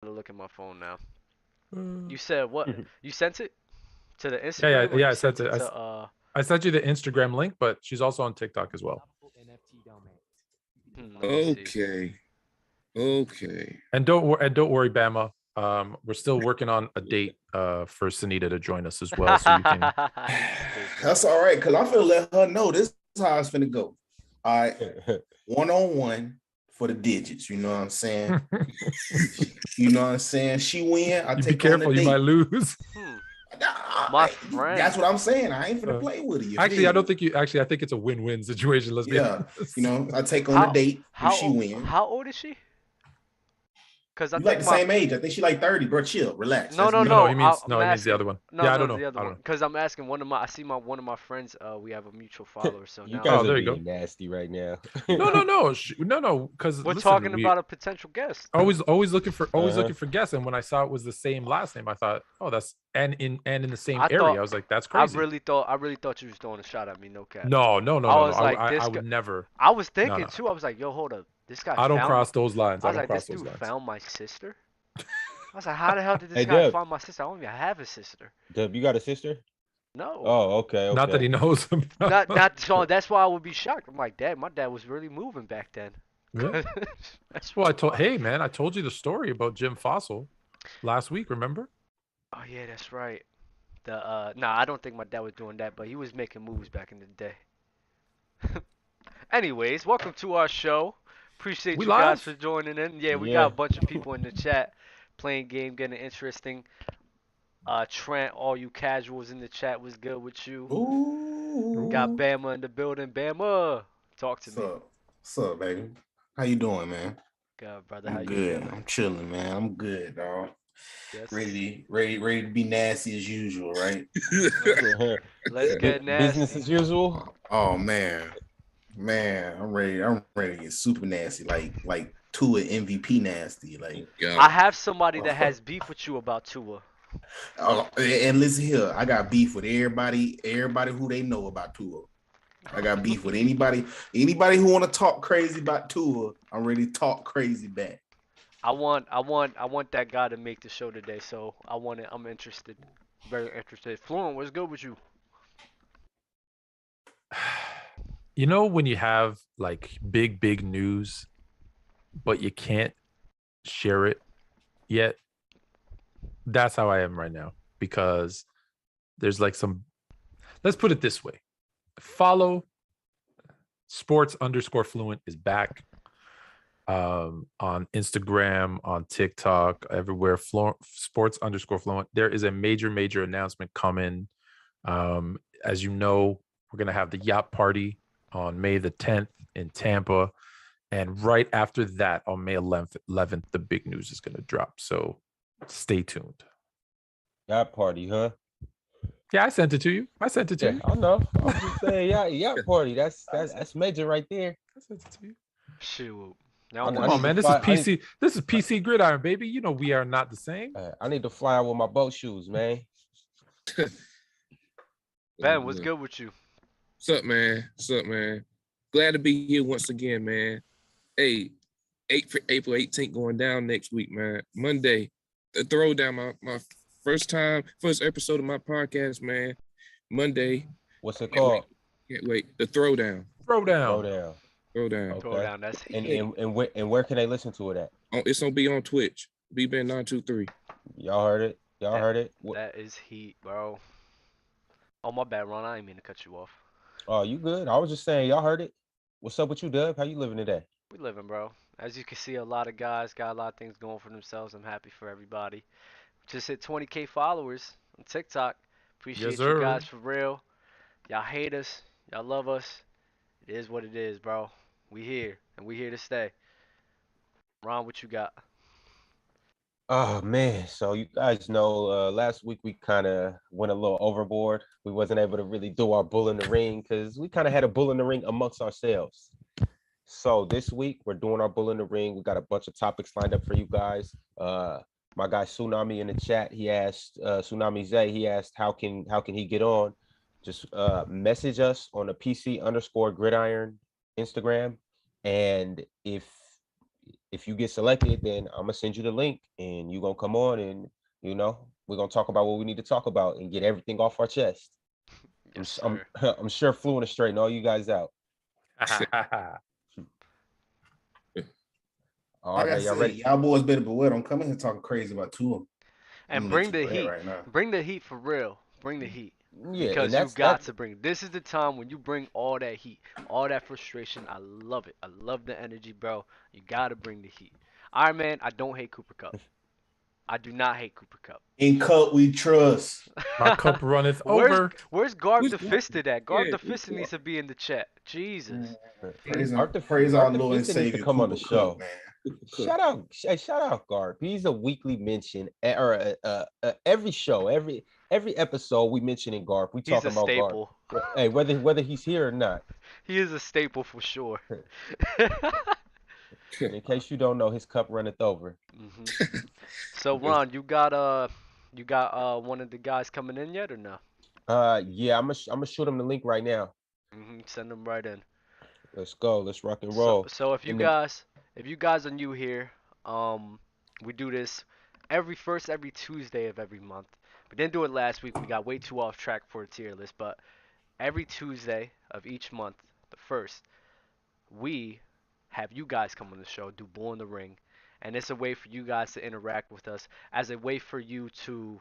to look at my phone now. You said what? You sent it to the Yeah, Instagram, or yeah. you I sent sent it. it to I sent you the Instagram link, but she's also on TikTok as well. let me see. Okay. Okay. And don't worry, Bama. We're still working on a date for Sunita to join us as well, so you can. That's all right, because I'm finna let her know this is how it's finna go. All right. 1-on-1 for the digits. You know what I'm saying? You know what I'm saying? She win. I You take be careful, on the you date. might lose. My friend. That's what I'm saying. I ain't finna play with her. Actually, I don't think you. Actually, I think it's a win-win situation. Let's be honest. You know, I take on the date if she win. How old is she? Because I You think like the same age. I think she like 30, bro. Chill, relax. No. He means the other one. No, the other one. Because I'm asking one of my friends. We have a mutual follower. So you now. guys are being nasty right now. No. Because we're talking about a potential guest. Always looking for guests. And when I saw it was the same last name, I thought, oh, that's and in the same area. I was like, that's crazy. I really thought you was throwing a shot at me. No cap. No. I would never. I was thinking too. I was like, yo, hold up. This guy. I don't cross those lines. I was like, this dude found my sister. I was like, how the hell did this guy find my sister? I don't even have a sister. Dub, you got a sister? No. Oh, okay. Not that he knows him. not so. That's why I would be shocked. I'm like, Dad, my dad was really moving back then. Yeah. Well, I told you the story about Jim Fossil last week. Remember? Oh yeah, that's right. I don't think my dad was doing that, but he was making moves back in the day. Anyways, welcome to our show. Appreciate you guys for joining in. Yeah, we got a bunch of people in the chat playing game, getting interesting. Trent, all you casuals in the chat, was good with you. Ooh. Got Bama in the building. Bama, talk to me. What's up, baby? How you doing, man? Good, brother. I'm good. I'm chilling, man. I'm good, dog. Yes. Ready to be nasty as usual, right? Let's get nasty. Business as usual. Oh man, I'm ready. I'm ready to get super nasty, like Tua MVP nasty. Like I have somebody that has beef with you about Tua. And listen here, I got beef with everybody who they know about Tua. I got beef with anybody who want to talk crazy about Tua. I'm ready to talk crazy back. I want that guy to make the show today, so I'm interested, very interested. Fluent, what's good with you? You know when you have like big news, but you can't share it yet? That's how I am right now, because there's like some, let's put it this way. Follow sports_fluent is back on Instagram, on TikTok, everywhere. Sports_fluent. There is a major announcement coming. As you know, we're going to have the yacht party on May the 10th in Tampa. And right after that, on May 11th, the big news is going to drop. So stay tuned. Yacht party, huh? Yeah, I sent it to you. I know. I was just saying, yacht party. That's major right there. I sent it to you. Shoot. Now, come on, man. This is PC. This is PC Gridiron, baby. You know we are not the same. I need to fly out with my boat shoes, man. Ben, what's good with you? What's up, man? Glad to be here once again, man. Hey, April 18th going down next week, man. Monday, the throwdown, my first episode of my podcast, man. Monday. What's it called? Can't wait. The throwdown. Throwdown. Okay. Throwdown. That's and where can they listen to it at? It's gonna be on Twitch. BBan923. Y'all heard it. That is heat, bro. Oh, my bad, Ron. I didn't mean to cut you off. Oh, you good? I was just saying, y'all heard it. What's up with you, Dub? How you living today? We living, bro. As you can see, a lot of guys got a lot of things going for themselves. I'm happy for everybody. Just hit 20K followers on TikTok. Appreciate you guys for real. Y'all hate us. Y'all love us. It is what it is, bro. We here, and we here to stay. Ron, what you got? Oh man, so you guys know last week we kind of went a little overboard. We wasn't able to really do our bull in the ring because we kind of had a bull in the ring amongst ourselves. So this week we're doing our bull in the ring. We got a bunch of topics lined up for you guys. My guy Tsunami in the chat, he asked Tsunami Zay, he asked how can he get on? Just message us on the PC_gridiron Instagram, and if if you get selected, then I'm gonna send you the link, and you're gonna come on, and we're gonna talk about what we need to talk about and get everything off our chest. Yes, I'm sir. I'm sure Fluent to straighten all you guys out. All right, y'all ready? Y'all boys better beware. Don't come in here talking crazy about Tua. And bring the heat. Bring the heat for real. Bring the heat. Yeah, because you got to bring. This is the time when you bring all that heat, all that frustration. I love it. I love the energy, bro. You gotta bring the heat. All right, man. I don't hate Cooper Kupp. I do not hate Cooper Kupp. In Kupp we trust. My cup runneth over. Where's Garb the Fisted at? Garb the Fisted needs to be in the chat. Jesus. Praise our Lord and Savior. Come on the show, man. Shout out Garb. He's a weekly mention, or every show, every episode we mentioning Garb. We talking about Garb. Hey, whether he's here or not, he is a staple for sure. In case you don't know, his cup runneth over. Mm-hmm. So Ron, you got one of the guys coming in yet or no? Yeah, I'm gonna shoot him the link right now. Mm-hmm. Send him right in. Let's go. Let's rock and roll. So if you guys are new here, we do this every Tuesday of every month. We didn't do it last week. We got way too off track for a tier list, but every Tuesday of each month, the first, we have you guys come on the show, do Bull in the Ring, and it's a way for you guys to interact with us, as a way for you to,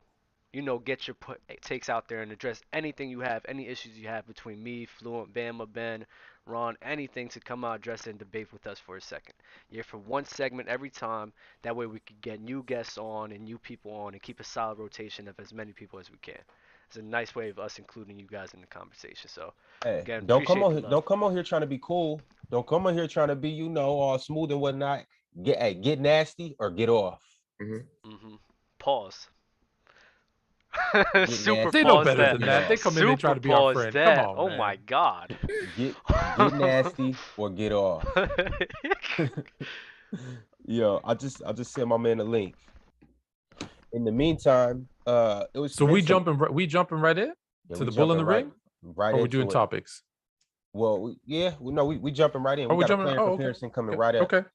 get your takes out there and address anything you have, any issues you have between me, Fluent, Bama, Ben, Ron, anything, to come out, address it, and debate with us for a second. You're for one segment every time. That way we could get new guests on and new people on and keep a solid rotation of as many people as we can. It's a nice way of us including you guys in the conversation. So, hey, again, don't come on here trying to be cool. Don't come on here trying to be, all smooth and whatnot. Get nasty or get off. Mm-hmm. Pause. Super they know better than that. They come in and try to be our friend. Come on, oh man. My God. Get nasty or get off. Yo, I just sent my man a link. In the meantime, it was. So we jumping right in to the Bull in the Ring. Right. Or we doing topics? Well, we jumping right in. We got a player comparison coming right up. Okay.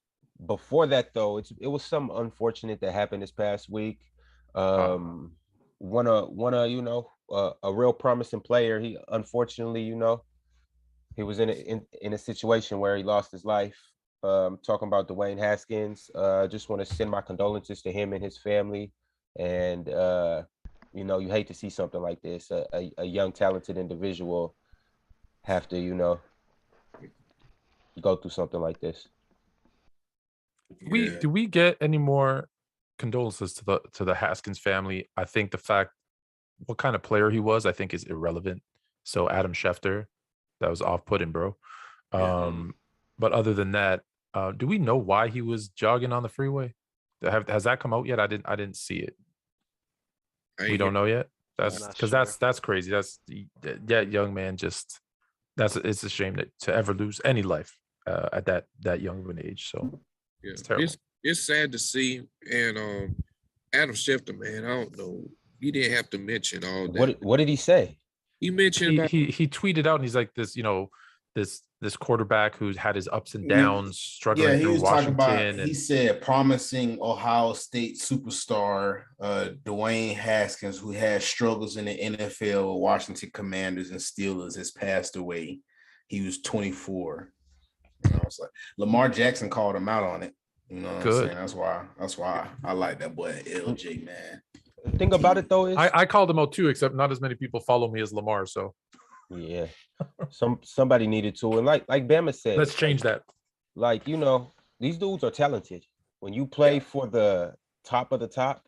Before that, though, it was something unfortunate that happened this past week. One a real promising player. He unfortunately, he was in a situation where he lost his life. Talking about Dwayne Haskins. Just want to send my condolences to him and his family. And you hate to see something like this. A young, talented individual have to, go through something like this. Do we get any more condolences to the Haskins family? I think the fact what kind of player he was, I think, is irrelevant. So Adam Schefter, that was off-putting, bro. But other than that, do we know why he was jogging on the freeway? Has that come out yet? I didn't see it. We don't know yet. That's because that's crazy. That's that young man. Just it's a shame to ever lose any life at that young of an age. So it's terrible. It's sad to see. And Adam Schefter, man, I don't know. He didn't have to mention all that. What did he say? He mentioned he tweeted out, and he's like this, this quarterback who's had his ups and downs, struggling through Washington. He said promising Ohio State superstar Dwayne Haskins, who had struggles in the NFL with Washington Commanders and Steelers, has passed away. He was 24. I was like, Lamar Jackson called him out on it. You know what I'm saying? That's why I like that boy LJ, man. The thing about it though is I called him out too, except not as many people follow me as Lamar. So yeah, somebody needed to, and like Bama said, let's change that. Like these dudes are talented. When you play for the top of the top,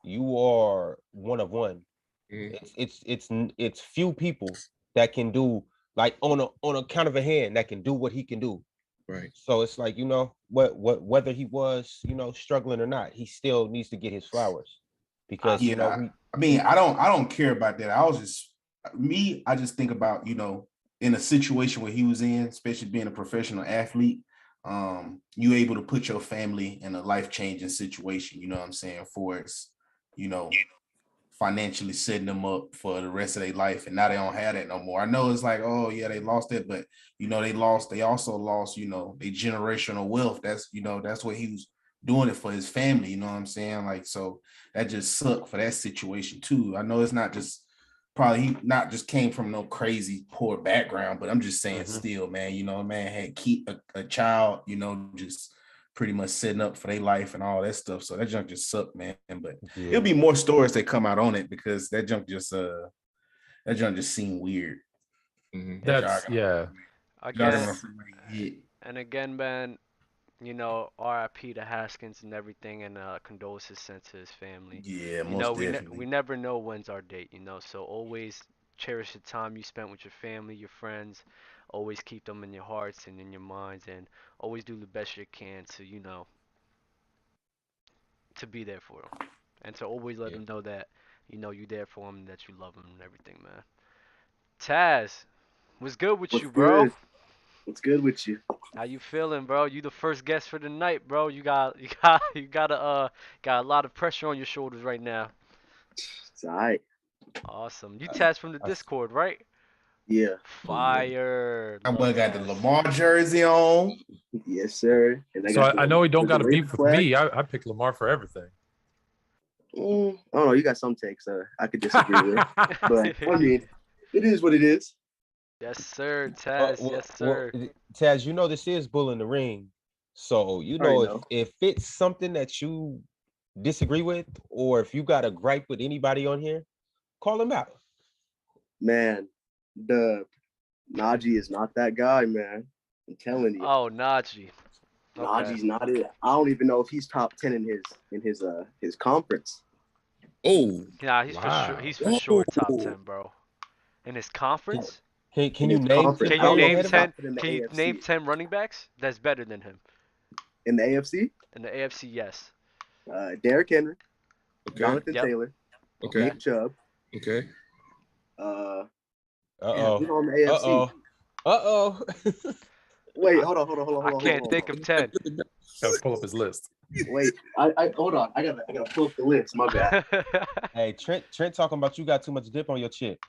you are one of one. It's few people that can do, like, on a count of a hand, that can do what he can do. Right. So it's like, whether he was struggling or not, he still needs to get his flowers. Because I don't care about that. I just think about, in a situation where he was in, especially being a professional athlete, you able to put your family in a life-changing situation, you know what I'm saying, for it's, financially setting them up for the rest of their life, and now they don't have that no more. I know it's like, oh yeah, they lost it, but they also lost, their generational wealth. That's what he was doing it for his family. You know what I'm saying? Like, so that just sucked for that situation too. I know it's not just probably he not just came from no crazy poor background, but I'm just saying still, man, you know, man had keep a child, you know, just pretty much setting up for their life and all that stuff. So that junk just sucked, man. But it'll be more stories that come out on it because that junk just seemed weird. That's And again, man, you know, RIP to Haskins and everything, and condolences sent to his family. Yeah, you know, we never know when's our date, you know, so always cherish the time you spent with your family, your friends. Always keep them in your hearts and in your minds, and always do the best you can to, you know, to be there for them, and to always let them know that, you know, you're there for them and that you love them and everything, man. Taz, what's good with you, bro? What's good with you? How you feeling, bro? You the first guest for the night, bro. You got a lot of pressure on your shoulders right now. It's alright. Awesome. You Taz from the Discord, right? Yeah. Fire. My boy got the Lamar jersey on. Yes, sir. And I know he don't got a beef with me. I pick Lamar for everything. I don't know. You got some takes I could disagree with, but I mean, it is what it is. Yes, sir, Taz. Yes, sir. Taz, you know this is Bull in the Ring, so you know if it's something that you disagree with, or if you got a gripe with anybody on here, call him out. Man, Naji is not that guy, man. I'm telling you. Oh, Naji. Okay. Naji's not it. I don't even know if he's top 10 in his conference. Oh, yeah, he's for sure top 10, bro. In his conference. Can you name 10 running backs that's better than him? In the AFC? In the AFC, yes. Derrick Henry, Jonathan Taylor, Nick Chubb. Okay. Who's on the AFC? Wait, hold on. I can't think of 10. Gotta pull up his list. Wait, I hold on. I gotta pull up the list. My bad. Hey, Trent talking about you got too much dip on your chip.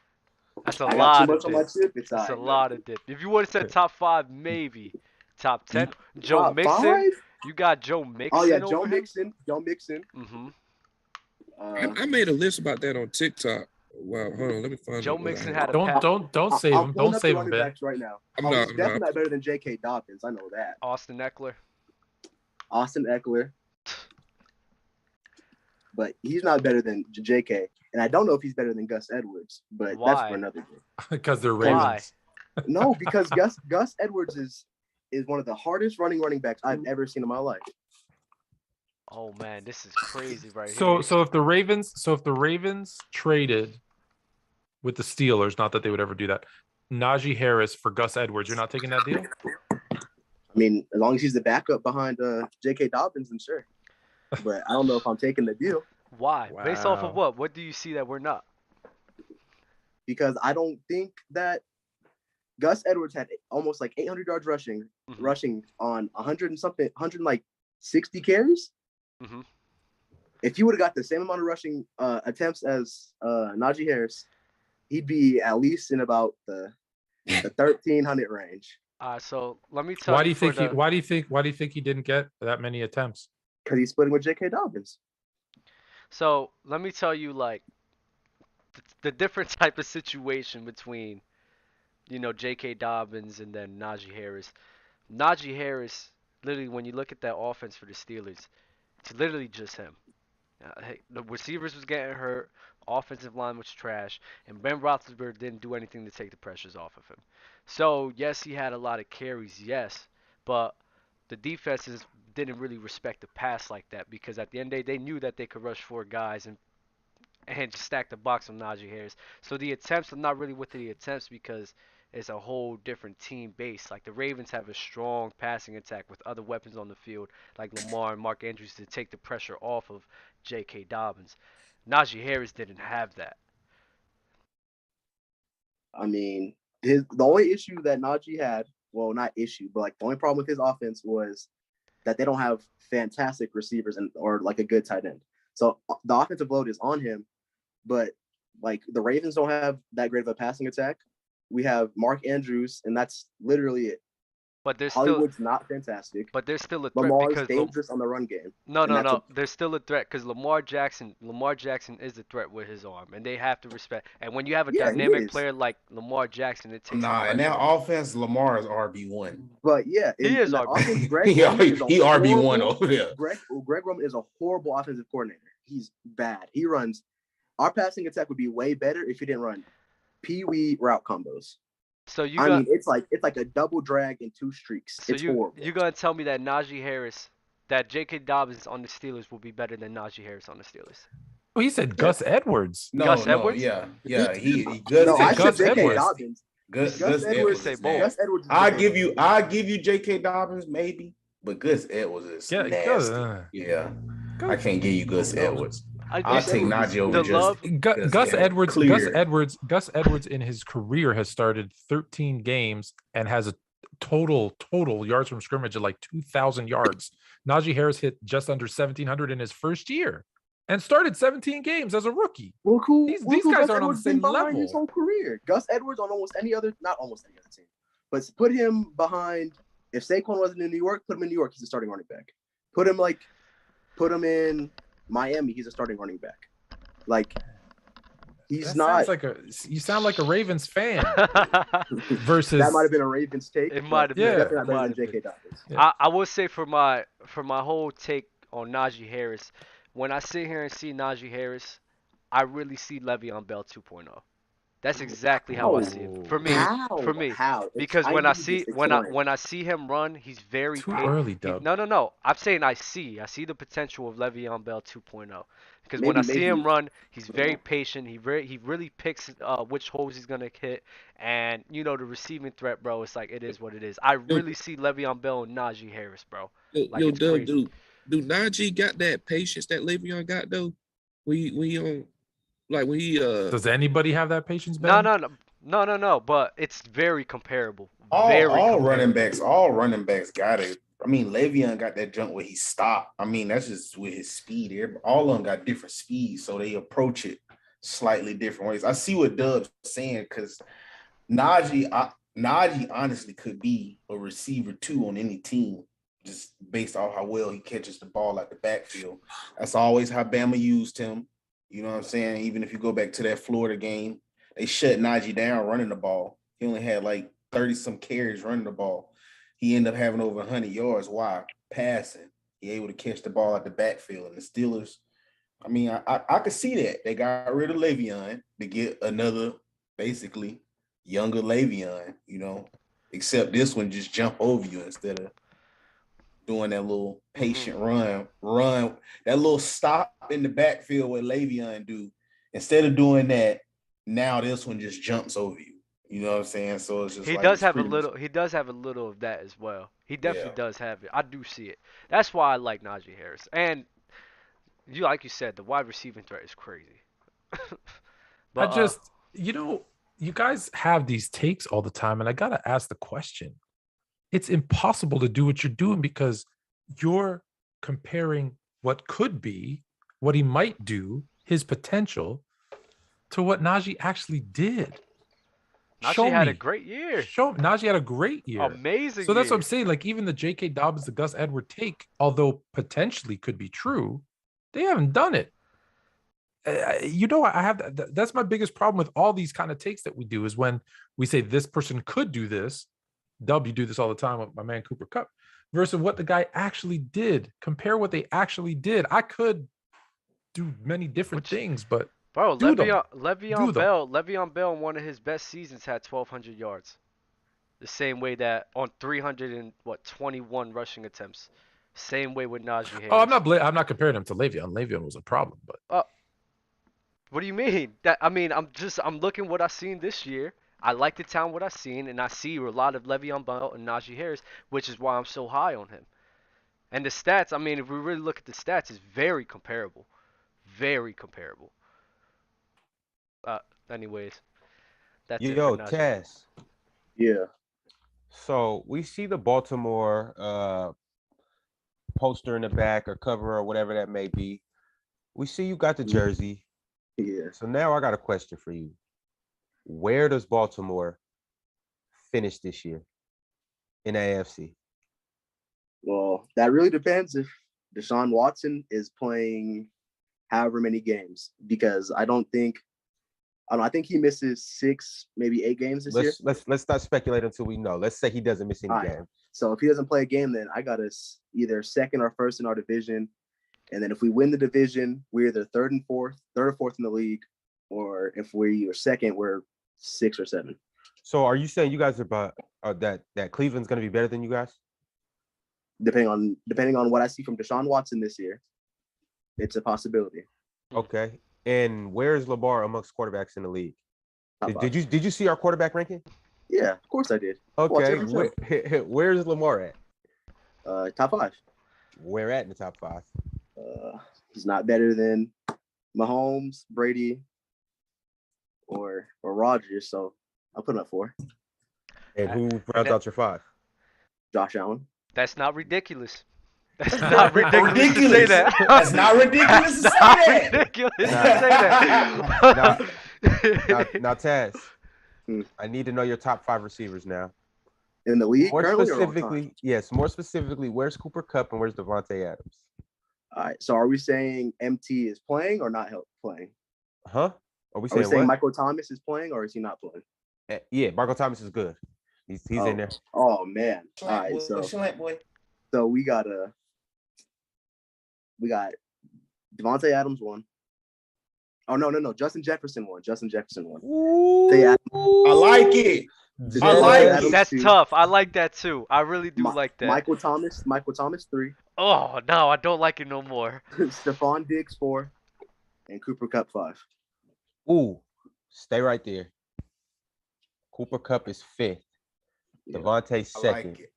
That's a lot of dip. That's a lot of dip. If you would have said top 5, maybe. Top 10. Joe Mixon. 5? You got Joe Mixon. Oh yeah, Joe Mixon. Mm-hmm. I made a list about that on TikTok. Wow, hold on, let me find. Joe Mixon had a don't save him. Don't save him, Ben. Right now. I'm definitely not better than J.K. Dobbins. I know that. Austin Eckler. But he's not better than J.K. And I don't know if he's better than Gus Edwards. But that's for another day. Because they're Ravens. No, because Gus Edwards is one of the hardest running backs I've ever seen in my life. Oh man, this is crazy right here. So if the Ravens traded with the Steelers, not that they would ever do that, Najee Harris for Gus Edwards, you're not taking that deal? I mean, as long as he's the backup behind J.K. Dobbins, then sure. But I don't know if I'm taking the deal. Why? Wow. Based off of what? What do you see that we're not? Because I don't think that Gus Edwards had almost like 800 yards rushing on 160 carries. Mm-hmm. If he would have got the same amount of rushing attempts as Najee Harris, he'd be at least in about the 1,300 range. So let me tell you. Why do you think he didn't get that many attempts? Because he's splitting with J.K. Dobbins. So let me tell you, like, the different type of situation between, you know, J.K. Dobbins and then Najee Harris. Najee Harris, literally, when you look at that offense for the Steelers, it's literally just him. The receivers was getting hurt, offensive line was trash, and Ben Roethlisberger didn't do anything to take the pressures off of him. So, yes, he had a lot of carries, yes, but the defenses didn't really respect the pass like that because at the end of the day, they knew that they could rush 4 guys and just stack the box on Najee Harris. So the attempts are not really with the attempts because it's a whole different team base. Like the Ravens have a strong passing attack with other weapons on the field like Lamar and Mark Andrews to take the pressure off of J.K. Dobbins. Najee Harris didn't have that. I mean, the only issue that Najee had, well, not issue, but like the only problem with his offense was that they don't have fantastic receivers or like a good tight end. So the offensive load is on him, but like the Ravens don't have that great of a passing attack. We have Mark Andrews, and that's literally it. But there's Hollywood's not fantastic. But there's still a threat Lamar's because dangerous on the run game. no. There's still a threat because Lamar Jackson is a threat with his arm, and they have to respect. And when you have a dynamic player like Lamar Jackson, it takes in that offense, Lamar is RB1. But yeah, he is RB. He RB1 over there. Greg Roman is a horrible offensive coordinator. He's bad. He runs. Our passing attack would be way better if he didn't run pee-wee route combos. So it's like a double drag and 2 streaks. So it's horrible. You're gonna tell me that Najee Harris, that J.K. Dobbins on the Steelers will be better than Najee Harris on the Steelers? Oh, he said Gus Edwards. Gus Edwards? Yeah. Gus Edwards. Gus Edwards say both. Gus Edwards. I give you J.K. Dobbins maybe, but Gus Edwards is nasty. I can't give you Gus Edwards. I'll take Naji over Gus Edwards. Gus Edwards in his career has started 13 games and has a total yards from scrimmage of like 2,000 yards. Najee Harris hit just under 1,700 in his first year and started 17 games as a rookie. These guys aren't on the same level. His whole career. Gus Edwards on not almost any other team, but put him behind. If Saquon wasn't in New York, put him in New York. He's a starting running back. Put him in Miami, he's a starting running back. Like he's not. You sound like a Ravens fan. Versus that might have been a Ravens take. It might have been. Definitely not better than J.K. Dobbins. Yeah. I will say for my whole take on Najee Harris, when I sit here and see Najee Harris, I really see Le'Veon Bell 2.0. That's exactly how I see it. For me. How? Because when I see him run, he's very too early, Doug. No. I'm saying I see the potential of Le'Veon Bell 2.0. Because when I see him run, he's very patient. He really picks which holes he's gonna hit, and the receiving threat, bro. It's like it is what it is. I really see Le'Veon Bell and Najee Harris, bro. Like, Doug, do Najee got that patience that Le'Veon got though? We on. Like does anybody have that patience? Ben? No. But it's very comparable. All running backs got it. I mean, Le'Veon got that jump where he stopped. I mean, that's just with his speed. All of them got different speeds, so they approach it slightly different ways. I see what Dub's saying because Naji honestly could be a receiver too on any team, just based off how well he catches the ball at the backfield. That's always how Bama used him. You know what I'm saying? Even if you go back to that Florida game, they shut Naji down running the ball. He only had like 30-some carries running the ball. He ended up having over 100 yards. Why? Passing. He able to catch the ball at the backfield. And the Steelers, I mean, I could see that. They got rid of Le'Veon to get another, basically, younger Le'Veon, except this one just jump over you instead of doing that little patient run, that little stop in the backfield what Le'Veon do. Instead of doing that, now this one just jumps over you. You know what I'm saying? So it's just he does have a little of that as well. He definitely does have it. I do see it. That's why I like Najee Harris. And like you said, the wide receiving threat is crazy. But you guys have these takes all the time, and I gotta ask the question. It's impossible to do what you're doing because you're comparing what could be, what he might do, his potential, to what Najee actually did. Najee had a great year. Najee had a great year. Amazing. So that's what I'm saying. Like even the J.K. Dobbins, the Gus Edwards take, although potentially could be true, they haven't done it. I have that's my biggest problem with all these kind of takes that we do is when we say this person could do this. Dub, you do this all the time with my man Cooper Kupp, versus what the guy actually did. Compare what they actually did. I could do many different things, but bro, Le'Veon Bell in one of his best seasons had 1,200 yards. The same way that on 321 rushing attempts. Same way with Najee Harris. Oh, I'm not comparing him to Le'Veon. Le'Veon was a problem, but what do you mean? I'm looking what I've seen this year. I like the talent what I've seen, and I see a lot of Le'Veon Bell and Najee Harris, which is why I'm so high on him. And the stats, if we really look at the stats, it's very comparable. Very comparable. Anyways, that's it. Yo, Taz. Yeah. So we see the Baltimore poster in the back or cover or whatever that may be. We see you got the jersey. Yeah. So now I got a question for you. Where does Baltimore finish this year? in the AFC? Well, that really depends if Deshaun Watson is playing however many games, because I think he misses 6, maybe 8 games this year. Let's not speculate until we know. Let's say he doesn't miss any games. So if he doesn't play a game, then I got us either second or first in our division. And then if we win the division, we're either third or fourth in the league, or if we are second, we're 6 or 7. So are you saying you guys are that Cleveland's going to be better than you guys? Depending on what I see from Deshaun Watson this year, it's a possibility. Okay. And where's Lamar amongst quarterbacks in the league? Did you see our quarterback ranking? Yeah, of course I did. Okay. Where's Lamar at? Top 5. Where at in the top 5? He's not better than Mahomes, Brady, or Rodgers, so I'll put him at 4. And who rounds out your 5? Josh Allen. That's not ridiculous. That's not ridiculous to say that. That's not ridiculous to say that. Ridiculous to say that. Now, Taz, I need to know your top 5 receivers now. In the league, more specifically, where's Cooper Kupp and where's Davante Adams? All right. So are we saying MT is playing or not playing? Huh? Are we saying what? Michael Thomas is playing or is he not playing? Yeah, Michael Thomas is good. He's in there. Oh man. All right. So we got Davante Adams 1. Oh no. Justin Jefferson 1. I like it. That's 2. Tough. I like that too. I really do like that. Michael Thomas 3. Oh no, I don't like it no more. Stephon Diggs 4, and Cooper Kupp 5. Ooh, stay right there. Cooper Kupp is 5th. Yeah. Davante 2nd. Like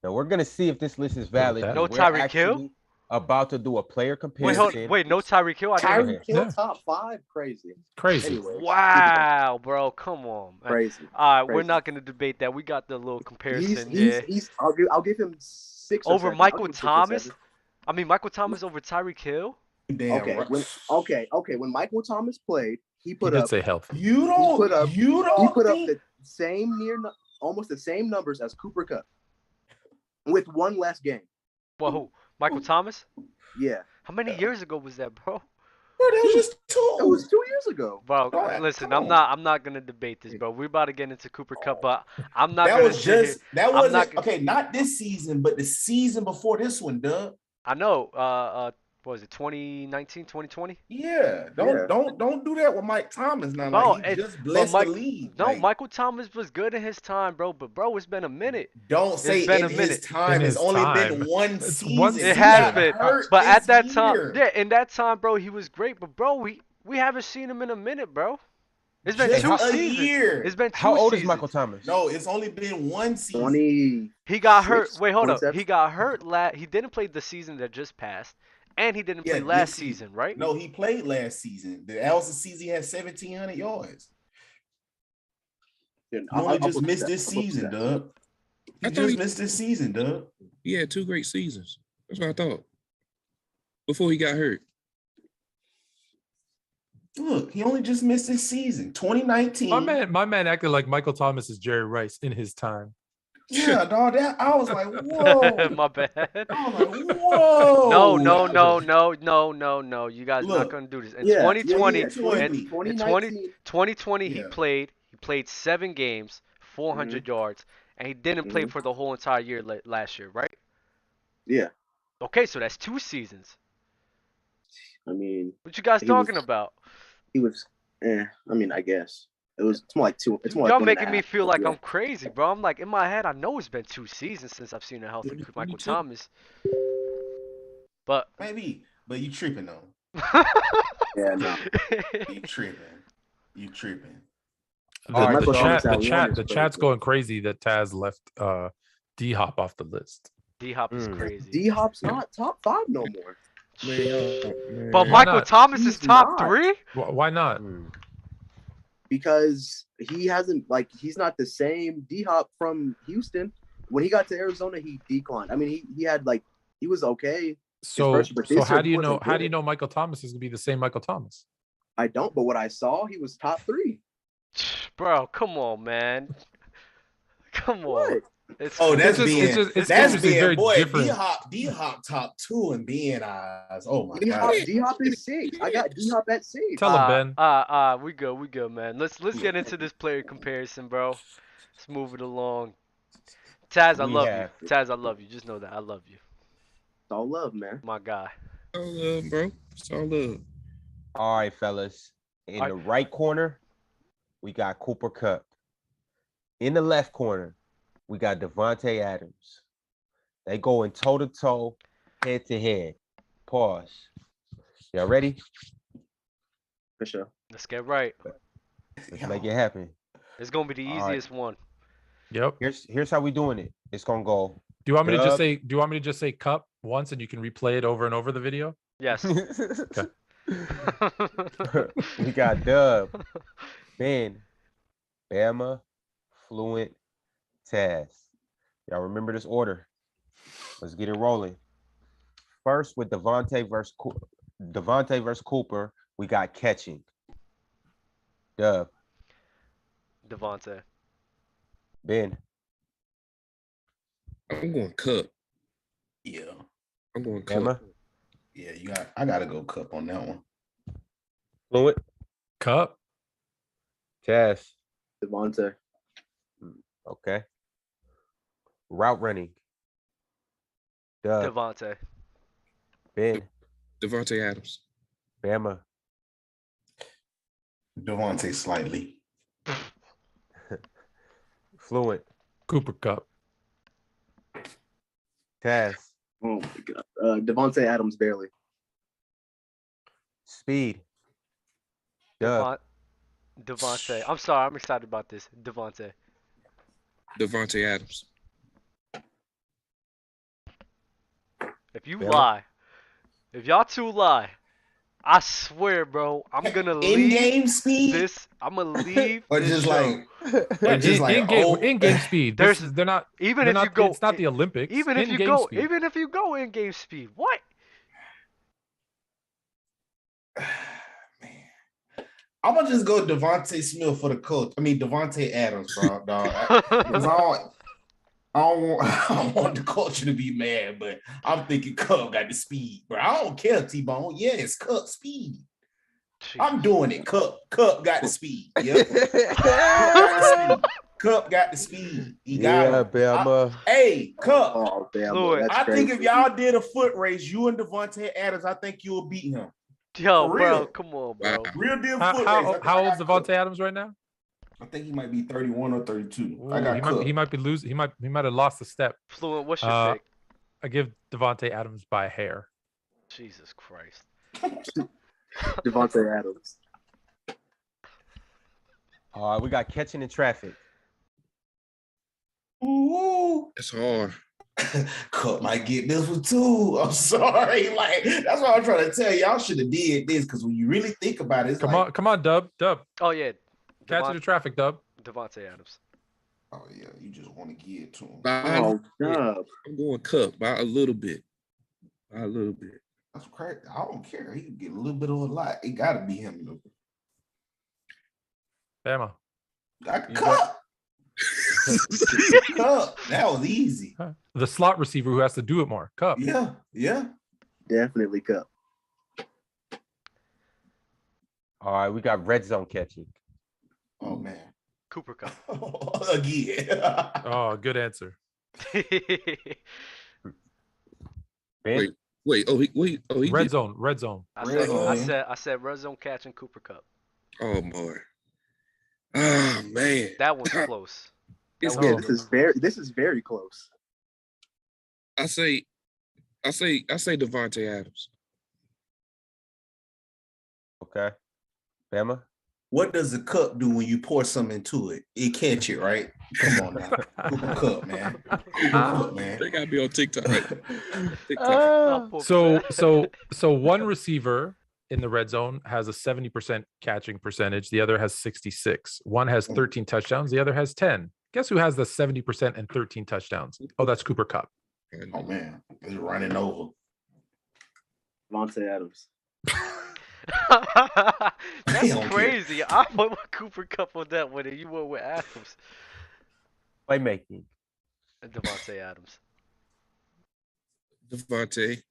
now we're gonna see if this list is valid. No Tyreek Hill. About to do a player comparison. Wait, no Tyreek Hill. Tyreek Hill top 5, crazy. Anyways. Wow, bro, come on, man. Crazy. All right, we're not gonna debate that. We got the little comparison. I'll give him 6 over Michael Thomas. I mean, Michael Thomas over Tyreek Hill. Damn, okay. When Michael Thomas played, he put up. Say healthy. He put up the same almost the same numbers as Cooper Kupp, with 1 less game. Well, who? Michael Thomas? Yeah. How many years ago was that, bro? Bro, that was just 2. It was 2 years ago. Bro, listen, I'm not gonna debate this, bro. We're about to get into Cooper Kupp, but I'm not. Not this season, but the season before this one, Doug. I know. What was it, 2019, 2020? Yeah. Don't do that with Mike Thomas now. Bro, he just blessed the league. No, Michael Thomas was good in his time, bro. But bro, it's been a minute. Don't say in his time. It's only been 1 season. It has been. But at that time, in that time, bro, he was great. But bro, we haven't seen him in a minute, bro. It's been 2 seasons. It's been 2 How old seasons. is Michael Thomas? No, it's only been 1 season. He got hurt. Wait, hold up. He got hurt. He didn't play the season that just passed. And he didn't play last season, right? No, he played last season. That was the season he had 1,700 yards. He only just missed this season, Doug. He just missed this season, Doug. He had 2 great seasons. That's what I thought. Before he got hurt. Look, he only just missed this season. 2019. My man acted like Michael Thomas is Jerry Rice in his time. Yeah, dog. I was like, whoa. My bad. I was like, whoa. No. You guys not gonna do this. In 2020, he played 7 games, 400 yards, and he didn't play for the whole entire year last year, right? Yeah. Okay, so that's 2 seasons. I mean, what you guys talking about? He was. I mean, I guess. It's more like 2. It's more. Y'all like making me feel like I'm crazy, bro. I'm like, in my head, I know it's been 2 seasons since I've seen a healthy Michael Thomas. But maybe, but you tripping though. Yeah, no. You tripping. The chat's going crazy that Taz left D-Hop off the list. D-Hop is crazy. D-Hop's not top 5 no more. Man. But Michael Thomas is top 3? Why not? Because he hasn't, he's not the same D-Hop from Houston. When he got to Arizona, he declined. I mean, he had he was okay. So how do you know Michael Thomas is gonna be the same Michael Thomas? I don't, but what I saw, he was top 3. Bro, come on, man. Come on. It's that's just, being it's that's obviously very being boy. different. D-Hop top 2 and being eyes. Oh my D-Hop, god. D-Hop is 6. I got D-Hop at 6. Tell him, Ben. we good, man. Let's get into this player comparison, bro. Let's move it along. Taz, I love you. Taz, I love you. Just know that I love you. It's all love, man. My guy. It's all love, bro. It's all love. All right, fellas. In the right corner, we got Cooper Kupp. In the left corner, we got Davante Adams. They going toe-to-toe, head-to-head. Pause. Y'all ready? For sure. Let's get right. Let's make it happen. It's gonna be the easiest one. Yep. Here's how we doing it. It's gonna go. Do you want me to just say? Do you want me to just say Kupp once, and you can replay it over and over the video? Yes. Okay. We got Dub, Ben, Bama, Fluent, Taz. Y'all remember this order? Let's get it rolling. First, with Davante versus Cooper, we got catching. Dub. Davante. Ben. I'm going Kupp. Yeah. I'm going Kupp. Emma. Yeah, I gotta go Kupp on that one. Fluent. Kupp. Taz. Davante. Okay. Route running. Dub. Davante. Ben. Davante Adams. Bama. Davante slightly. Fluent. Cooper Kupp. Taz. Oh my god. Davante Adams barely. Speed. Dub. Davante. I'm sorry. I'm excited about this. Davante. Davante Adams. If you lie, if y'all two lie, I swear, bro, I'm gonna leave in-game speed. this. I'm gonna leave Or this just show. or just like in-game speed. They're not. Even they're if not, you go, it's not the Olympics. Even if you In-game go, speed. even if you go in-game speed, what? Man. I'm gonna just go Devontae Smith for the coach. I mean Davante Adams, bro. Dog. I don't want the culture to be mad, but I'm thinking Kupp got the speed, bro. I don't care, T-Bone. Yeah, it's Kupp speed. Jeez. I'm doing it. Kupp got the speed. Yep. Kupp got the speed. He got it. Bama. Hey, Kupp. Oh, Bama. I think if y'all did a foot race, you and Davante Adams, I think you will beat him. Yo, For bro, real. come on, bro. Real deal foot race. How old's Davante Adams right now? I think he might be 31 or 32. Ooh, I got he might be losing. He might have lost a step. Fluent, what's your pick? I give Davante Adams by a hair. Jesus Christ. Davante Adams. We got catching in traffic. Ooh. It's hard. Kupp might get this one too. I'm sorry. Like, that's what I'm trying to tell you. Y'all should have did this because when you really think about it, it's come on, Dub. Oh yeah. Catching the traffic, Dub. Davante Adams. Oh yeah, you just want to give it to him. Oh, Dub. I'm going Kupp by a little bit. By a little bit. That's crazy. I don't care. He can get a little bit of a lot. It got to be him. Bama. Kupp. Kupp. That was easy. The slot receiver who has to do it more. Kupp. Yeah. Definitely Kupp. All right, we got red zone catching. Oh man. Cooper Kupp. Again. Oh, good answer. Ben? Wait. He Red did. zone. I said red zone catching Cooper Kupp. Oh boy. Oh man. That one's close. It's Yeah, this is very close. I say Davante Adams. Okay. Bama? What does a cup do when you pour something into it? It catch it, right? Come on now. Cooper Kupp, man. Cooper Kupp, man. They gotta be on TikTok. TikTok. So one receiver in the red zone has a 70% catching percentage. The other has 66. One has 13 touchdowns. The other has 10. Guess who has the 70% and 13 touchdowns? Oh, that's Cooper Kupp. Oh man, it's running over. Davante Adams. That's crazy. I went with Cooper Kupp on that one, and you went with Adams. Playmaking. Davante Adams. Davante.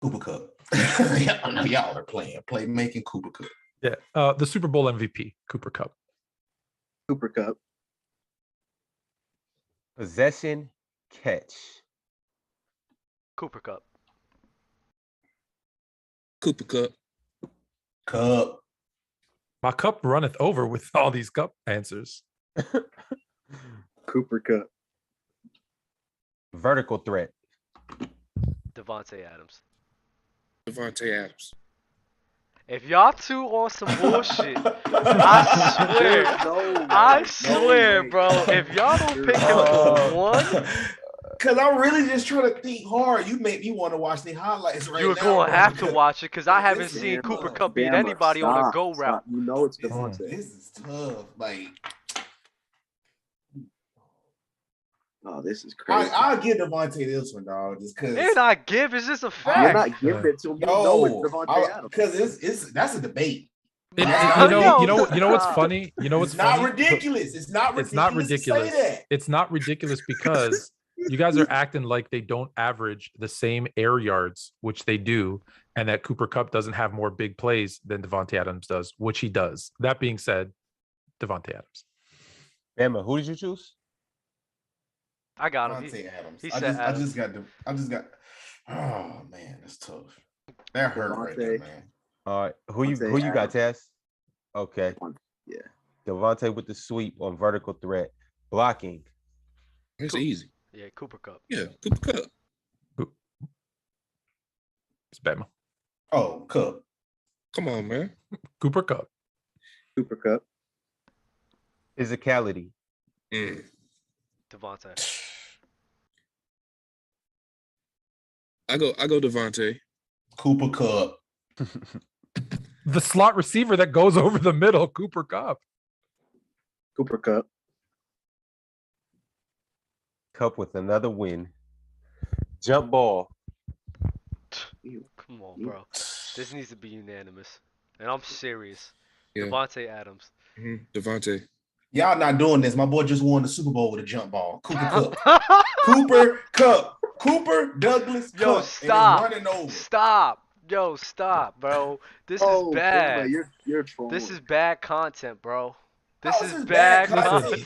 Cooper Kupp. I know y'all are playmaking Cooper Kupp. Yeah, the Super Bowl MVP, Cooper Kupp. Cooper Kupp. Possession catch. Cooper Kupp. Cooper Kupp. Kupp. My cup runneth over with all these cup answers. Cooper Kupp. Vertical threat. Davante Adams. Davante Adams. If y'all two on some bullshit, I swear, bro. If y'all don't pick him for one, because I'm really just trying to think hard. You make me want to watch the highlights right now. You're going to have to watch it because I haven't seen Cooper Kupp beat anybody on a go route. You know it's Davante. This is tough. Like, oh, this is crazy. I'll give Davante this one, dog, just because. And I give, it's just a fact. You're not giving it to him. You know it's Davante Adams. Because that's a debate. You know what's funny? You know what's not funny? ridiculous. It's not ridiculous. It's not ridiculous because you guys are acting like they don't average the same air yards, which they do, and that Cooper Kupp doesn't have more big plays than Davante Adams does, which he does. That being said, Davante Adams. Emma, who did you choose? I got him. Davante Adams. He said Adams. I just got. Oh man, that's tough. That hurt right there, man. All right, who you got, Tess? Okay. Yeah. Davante with the sweep on vertical threat. Blocking. It's easy. Yeah, Cooper Kupp. Yeah, Cooper Kupp. It's Bama. Oh, Kupp. Come on, man. Cooper Kupp. Cooper Kupp. Physicality. Davante. I go Davante. Cooper Kupp. The slot receiver that goes over the middle, Cooper Kupp. Cooper Kupp. Kupp with another win. Jump ball. Come on, bro. This needs to be unanimous. And I'm serious. Yeah. Davante Adams. Davante. Y'all not doing this. My boy just won the Super Bowl with a jump ball. Cooper Kupp. Cooper Kupp. Cooper Douglas Kupp. Yo, stop. Running over. Stop. Yo, stop, bro. This is bad. You're trolling. This is bad content, bro. This How is is bad bad content.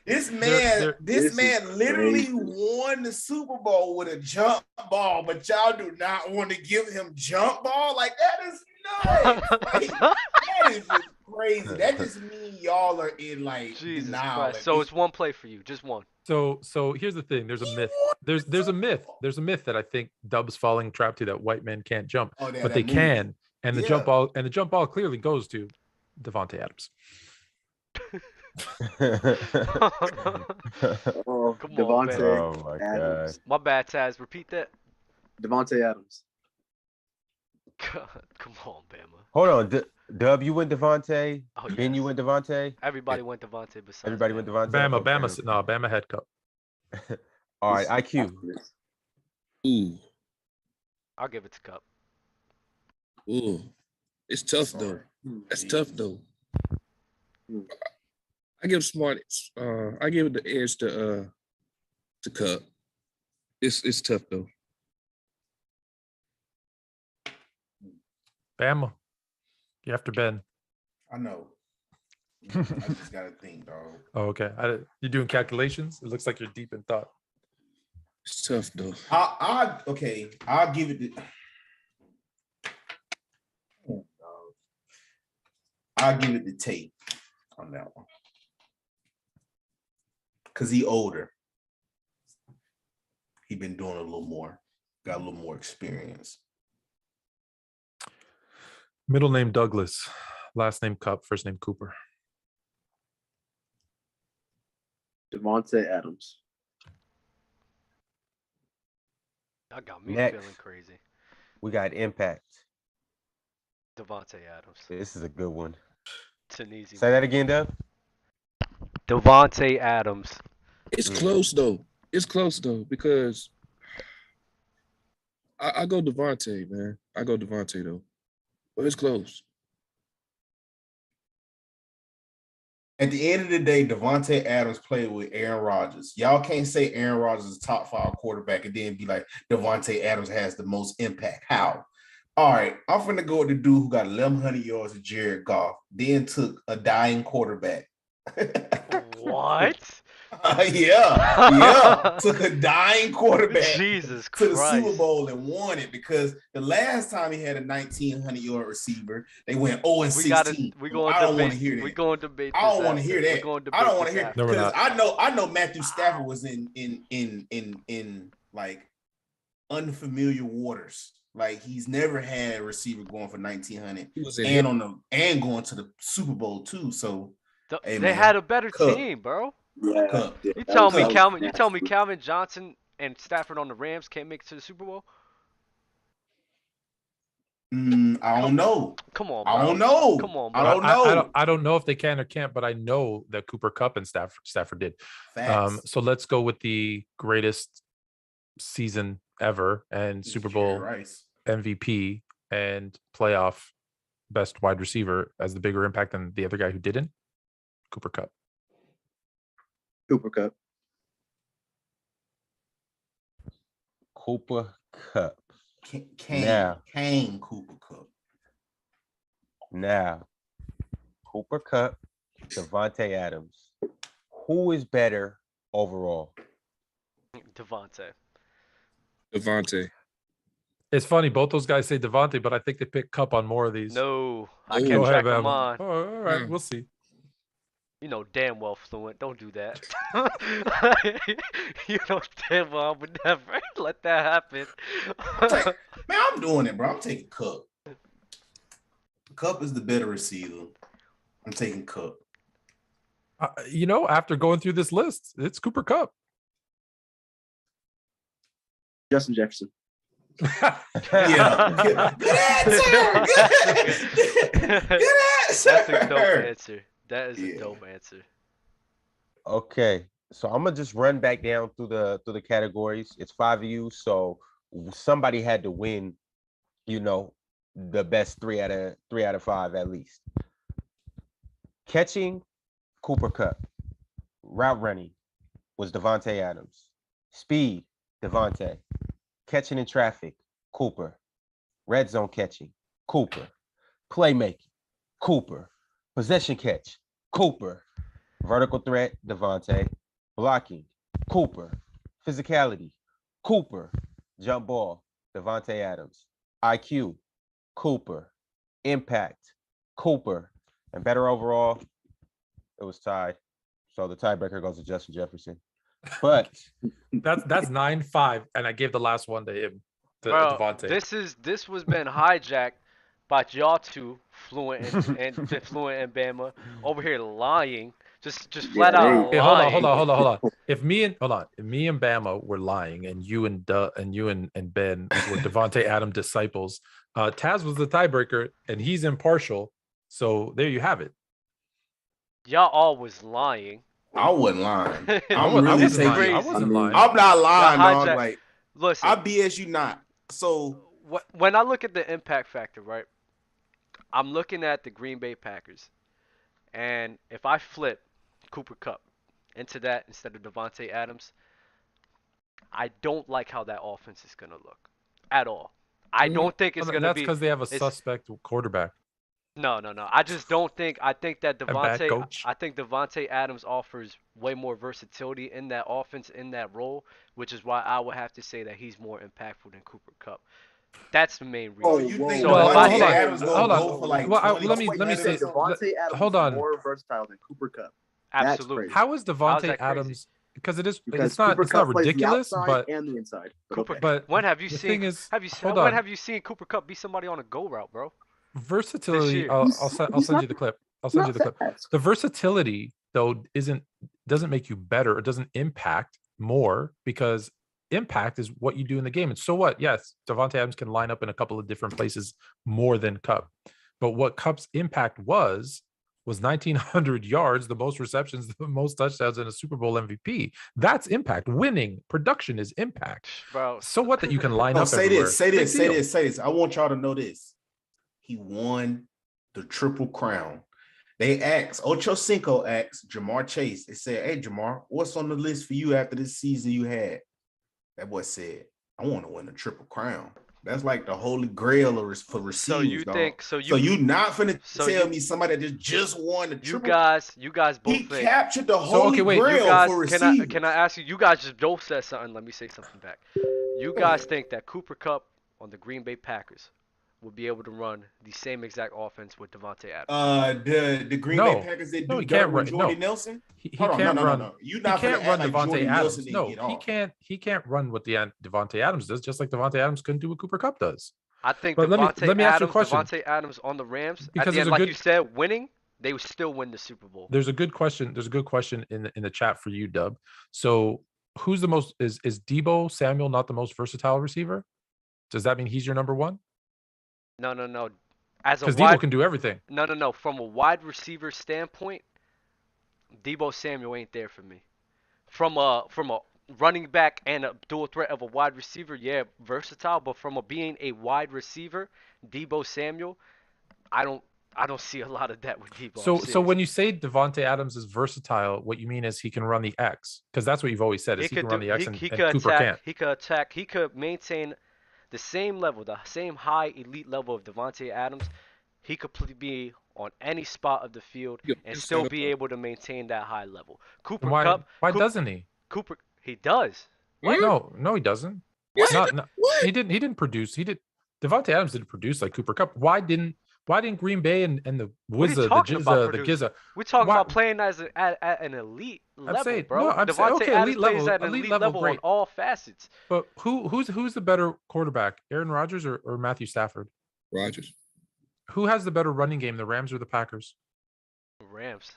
This man is literally crazy. won the Super Bowl with a jump ball, but y'all do not want to give him jump ball? Like, that is nuts. Like, that is just crazy. That just means y'all are in, like, Jesus denial. Christ. So it's one play for you, just one. So here's the thing. There's a myth. There's a myth. There's a myth that I think Dub's falling trap to, that white men can't jump, but they can. And the jump ball clearly goes to Davante Adams. Come on, Davante. man. Oh my God. My bad, Taz. Repeat that. Davante Adams. God, come on, Bama. Hold on, Dub, you went Davante. Oh, Ben, you went Davante. Everybody went Davante besides Everybody went Davante. Bama head cup. All right, IQ. Ooh. I'll give it to Kupp. Ooh. It's tough though. That's tough though. I give I give the edge to Kupp. It's tough though. Bama. You after Ben. I know. I just got to think, dog. Oh, okay. You're doing calculations? It looks like you're deep in thought. It's tough though. Okay. I'll give it I'll give it to Tate on that one. Because he older. He been doing a little more. Got a little more experience. Middle name Douglas. Last name Kupp. First name Cooper. Davante Adams. That got me Next. feeling crazy. We got impact. Davante Adams. This is a good one. It's an easy Say that again, Dub. Davante Adams. It's close though. It's close though because I go Davante, man. I go Davante though, but it's close. At the end of the day, Davante Adams played with Aaron Rodgers. Y'all can't say Aaron Rodgers is a top 5 quarterback and then be like Davante Adams has the most impact. How? All right, I'm finna go with the dude who got 1,100 yards of Jared Goff, then took a dying quarterback. What? Yeah. Took a dying quarterback Jesus to the Christ. Super Bowl and won it because the last time he had a 1,900-yard receiver, they went 0-16. I don't want to hear that. We're going to debate. I don't want to hear that. I don't want to hear it because I know Matthew Stafford was in like unfamiliar waters. Like he's never had a receiver going for 1,900 and going to the Super Bowl too. So they had a better team, bro. Yeah. You tell me Calvin Johnson and Stafford on the Rams can't make it to the Super Bowl? I don't know. Come on, bro. I don't know. Come on, bro. I don't know. I don't know if they can or can't, but I know that Cooper Kupp and Stafford did. So let's go with the greatest season ever and Super Bowl MVP and playoff best wide receiver as the bigger impact than the other guy who didn't. Cooper Kupp. Cooper Kupp. Cooper Kupp. Kane Cooper Kupp. Now, Cooper Kupp, Davante Adams. Who is better overall? Davante. It's funny, both those guys say Davante, but I think they picked Kupp on more of these. No, I can't track them on. Oh, all right, we'll see. You know damn well, Fluent. Don't do that. You know damn well I would never let that happen. Man, I'm doing it, bro. I'm taking Kupp. Kupp is the better receiver. I'm taking Kupp. After going through this list, it's Cooper Kupp. Justin Jefferson. Yeah. Good answer. Good answer. That's a dope answer. That is a dope answer. Okay, so I'm gonna just run back down through the categories. It's 5 of you, so somebody had to win. The best 3 out of 5 at least. Catching, Cooper Kupp. Route running was Davante Adams. Speed, Davante. Catching in traffic, Cooper. Red zone catching, Cooper. Playmaking, Cooper. Possession catch, Cooper. Vertical threat, Davante. Blocking, Cooper. Physicality, Cooper. Jump ball, Davante Adams. IQ, Cooper. Impact, Cooper. And better overall, it was tied. So the tiebreaker goes to Justin Jefferson. But that's 9-5, and I gave the last one to him, to Davante. This was been hijacked by y'all two, Fluent and Fluent and Bama, over here lying, just flat out hey, lying. Hold on. If me and Bama were lying, and you and Ben were Davante Adams disciples, Taz was the tiebreaker, and he's impartial. So there you have it. Y'all all was lying. I wasn't lying. I wasn't lying. I'm not lying, dog. Like, listen, I BS you not. So when I look at the impact factor, right? I'm looking at the Green Bay Packers, and if I flip Cooper Kupp into that instead of Davante Adams, I don't like how that offense is gonna look at all. I don't think it's gonna be. That's because they have a suspect quarterback. No. I just don't think. I think that Davante Adams offers way more versatility in that offense, in that role, which is why I would have to say that he's more impactful than Cooper Kupp. That's the main reason. Oh, you think Davante Adams gonna go for like 20? Let me say. Davante Adams hold on. is more versatile than Cooper Kupp. Absolutely. How is Davante Adams? Because it's not ridiculous, but and the inside. Cooper. But when have you seen? When have you seen Cooper Kupp beat somebody on a go route, bro? Versatility. I'll send you the clip. The versatility though doesn't make you better. It doesn't impact more because impact is what you do in the game. And so what? Yes, Davante Adams can line up in a couple of different places more than Kupp, but what Kupp's impact was 1,900 yards, the most receptions, the most touchdowns, and a Super Bowl MVP. That's impact. Winning production is impact. Bro. So what that you can line up? Say this. I want y'all to know this. He won the Triple Crown. They asked, Ocho Cinco asked Jamar Chase. They said, hey, Jamar, what's on the list for you after this season you had? That boy said, I want to win a triple crown. That's like the holy grail for receivers. So you think so you not finna tell me somebody that just won the triple? You guys both he captured the holy grail you guys, for receivers. Can I ask you? You guys just both said something. Let me say something back. You guys think that Cooper Kupp on the Green Bay Packers will be able to run the same exact offense with Davante Adams? The Green Bay Packers did do dirt with Jordy Nelson. He can't run. No. You not can't run like Davante Adams. Nelson No, he can't run what the Davante Adams does, just like Davante Adams couldn't do what Cooper Kupp does. I think let me ask you a question. Davante Adams on the Rams, because at the end, like you said, winning, they would still win the Super Bowl. There's a good question. There's a good question in the chat for you, Dub. So who's the most is Deebo Samuel not the most versatile receiver? Does that mean he's your number one? No. Because Deebo can do everything. No. From a wide receiver standpoint, Deebo Samuel ain't there for me. From a running back and a dual threat of a wide receiver, yeah, versatile. But from being a wide receiver, Deebo Samuel, I don't see a lot of that with Deebo. So when you say Davante Adams is versatile, what you mean is he can run the X, because that's what you've always said is he can run the X and Cooper can't. He could attack. He could maintain the same level, the same high elite level of Davante Adams. He could be on any spot of the field and still be able to maintain that high level. Cooper Kupp. Why doesn't he? He does. What? No, he doesn't. What? He didn't produce. Davante Adams didn't produce like Cooper Kupp. Why didn't Green Bay and the Wizard, the Giza? We're talking about playing at an elite level, bro. Davante Adams plays at an elite level on all facets. But who's the better quarterback, Aaron Rodgers or Matthew Stafford? Rodgers. Who has the better running game, the Rams or the Packers? Rams.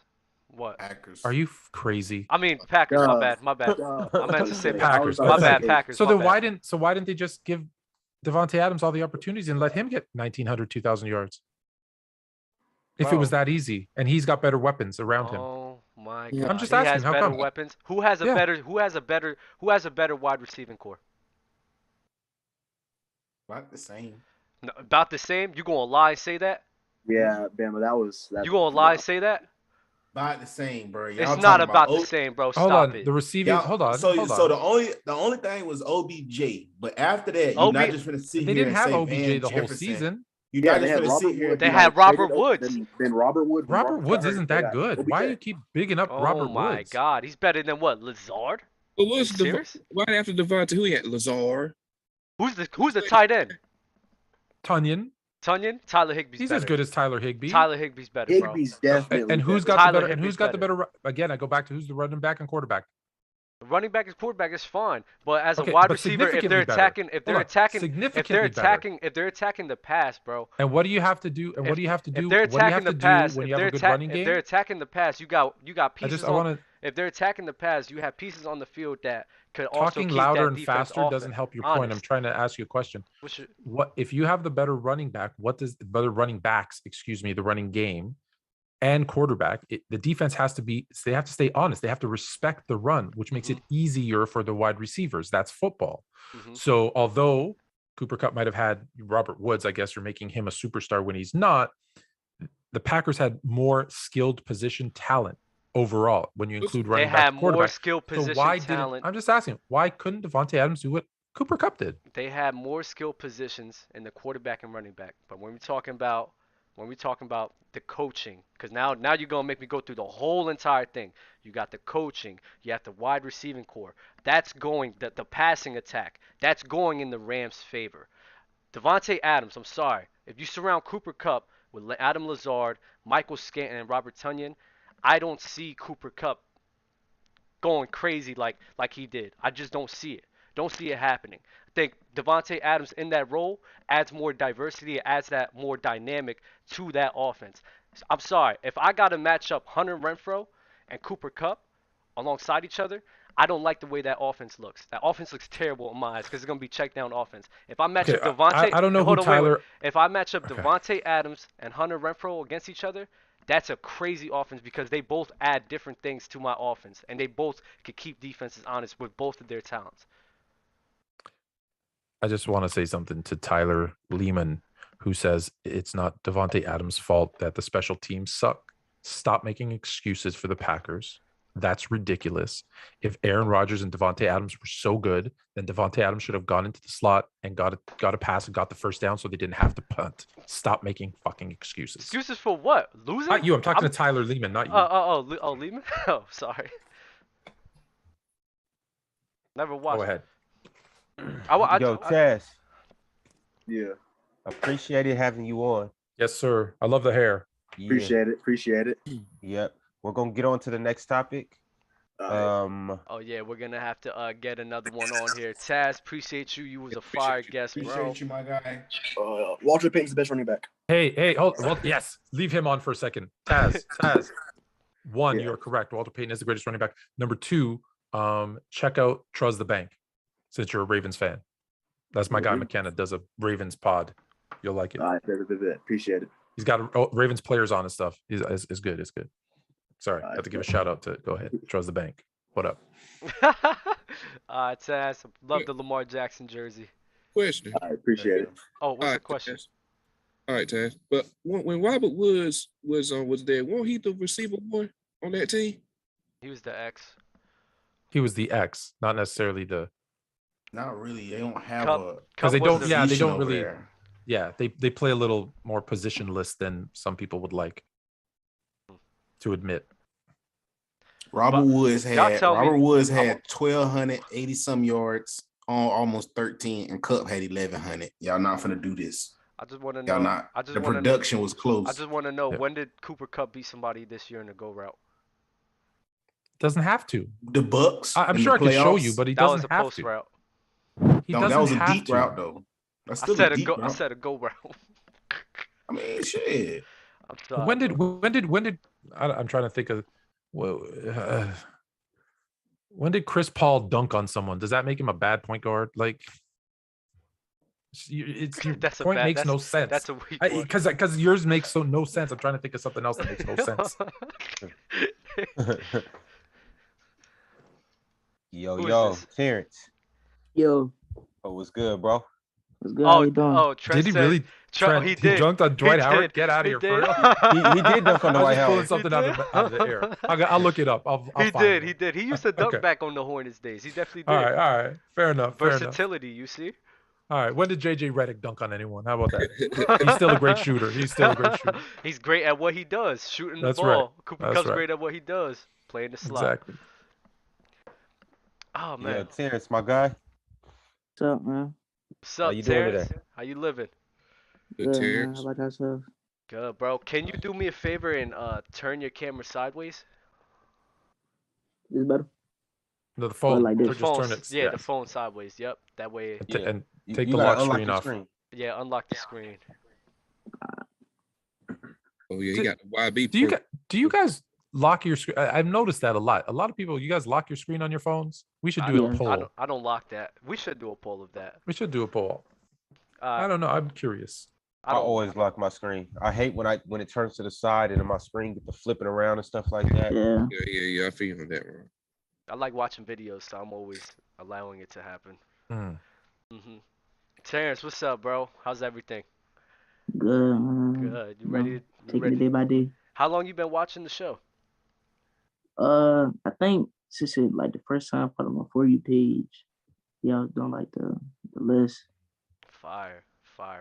What? Packers. Are you crazy? I mean Packers. My bad. I meant to say Packers. My bad. Packers. So why didn't they just give Davante Adams all the opportunities and let him get 1,900, 2,000 yards? If it was that easy, and he's got better weapons around him. Oh my God! I'm just asking. How come? Weapons. Who has a better wide receiving core? About the same. No, about the same. You gonna lie and say that? Yeah, Bama. That. You gonna lie and say that? About the same, bro. Y'all it's not about the same, bro. Stop it. The receiving. Hold on. So the only thing was OBJ, but after that, you're not just gonna sit here. They didn't have OBJ Van the whole Jefferson. season. You guys just gonna sit here. They had Robert Woods. Then Robert Woods. Robert Woods isn't that good. Why do you keep bigging up Robert Woods? Oh my God, he's better than what? Lazard? But right after Davante, who he had? Lazard. Who's the tight end? Tunyon. Tyler Higbee's He's better. as good as Tyler Higbee. Tyler Higbee's better, bro. Higbee's definitely. And who's got the better? And who's got the better? Again, I go back to who's the running back and quarterback. Running back and quarterback is fine, but as a wide receiver, if they're attacking the pass, bro. And what do you have to do? And what do you have to do? If they're attacking the pass, when you have a good running game? If they're attacking the pass, you got pieces. If they're attacking the pass, you have pieces on the field that could also keep louder that and faster doesn't help your point. I'm trying to ask you a question. What if you have the better running back? What does the better running backs? Excuse me, the running game and quarterback. The defense has to be. They have to stay honest. They have to respect the run, which makes it easier for the wide receivers. That's football. So although Cooper Kupp might have had Robert Woods, I guess you're making him a superstar when he's not. The Packers had more skilled position talent overall when you include running back, quarterback. They had more skilled position talent. I'm just asking, why couldn't Davante Adams do what Cooper Kupp did? They had more skilled positions in the quarterback and running back. But when we're talking about the coaching, because now you're gonna make me go through the whole entire thing. You got the coaching, you have the wide receiving core. That's going the passing attack. That's going in the Rams' favor. Davante Adams, I'm sorry, if you surround Cooper Kupp with Adam Lazard, Michael Scantling, and Robert Tunyon, I don't see Cooper Kupp going crazy like he did. I just don't see it. Don't see it happening. I think Davante Adams in that role adds more diversity, adds that more dynamic to that offense. I'm sorry, if I got to match up Hunter Renfrow and Cooper Kupp alongside each other, I don't like the way that offense looks. That offense looks terrible in my eyes because it's going to be check down offense. If I match up Davante, I don't know who Tyler. If I match up Davante Adams and Hunter Renfrow against each other, that's a crazy offense because they both add different things to my offense, and they both could keep defenses honest with both of their talents. I just want to say something to Tyler Lehman, who says it's not Davante Adams' fault that the special teams suck. stop making excuses for the Packers. That's ridiculous. If Aaron Rodgers and Davante Adams were so good, then Davante Adams should have gone into the slot and got a pass and got the first down so they didn't have to punt. Stop making fucking excuses. Excuses for what? Losing? Not you. I'm talking to Tyler Lehman, not you. Oh, Lehman? Oh, sorry. Never watched. Go ahead. Yo, Chaz. Yeah. Appreciated having you on. Yes, sir. I love the hair. Yeah. Appreciate it. Yep. We're gonna get on to the next topic. Oh yeah, we're gonna have to get another one on here. Taz, appreciate you. You was a fire guest, bro. Appreciate you, my guy. Walter Payton's the best running back. Hey, hold. Well, yes, leave him on for a second. Taz. One, Yeah. you're correct. Walter Payton is the greatest running back. Number two, check out Trust the Bank, since you're a Ravens fan. That's my guy McKenna, does a Ravens pod. You'll like it. All right, appreciate it. He's got Ravens players on and stuff. It's good. It's good. Sorry, I have to give a shout out to. Go ahead, Trust the Bank. What up? Taz, love the Lamar Jackson jersey. Question. I appreciate it. Oh, what's the question? Taz. All right, Taz. But when Robert Woods was there, wasn't he the receiver boy on that team? He was the X. He was the X, not necessarily the. Not really. They don't have because they don't. Yeah, they position don't over really. there. Yeah, they play a little more positionless than some people would like to admit. Robert Woods had 1,280 some yards on almost 13, and Kupp had 1,100. Y'all not finna do this. I just want to know. The production was close. I just want to know, when did Cooper Kupp beat somebody this year in the go route? Doesn't have to. The Bucks. I'm sure I could show you, but he doesn't have to. Route. That was a deep route, though. I said a go route. I mean, shit. When did I'm trying to think of when did Chris Paul dunk on someone? Does that make him a bad point guard? Like, your point makes no sense. That's a weak one. Because yours makes no sense. I'm trying to think of something else that makes no sense. Yo, Terrence. Yo. Oh, what's good, bro? What's good? How you doing? Trent did he really? Trent, he dunked on Dwight Howard? Get out of here, for real. He did dunk on Dwight Howard. Pulling something out of the air. I'll look it up. He did. He used to dunk back on the Hornets days. He definitely did. All right. Fair enough. Versatility, you see? All right. When did JJ Redick dunk on anyone? How about that? He's still a great shooter. He's great at what he does, shooting the ball. Right. Cooper Kupp's great at what he does, playing the slot. Exactly. Oh, man. Yeah, Terrence, my guy. What's up, man? What's up, How you doing Terrence? today? How you living? Good, man. How about yourself? Good, bro. Can you do me a favor and turn your camera sideways? Is better? No, the phone. Like this. Just turn it. Yeah, the phone sideways. Yep. That way. And take the lock screen off. Yeah, unlock the screen. Oh yeah, he got the YB. Do you guys lock your screen? I've noticed that a lot. A lot of people, you guys lock your screen on your phones. We should do a poll. I don't lock that. We should do a poll of that. We should do a poll. I don't know. I'm curious. I always lock my screen. I hate when it turns to the side and my screen get to flipping around and stuff like that. Yeah. I feel that, bro. I like watching videos, so I'm always allowing it to happen. Terrence, what's up, bro? How's everything? Good, man. Good. You ready? Taking it day by day. How long you been watching the show? I think since like the first time I put on my For You page, I was doing like the list. Fire,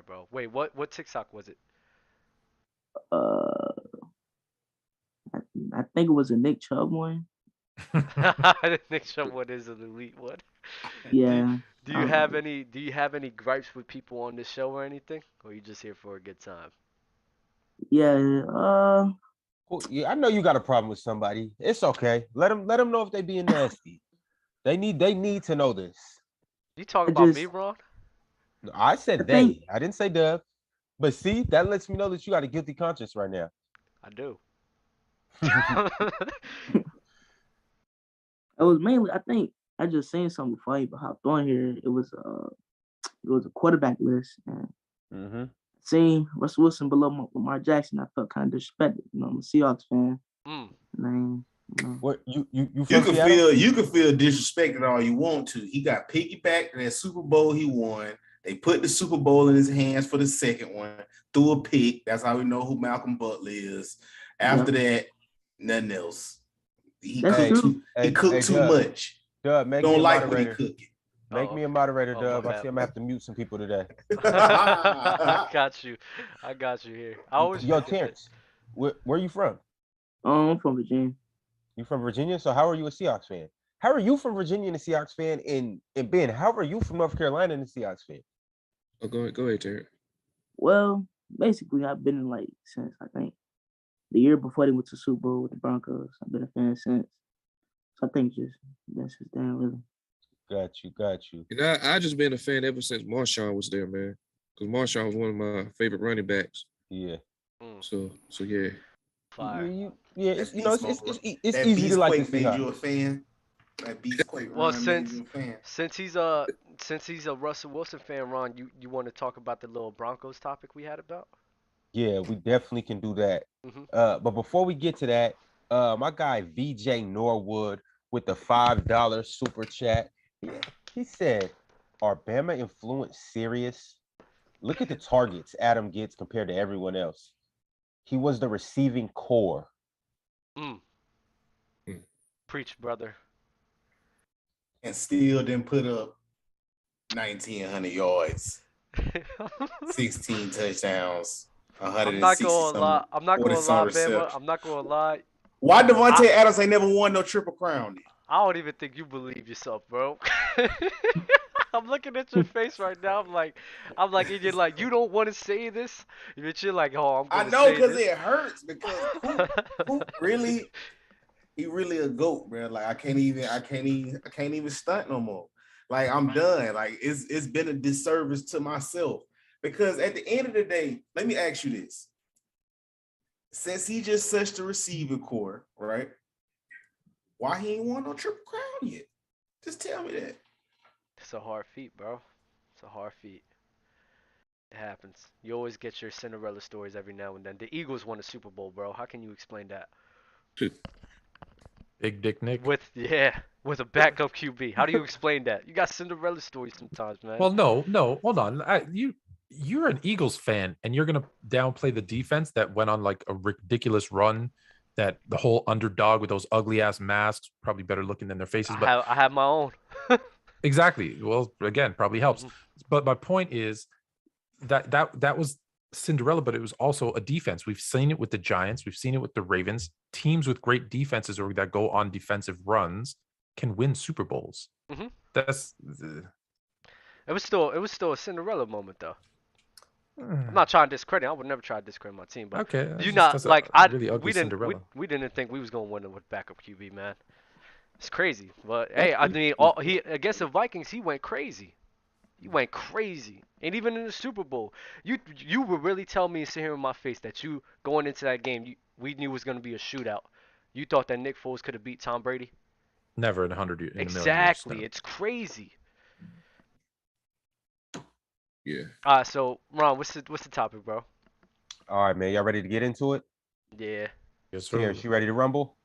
bro. Wait, what TikTok was it? I think it was a Nick Chubb one. Nick Chubb one is an elite one. Yeah. Do you have any gripes with people on this show or anything, or you just here for a good time? Yeah. Well, yeah, I know you got a problem with somebody. It's okay. Let them know if they being nasty. They need to know this. You talking about me, Ron? No, I said they. I didn't say Dub. But see, that lets me know that you got a guilty conscience right now. I do. It was mainly, I think I just seen something before I even hopped on here. It was a quarterback list, and seeing Russell Wilson below Lamar Jackson, I felt kind of disrespected. I'm a Seahawks fan. What you can feel disrespected all you want to. He got piggybacked in that Super Bowl he won. They put the Super Bowl in his hands for the second one, threw a pick. That's how we know who Malcolm Butler is. After that, Nothing else. He That's cooked true. too much. Dub, make Don't me a like moderator. what he cooking. Make me a moderator, Oh, Dub. my I bad. see I'm gonna have to mute some people today. I got you here. I always Yo, forget Terrence, where are you from? I'm from Virginia. You from Virginia? So how are you a Seahawks fan? How are you from Virginia and a Seahawks fan? And Ben, how are you from North Carolina and a Seahawks fan? Oh, go ahead, Terrence. Well, basically, I've been in like since I think the year before they went to Super Bowl with the Broncos. I've been a fan since. So I think that's just damn really. Got you. And I just been a fan ever since Marshawn was there, man. Because Marshawn was one of my favorite running backs. Yeah. So yeah. fire. It's easy to like the made Seahawks. you a fan. That Beastquake Well, run made you a fan. since he's a Russell Wilson fan, Ron, you want to talk about the little Broncos topic we had about? Yeah, we definitely can do that. But before we get to that, my guy VJ Norwood with the $5 super chat. He said, "Are Bama influence serious? Look at the targets Adam gets compared to everyone else. He was the receiving core." Preach, brother. And still didn't put up 1,900 yards, 16 touchdowns, 160. I'm not gonna lie. I'm not gonna lie, Bama. I'm not gonna lie. Why Davante Adams ain't never won no Triple Crown? I don't even think you believe yourself, bro. I'm looking at your face right now. I'm like, and you're like, you don't want to say this, but you're like, oh, I'm gonna say this. I know because it hurts because Kupp really, he really a goat, bro. Like I can't even stunt no more. Like I'm done. Like it's been a disservice to myself because at the end of the day, let me ask you this: since he just such the receiving core, right? Why he ain't won no Triple Crown yet? Just tell me that. It's a hard feat, bro. It's a hard feat. It happens. You always get your Cinderella stories every now and then. The Eagles won a Super Bowl, bro. How can you explain that? Big Dick Nick. With a backup QB. How do you explain that? You got Cinderella stories sometimes, man. Well, no, hold on. You're an Eagles fan, and you're gonna downplay the defense that went on like a ridiculous run. That the whole underdog with those ugly ass masks, probably better looking than their faces. But I have my own. Exactly. Well, again, probably helps. But my point is that was Cinderella, but it was also a defense. We've seen it with the Giants. We've seen it with the Ravens. Teams with great defenses or that go on defensive runs can win Super Bowls. That's. It was still a Cinderella moment, though. I'm not trying to discredit. I would never try to discredit my team, but okay, you not like really ugly we didn't think we was gonna win it with backup QB, man. It's crazy, but hey, I mean, he against the Vikings, he went crazy. And even in the Super Bowl, you would really tell me and sit here in my face that you going into that game, we knew it was gonna be a shootout. You thought that Nick Foles could have beat Tom Brady? Never in 100 years. Exactly, it's crazy. Yeah. All right, so Ron, what's the topic, bro? All right, man. Y'all ready to get into it? Yeah. Yes, sir. Here, you ready to rumble?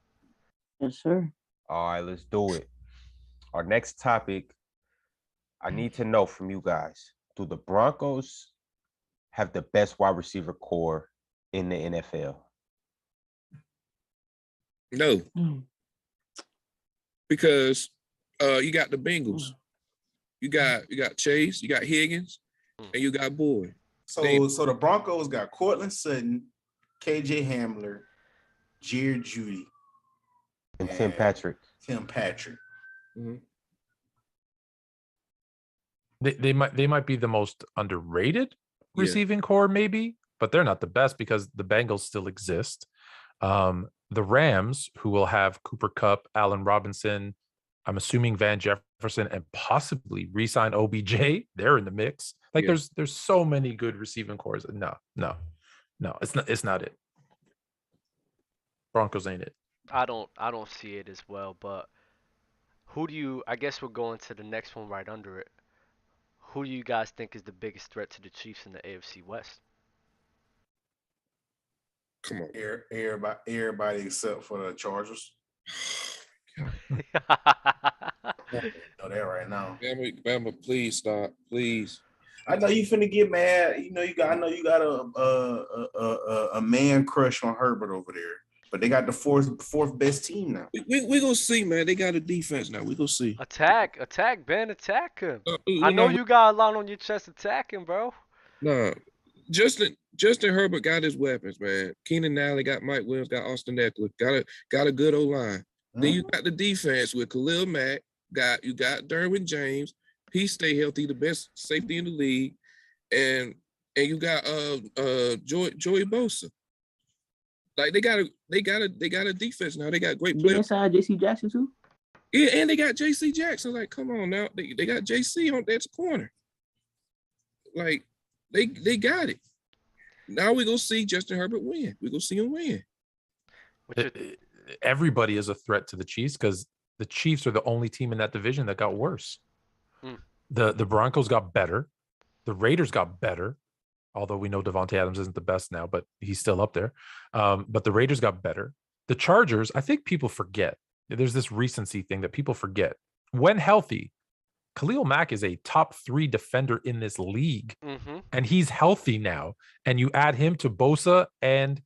Yes, sir. All right, let's do it. Our next topic, I need to know from you guys: do the Broncos have the best wide receiver core in the NFL? No. Because you got the Bengals. You got Chase, you got Higgins, and you got Boyd. So the Broncos got Cortland Sutton, KJ Hamler, Jared Judy, and Tim Patrick. They might be the most underrated receiving core, maybe, but they're not the best because the Bengals still exist. The Rams, who will have Cooper Kupp, Allen Robinson, I'm assuming Van Jefferson, and possibly re-sign OBJ. They're in the mix. Like there's so many good receiving cores. No, it's not it. Broncos ain't it. I don't see it as well, but I guess we're going to the next one right under it. Who do you guys think is the biggest threat to the Chiefs in the AFC West? Come on. Everybody except for the Chargers. Know that right now. Bama, please stop, please. I know you finna get mad. I know you got a man crush on Herbert over there. but they got the fourth best team now. We gonna see, man. They got a defense now. We gonna see. Attack, Ben, attack him. I know you got a lot on your chest. Attack him, bro. No, Justin Herbert got his weapons, man. Keenan Allen got Mike Williams, got Austin Eckler, got a good O-line. Then you got the defense with Khalil Mack. You got Derwin James. He stay healthy, the best safety in the league, and you got Joey Bosa. Like they got a defense now. They got great players. Inside JC Jackson too. Yeah, and they got JC Jackson. Like, come on now, they got JC on that corner. Like, they got it. Now we gonna see Justin Herbert win. We gonna see him win. Everybody is a threat to the Chiefs because the Chiefs are the only team in that division that got worse. The Broncos got better. The Raiders got better. Although we know Davante Adams isn't the best now, but he's still up there. But the Raiders got better. The Chargers, I think people forget. There's this recency thing that people forget. When healthy, Khalil Mack is a top 3 defender in this league, and he's healthy now. And you add him to Bosa and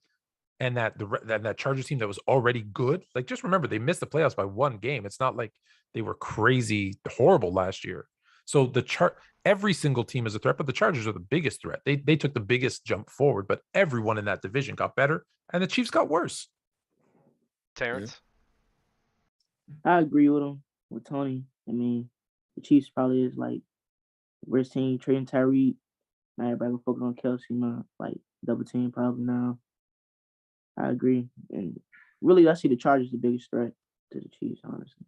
that Chargers team that was already good. Like, just remember, they missed the playoffs by 1 game. It's not like they were crazy horrible last year. So every single team is a threat, but the Chargers are the biggest threat. They took the biggest jump forward, but everyone in that division got better, and the Chiefs got worse. Terrence? I agree with Tony. I mean, the Chiefs probably is like worst team, trading Tyreek. Now everybody will focus on Kelsey, man. Like double team probably now. I agree. And really, I see the Chargers the biggest threat to the Chiefs, honestly.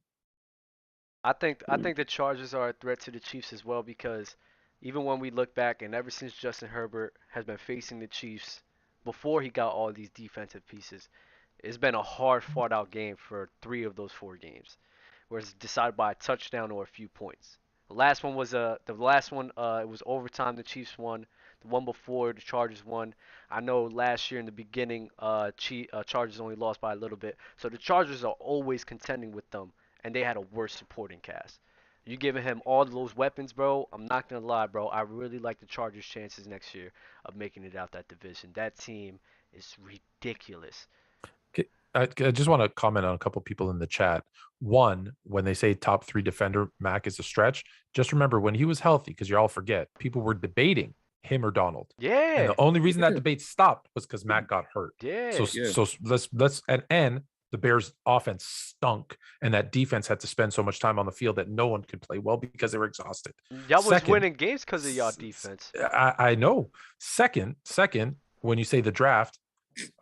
I think the Chargers are a threat to the Chiefs as well, because even when we look back, and ever since Justin Herbert has been facing the Chiefs before he got all these defensive pieces, it's been a hard fought out game for 3 of those 4 games, where it's decided by a touchdown or a few points. The last one it was overtime. The Chiefs won. The one before, the Chargers won. I know last year in the beginning, Chargers only lost by a little bit. So the Chargers are always contending with them, and they had a worse supporting cast. You giving him all those weapons, bro. I'm not going to lie, bro. I really like the Chargers' chances next year of making it out that division. That team is ridiculous. I just want to comment on a couple people in the chat. One, when they say top 3 defender, Mack is a stretch. Just remember when he was healthy, because you all forget, people were debating him or Donald. Yeah. And the only reason that debate stopped was because Mack got hurt. Yeah. So let's and the Bears offense stunk, and that defense had to spend so much time on the field that no one could play well because they were exhausted. Y'all was winning games because of y'all defense. I know. Second, when you say the draft,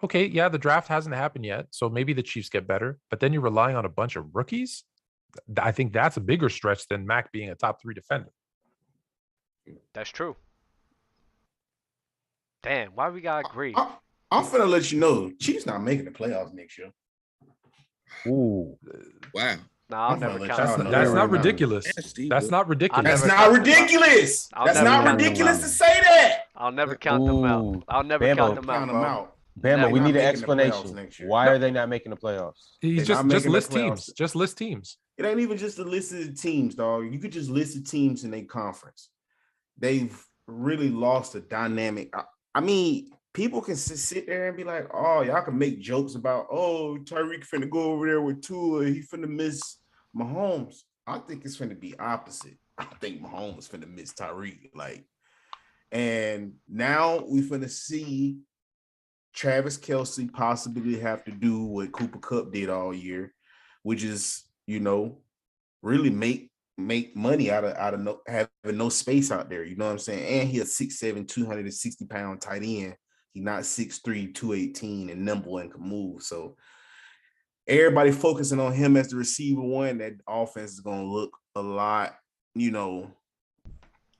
okay, yeah, the draft hasn't happened yet, so maybe the Chiefs get better, but then you're relying on a bunch of rookies. I think that's a bigger stretch than Mack being a top 3 defender. That's true. Damn, why we gotta agree? I'm finna let you know, Chiefs not making the playoffs next year. Ooh, wow. No, I'll never count that. That's not ridiculous. That's not ridiculous. That's not ridiculous. That's not ridiculous to say that. I'll never count them out. I'll never count them out. Bama, we need an explanation. Why are they not making the playoffs? He's just list teams. Just list teams. It ain't even just a list of the teams, dog. You could just list the teams in a conference. They've really lost the dynamic. I mean, people can sit there and be like, oh, y'all can make jokes about, oh, Tyreek finna go over there with Tua. He finna miss Mahomes. I think it's finna be opposite. I think Mahomes finna miss Tyreek. And now we finna see Travis Kelce possibly have to do what Cooper Kupp did all year, which is, really make money out of having no space out there. You know what I'm saying? And he's a 6'7", 260-pound tight end. He's not 6'3", 218 and nimble and can move. So everybody focusing on him as the receiver one, that offense is going to look a lot,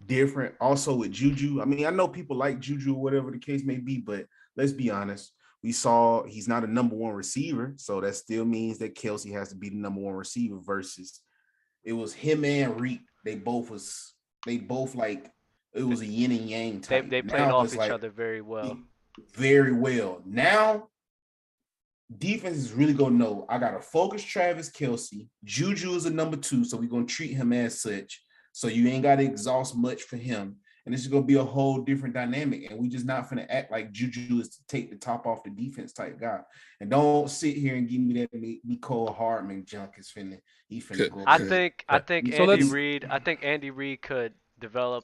different. Also with Juju. I mean, I know people like Juju or whatever the case may be, but let's be honest. We saw he's not a number 1 receiver. So that still means that Kelce has to be the number 1 receiver versus it was him and Reek. They both like, it was a yin and yang type. They played off each other very well. Very well. Now, defense is really going to know, I got to focus Travis Kelce. Juju is a number 2, so we're going to treat him as such. So you ain't got to exhaust much for him. and it's gonna be a whole different dynamic. And we just not finna act like Juju is to take the top off the defense type guy. And don't sit here and give me that Nicole Hardman junk is finna go. I think Andy Reid could develop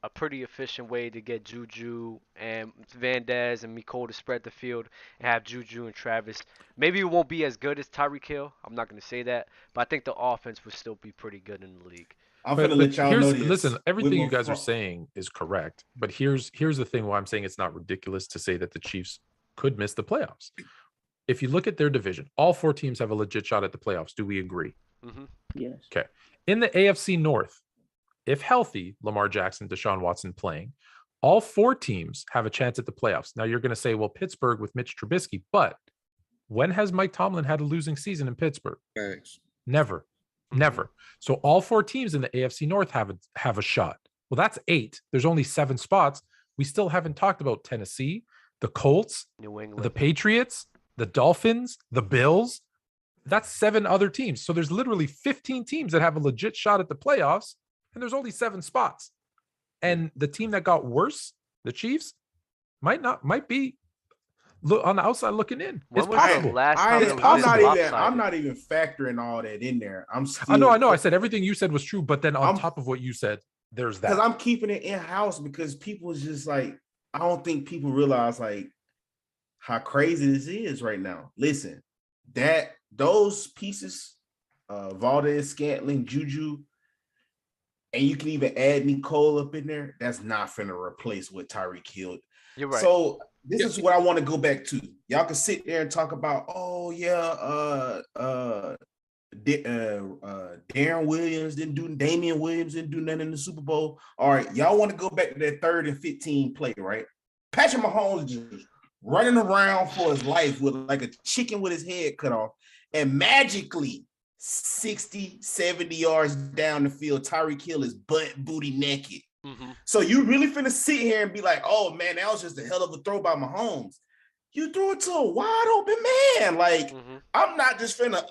a pretty efficient way to get Juju and Van Dez and Mecole to spread the field and have Juju and Travis. Maybe it won't be as good as Tyreek Hill. I'm not going to say that, but I think the offense would still be pretty good in the league. I'm going to let y'all know this. Listen, everything you guys are saying is correct, but here's the thing why I'm saying it's not ridiculous to say that the Chiefs could miss the playoffs. If you look at their division, all 4 teams have a legit shot at the playoffs. Do we agree? Mm-hmm. Yes. Okay. In the AFC North, if healthy, Lamar Jackson, Deshaun Watson playing, all 4 teams have a chance at the playoffs. Now you're going to say, well, Pittsburgh with Mitch Trubisky, but when has Mike Tomlin had a losing season in Pittsburgh? Thanks. Never. So all 4 teams in the AFC North have a shot. Well, that's 8. There's only 7 spots. We still haven't talked about Tennessee, the Colts, New England, the Patriots, the Dolphins, the Bills. That's 7 other teams. So there's literally 15 teams that have a legit shot at the playoffs. And there's only 7 spots. And the team that got worse, the Chiefs, might be on the outside looking in. It's possible. I'm not even factoring all that in there. I know. I said everything you said was true, but then on top of what you said, there's that. Because I'm keeping it in-house because people is just like, I don't think people realize like how crazy this is right now. Listen, those pieces, Valdez-Scantling, Juju, and you can even add Nicole up in there, that's not finna replace what Tyreek Hill. You're right. So this is what I want to go back to. Y'all can sit there and talk about, Darren Williams Damian Williams didn't do nothing in the Super Bowl. All right, y'all want to go back to that 3rd and 15 play, right? Patrick Mahomes just running around for his life with like a chicken with his head cut off, and magically 60, 70 yards down the field, Tyreek Hill is butt booty naked. Mm-hmm. So you really finna sit here and be like, oh man, that was just a hell of a throw by Mahomes. You threw it to a wide open man. Like, I'm not just finna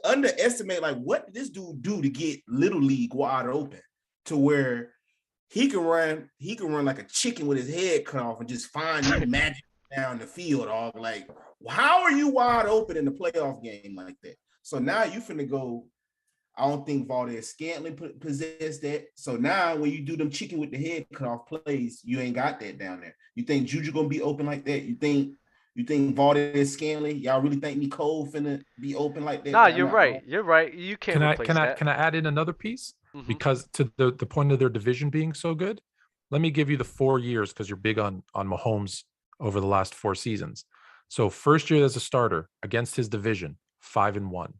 underestimate like what did this dude do to get Little League wide open to where he can run like a chicken with his head cut off and just find you magic down the field. All like, how are you wide open in the playoff game like that? So now you finna go. I don't think Valdez-Scantling possessed that. So now when you do them chicken with the head cut off plays, you ain't got that down there. You think Juju gonna be open like that? You think Valdez-Scantling? Y'all really think Nicole finna be open like that? Nah, you're right. You're right. You can't replace that. Can I add in another piece? Mm-hmm. Because to the point of their division being so good, let me give you the 4 years because you're big on Mahomes over the last 4 seasons. So first year as a starter against his division, 5-1.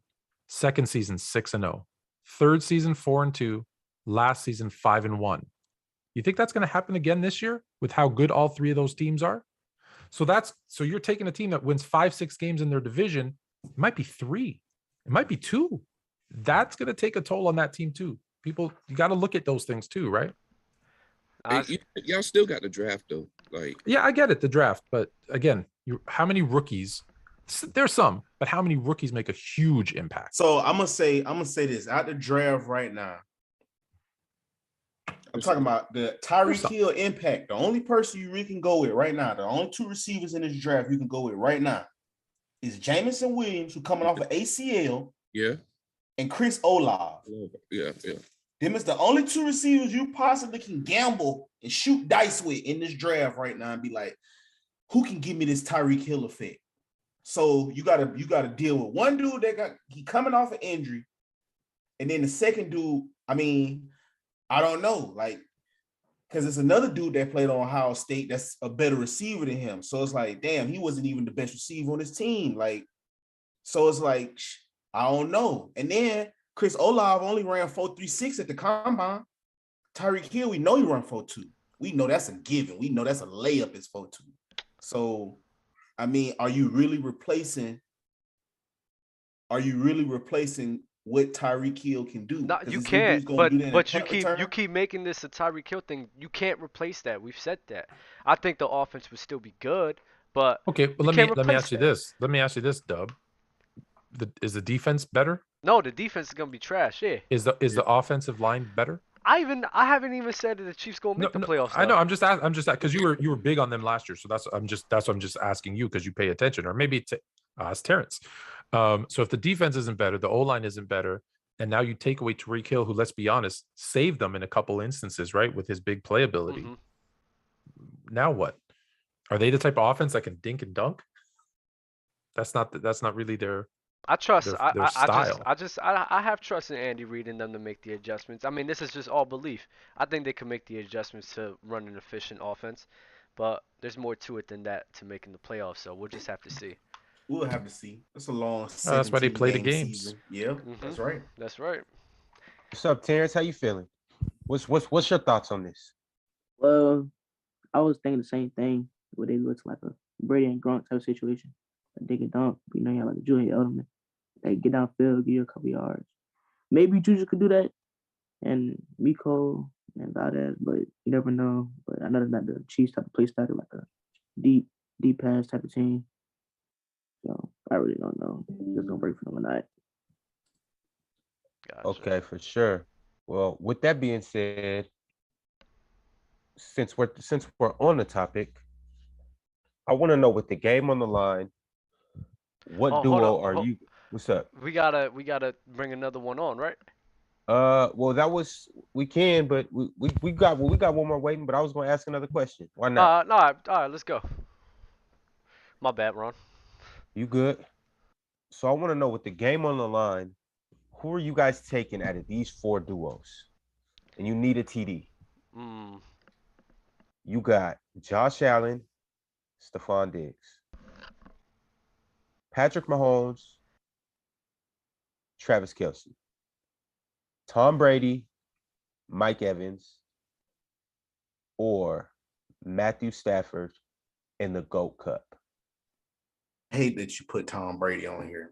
Second season, 6-0. Third season, 4-2. Last season, 5-1. You think that's going to happen again this year with how good all 3 of those teams are? So you're taking a team that wins 5-6 games in their division. It might be 3. It might be 2. That's going to take a toll on that team too. People, you got to look at those things too, right? Y'all still got the draft though. Like, yeah, I get it, the draft, but again, how many rookies? There's some, but how many rookies make a huge impact? So I'm gonna say this out the draft right now. I'm talking about the Tyreek Hill impact. The only person you really can go with right now, the only 2 receivers in this draft you can go with right now is Jamison Williams, who coming off of ACL. Yeah. And Chris Olave. Yeah. Them is the only 2 receivers you possibly can gamble and shoot dice with in this draft right now and be like, who can give me this Tyreek Hill effect? So you gotta deal with one dude he coming off an injury, and then the second dude, I mean, I don't know, like, because it's another dude that played on Ohio State that's a better receiver than him. So it's like, damn, he wasn't even the best receiver on his team. Like, so it's like, I don't know. And then Chris Olave only ran 4.36 at the combine. Tyreek Hill, we know he run 4.2. We know that's a given. We know that's a layup is 4.2. So, I mean, are you really replacing what Tyreek Hill can do? No, you can't. But you keep making this a Tyreek Hill thing. You can't replace that. We've said that. I think the offense would still be good, but okay. But let me ask you this. Let me ask you this, Dub. Is the defense better? No, the defense is gonna be trash. Yeah. Is the offensive line better? I haven't even said that the Chiefs gonna make the playoffs. I know. I'm just because you were big on them last year, so that's what I'm just asking you because you pay attention, or maybe it's Terrence. So if the defense isn't better, the O-line isn't better, and now you take away Tyreek Hill, who, let's be honest, saved them in a couple instances, right, with his big playability. Now what? Are they the type of offense that can dink and dunk? That's not really their. I trust. Their style. I have trust in Andy Reid and them to make the adjustments. I mean, this is just all belief. I think they can make the adjustments to run an efficient offense, but there's more to it than that to making the playoffs. So we'll just have to see. We'll have to see. It's a long. That's why they play the games. Season. Yeah, that's right. That's right. What's up, Terrence? How you feeling? What's your thoughts on this? Well, I was thinking the same thing. What it looks like a Brady and Gronk type of situation. A dig and dunk. You know, you have like a Julian Edelman. They get downfield, give you a couple yards. Maybe Juju could do that, and Miko and Valdez, but you never know. But I know that the Chiefs type of play style, like a deep pass type of team. So I really don't know. Just gonna break for them tonight. Gotcha. Okay, for sure. Well, with that being said, since we're on the topic, I want to know, with the game on the line, what duo are you? What's up? We gotta bring another one on, right? Well, we can, but we got one more waiting. But I was going to ask another question. Why not? No, all right, let's go. My bad, Ron. You good? So I want to know, with the game on the line, who are you guys taking out of these four duos? And you need a TD. You got Josh Allen, Stephon Diggs, Patrick Mahomes, Travis Kelce, Tom Brady, Mike Evans, or Matthew Stafford in the GOAT Cup. I hate that you put Tom Brady on here.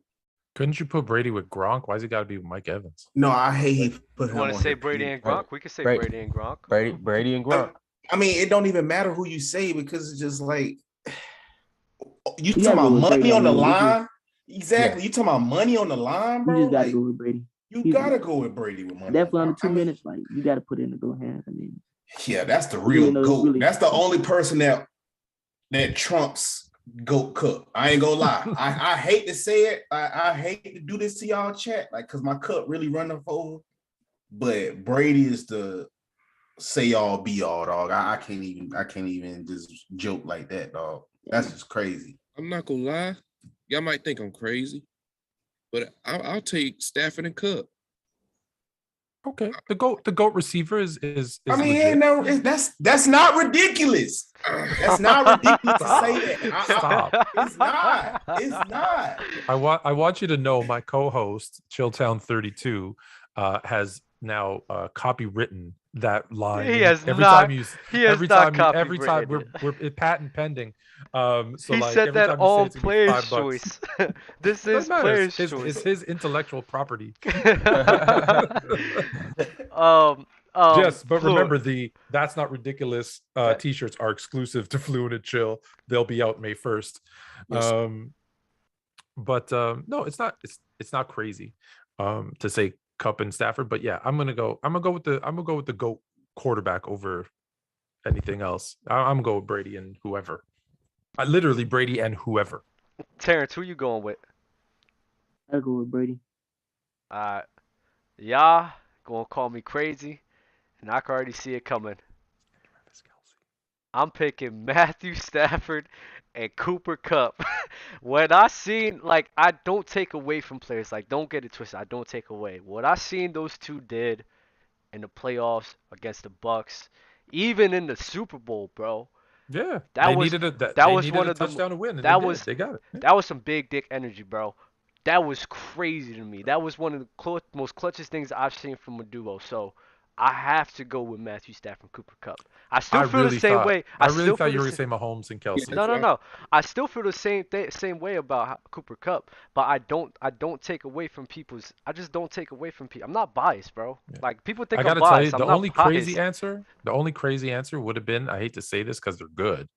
Couldn't you put Brady with Gronk? Why's it got to be with Mike Evans? No, I hate he put him on. You want to say Brady and Gronk? We could say Brady and Gronk. Brady and Gronk. I mean, it don't even matter who you say, because it's just like, you talking about money on the line? Exactly. Yeah. You talking about money on the line, bro? You just gotta go with Brady. You gotta go with Brady with money. Definitely under 2 minutes. Like, you gotta put it in the go hands. I mean, yeah, that's the real GOAT. That's the only person that trumps GOAT Cup. I ain't gonna lie. I hate to say it. I hate to do this to y'all, chat, like, because my cup really running over. But Brady is the say all be all, dog. I can't even just joke like that, dog. That's just crazy. I'm not gonna lie. Y'all might think I'm crazy, but I'll take Stafford and Kupp. Okay, the goat receiver is. I mean, no, that's not ridiculous. That's not ridiculous to say that. Stop. It's not. I want you to know, my co-host Chilltown 32 has now copywritten that line. He has every not. Time every time we're patent pending. So he like, said that all player's $5. choice. This is player's choice. It's his intellectual property. Yes, but remember, That's Not Ridiculous t-shirts are exclusive to Fluent and Chill. They'll be out May 1st. Yes. No, it's not crazy to say Kupp and Stafford, but yeah, I'm gonna go with the GOAT quarterback over anything else. I'm gonna go with Brady and whoever. Literally Brady and whoever. Terrence, who you going with? I go with Brady. Y'all gonna call me crazy, and I can already see it coming. I'm picking Matthew Stafford and Cooper Kupp. When I seen, like, I don't take away from players. Like, don't get it twisted. I don't take away. What I seen those two did in the playoffs against the Bucks, even in the Super Bowl, bro. Yeah, that was one of the touchdown to win. And they got it. That was some big dick energy, bro. That was crazy to me. That was one of the most clutchest things I've seen from a duo. So I have to go with Matthew Stafford and Cooper Kupp. I still feel the same way. I really thought you were going to say Mahomes and Kelce. No. I still feel the same way about Cooper Kupp, but I don't take away from people's. I just don't take away from people. I'm not biased, bro. Yeah. Like, people think I'm biased. I gotta tell you, the only crazy answer would have been, I hate to say this because they're good,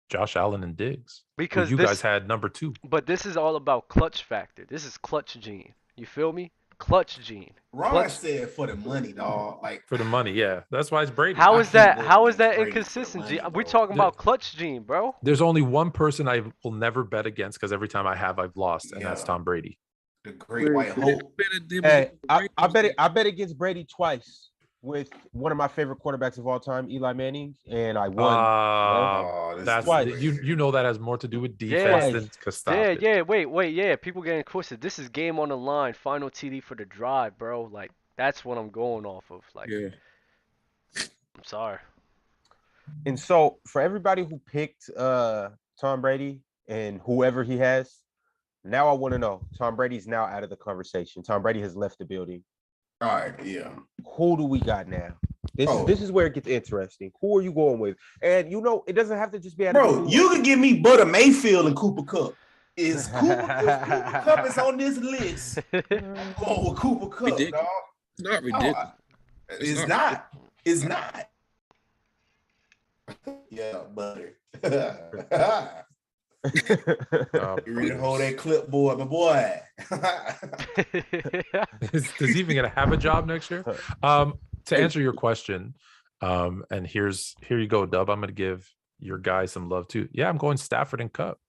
Josh Allen and Diggs. Because you guys had number 2. But this is all about clutch factor. This is clutch gene. You feel me? clutch gene. Ron said for the money, dog. Like for the money, yeah. That's why it's Brady. How is that inconsistent, G? We're talking about clutch gene, bro. There's only one person I will never bet against because every time I have, I've lost, and that's Tom Brady. The great white hope. Hey, I bet against Brady twice with one of my favorite quarterbacks of all time, Eli Manning, and I won. That's you know that has more to do with defense than wait. People getting twisted. This is game on the line, final TD for the drive, bro. Like that's what I'm going off of. Like, I'm sorry. And so for everybody who picked Tom Brady and whoever he has, now I want to know. Tom Brady's now out of the conversation. Tom Brady has left the building. All right, yeah. Who do we got now? This is where it gets interesting. Who are you going with? And it doesn't have to just be. Bro, you can give me Butter Mayfield and Cooper Kupp. If Cooper Kupp is on this list, I'm going with Cooper Kupp, dog. It's not ridiculous. It's not. Yeah, Butter. You ready to hold that clipboard, my boy? Is he even gonna have a job next year? To answer your question, and here you go, Dub. I'm gonna give your guy some love too. Yeah, I'm going Stafford and Kupp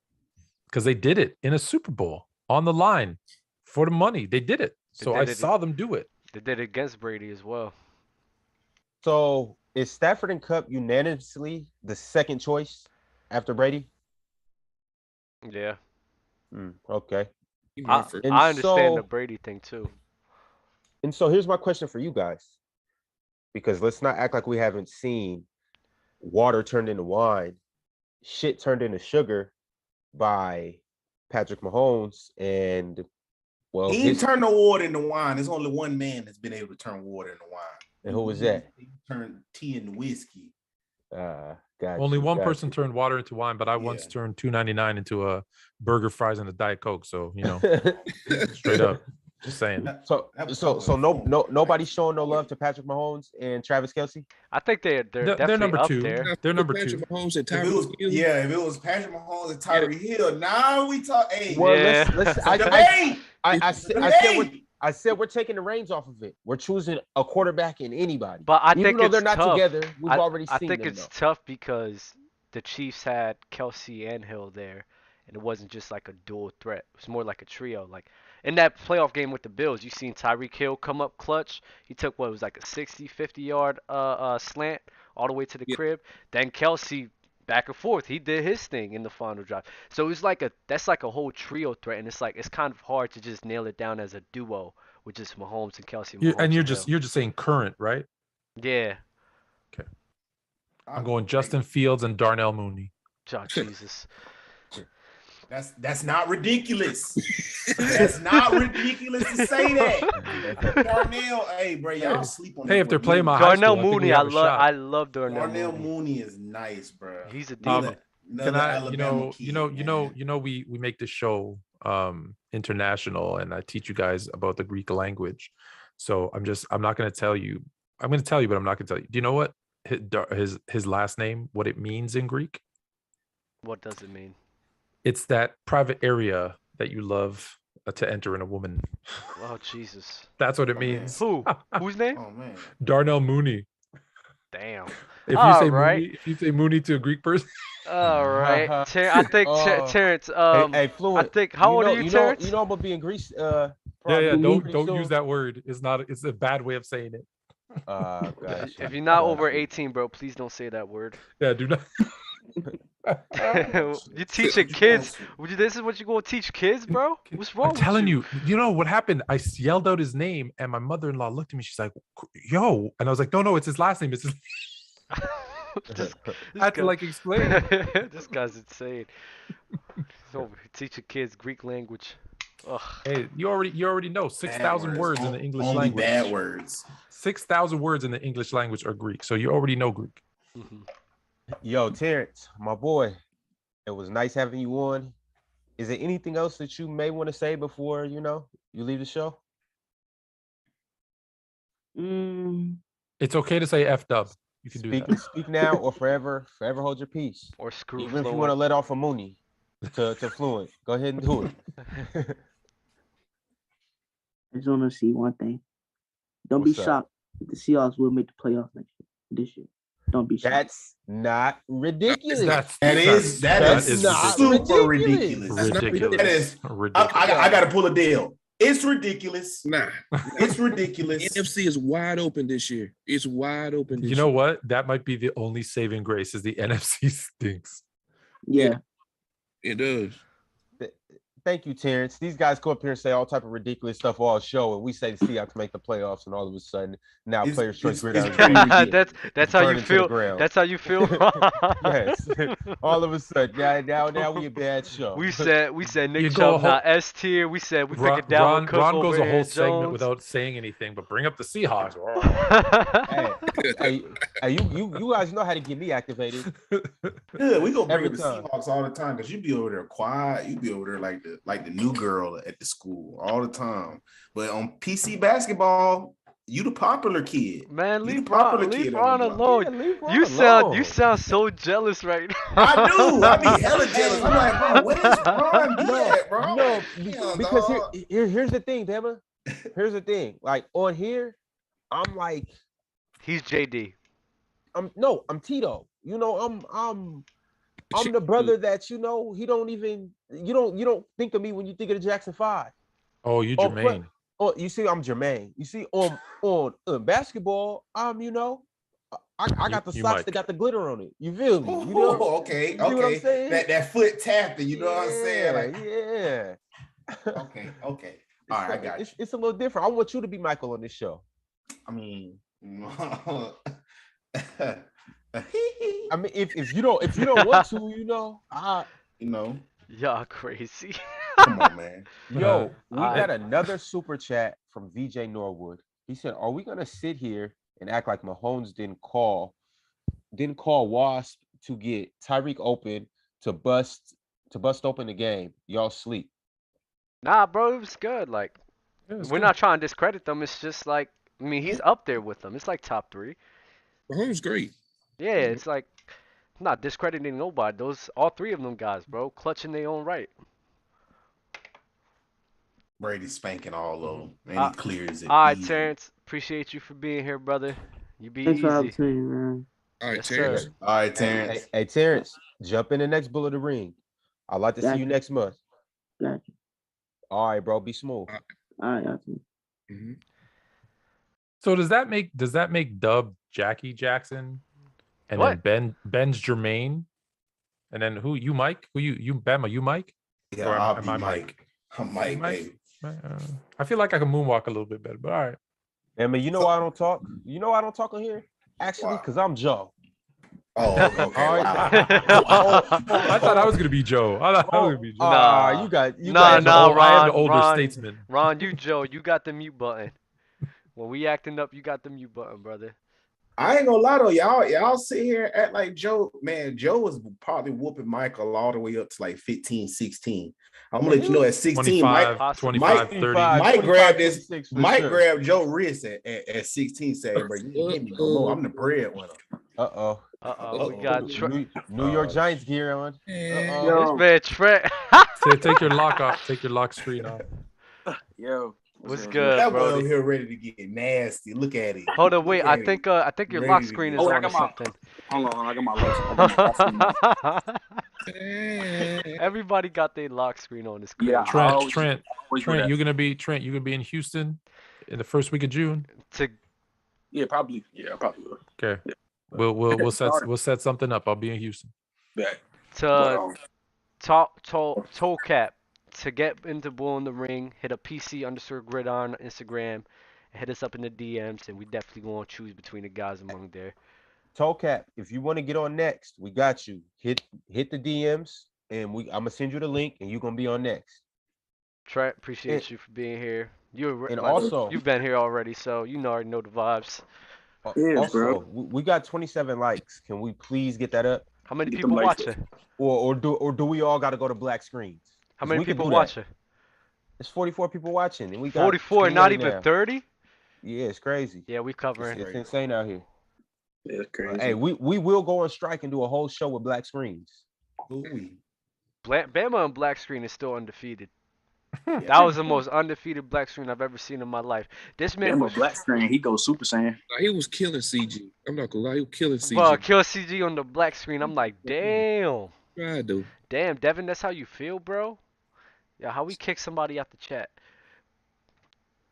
because they did it in a Super Bowl on the line for the money. They did it, so I saw them do it. They did it against Brady as well. So is Stafford and Kupp unanimously the second choice after Brady? Yeah. Okay. I understand the Brady thing too. And so here's my question for you guys, because let's not act like we haven't seen water turned into wine, shit turned into sugar by Patrick Mahomes, and he turned the water into wine. There's only one man that's been able to turn water into wine. And who was that? He turned tea into whiskey. Only one person turned water into wine, but I once turned $2.99 into a burger, fries, and a Diet Coke. So straight up, just saying. So nobody's showing no love to Patrick Mahomes and Travis Kelce. I think they're definitely number up two. there. They're number Patrick two. Mahomes and Tyreek Hill. If it was Patrick Mahomes and Tyreek Hill, now we talk. Hey, let's I said we're taking the reins off of it. We're choosing a quarterback in anybody. But I Even think though it's they're not tough. together, we've already seen them. I think it's tough because the Chiefs had Kelce and Hill there, and it wasn't just like a dual threat. It was more like a trio. Like in that playoff game with the Bills, you seen Tyreek Hill come up clutch. He took what was like a 60, 50-yard slant all the way to the crib. Then Kelce back and forth. He did his thing in the final drive. So it's like that's like a whole trio threat, and it's kind of hard to just nail it down as a duo with just Mahomes and Kelce. And you're just saying current, right? Yeah. Okay. I'm going Justin Fields and Darnell Mooney. Oh, Jesus. That's not ridiculous. That's not ridiculous to say that. Darnell, hey, bro, y'all sleep on. Hey, if they're playing my Darnell Mooney, I love Darnell. Darnell Mooney is nice, bro. He's a demon. Can I, we make this show international, and I teach you guys about the Greek language. So I'm not going to tell you. I'm going to tell you, but I'm not going to tell you. Do you know what his last name, what it means in Greek? What does it mean? It's that private area that you love to enter in a woman. Oh, Jesus. That's what it means. Who? Whose name? Oh, man. Darnell Mooney. Damn. If you say Mooney to a Greek person. All right. I think Terrence. Hey, Fluent. I think. How old are you, Terrence? I'm gonna be in Greece. Yeah. Don't use that word. It's a bad way of saying it. Gotcha. If you're not over 18, bro, please don't say that word. Yeah, do not. You teaching kids? This is what you gonna teach kids, bro? What's wrong? I'm telling you. You know what happened? I yelled out his name, and my mother-in-law looked at me. She's like, "Yo," and I was like, "No, it's his last name. It's his." I had to explain. This guy's insane. So teaching kids Greek language. Ugh. Hey, you already know 6,000 words in the English language. Bad words. 6,000 words in the English language are Greek, so you already know Greek. Mm-hmm. Yo, Terrence, my boy, it was nice having you on. Is there anything else that you may want to say before you leave the show? It's okay to say F dub. You can do that. Speak now or forever hold your peace. Or screw. Even if you want to let off a Mooney to Fluent, go ahead and do it. I just want to see one thing. Don't What's be up? shocked if the Seahawks will make the playoffs this year. Don't be shocked. That's not ridiculous. That is not super ridiculous. ridiculous. That is ridiculous. I got to pull a deal. It's ridiculous. Nah, It's ridiculous. NFC is wide open this year. It's wide open. You know what? That might be the only saving grace is the NFC stinks. Yeah. It does. Thank you, Terrence. These guys go up here and say all type of ridiculous stuff all show, and we say the Seahawks make the playoffs, and all of a sudden now players straight gridiron. That's how you feel. That's how you feel. Yes. All of a sudden, now we a bad show. We said Nick Chubb not S tier. We said we pick it down. Ron goes a whole segment without saying anything, but bring up the Seahawks. hey, you guys know how to get me activated. Good, we gonna bring up the Seahawks all the time because you be over there quiet. You be over there like the new girl at the school all the time. But on PC basketball, you the popular kid. Man, leave Ron alone. You sound so jealous right now. I do. I be hella jealous. I'm like, bro, where's Ron at, bro? No, because here's the thing, Bama. Here's the thing. Like on here, I'm like, he's JD. I'm Tito. You know, I'm the brother that he don't even you don't think of me when you think of the Jackson 5. Oh, you Jermaine. You see, I'm Jermaine. You see, on basketball, I got the socks that got the glitter on it. You feel me? You know? Okay. What I'm saying? That foot tapping. You know what I'm saying? Like, yeah. Okay. All right, I got you. It's a little different. I want you to be Michael on this show. I mean, if you don't want to, y'all crazy. Come on, man. Yo, we got another super chat from VJ Norwood. He said, "Are we gonna sit here and act like Mahomes didn't call Wasp to get Tyreek open to bust open the game? Y'all sleep." Nah, bro, it was good. Like, we're not trying to discredit them. It's just like, I mean, he's up there with them. It's like top 3. Mahomes great. Yeah, it's like, I'm not discrediting nobody. All 3 of them guys, bro, clutching their own right. Brady's spanking all of them, and he clears it. All right, Terrence, appreciate you for being here, brother. You be easy. Thanks for having me, man. All right, Yes, Terrence. sir. All right, Terrence. Hey, Terrence, jump in the next Bull of the Ring. I'd like to see you next month. Gotcha. All right, bro. Be smooth. All right, gotcha. Mm-hmm. So does that make Dub Jackie Jackson, and What? then Ben's Jermaine, and then who you Mike? Who you Bama? You Mike? Yeah, Or I'll am be I Mike. I'm Mike, baby. I feel like I can moonwalk a little bit better, but all right. Man, you know why I don't talk? You know why I don't talk on here? Actually, because I'm Joe. Oh, okay. All right. I thought I was gonna be Joe. Nah, you got Ron. I am the older statesman. Ron, you Joe, you got the mute button. When we acting up, you got the mute button, brother. I ain't gonna lie though, y'all sit here act like Joe. Man, Joe was probably whooping Michael all the way up to like 15, 16. I'm gonna let you know at 16, 25, 30. Mike grabbed Joe wrist at 16, saying, "Bro, you hit me no more. I'm the breadwinner." We got New York Giants gear on. This man Trent. Take your lock off. Take your lock screen off. Yo. What's good, that bro? boy over here ready to get nasty. Look at him. Hold on, wait. I think your lock screen is on or something. Hold on, I got my lock. Everybody got their lock screen on the screen. Yeah, Trent, you're gonna be in Houston in the first week of June. Yeah, probably. Yeah, I probably will. Okay. Yeah. We'll set something up. I'll be in Houston. Back. Toe cap. To get into Bull in the Ring, hit a PC_GRIDIRON on Instagram, and hit us up in the DMs, and we definitely gonna choose between the guys among there. Toecap, if you want to get on next, we got you. Hit the DMs, and I'm gonna send you the link, and you're gonna be on next. Trent, appreciate you for being here. You've been here already, so you already know the vibes. Also, we got 27 likes. Can we please get that up? How many people watching? Or do we all got to go to black screens? How many people watching? It's 44 people watching, and we got 44, not even 30. Yeah, it's crazy. Yeah, we covering. It's insane out here. Yeah, it's crazy. Hey, we will go on strike and do a whole show with black screens. Bama and black screen is still undefeated. That was the most undefeated black screen I've ever seen in my life. This man was black screen. He goes Super Saiyan. He was killing CG. I'm not gonna lie, he was killing CG. Bro, kill CG on the black screen. I'm like, damn. I do. Damn, Devin, that's how you feel, bro? Yeah, how we kick somebody out the chat?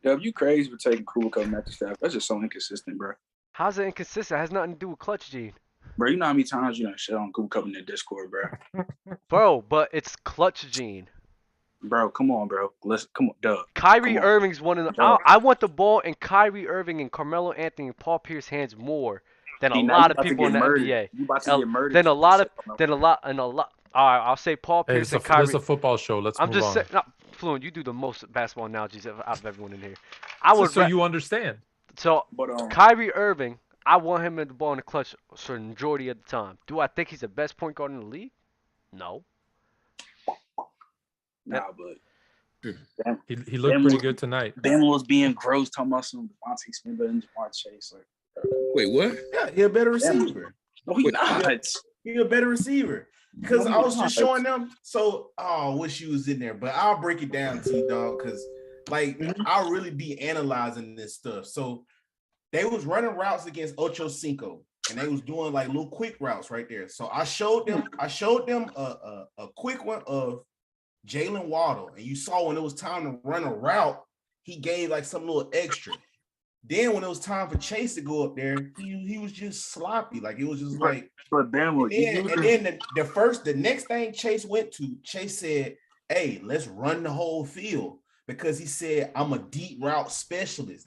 Yeah, you crazy for taking Kupp coming at the staff. That's just so inconsistent, bro. How's it inconsistent? It has nothing to do with Clutch Gene. Bro, you know how many times you done shit on Kupp coming in the Discord, bro? Bro, but it's Clutch Gene. Bro, come on, bro. Come on, Doug. Kyrie Irving's one of the. I want the ball in Kyrie Irving and Carmelo Anthony and Paul Pierce hands more than a lot of people in the NBA. You about to get murdered. Then a lot. All right, I'll say Paul Pierce and Kyrie. It's a football show. Let's move on. Saying, no, Fluent, you do the most basketball analogies out of everyone in here. So you understand. So, Kyrie Irving, I want him in the ball in the clutch for the majority of the time. Do I think he's the best point guard in the league? No. Nah, but he looked pretty good tonight. Ben was being gross, talking about some Davante Smith and Jamar Chase. Wait, what? Yeah, he's a better receiver. No, he's not. He's a better receiver. Because I was just showing them. So, I wish you was in there, but I'll break it down to you, dog. Because, I'll really be analyzing this stuff. So, they was running routes against Ocho Cinco, and they was doing little quick routes right there. So I showed them a quick one of Jalen Waddle, and you saw when it was time to run a route, he gave some little extra. Then when it was time for Chase to go up there, he was just sloppy. It was just But Ben was. And then the next thing Chase went to, Chase said, "Hey, let's run the whole field," because he said, "I'm a deep route specialist."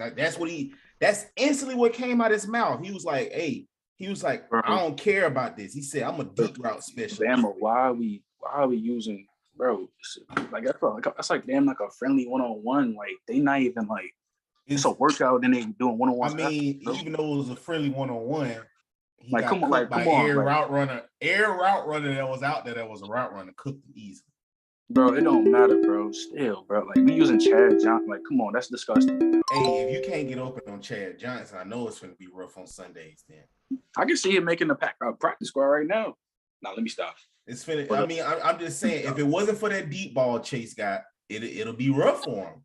That's instantly what came out of his mouth. He was like, "Hey," he was like, "I don't care about this." He said, "I'm a deep route specialist." Bama, why are we using, bro? That's damn a friendly one-on-one. They not even it's a workout. Then they doing one-on-one. I mean, even though it was a friendly one-on-one, come on, route runner that was out there that was a route runner cooked him easy. Bro, it don't matter, bro. Still, bro. We using Chad Johnson. Come on, that's disgusting. Hey, if you can't get open on Chad Johnson, I know it's going to be rough on Sundays. Then I can see him making the practice squad right now. Now let me stop. It's finished. I mean, I'm just saying, if it wasn't for that deep ball Chase got, it'll be rough for him.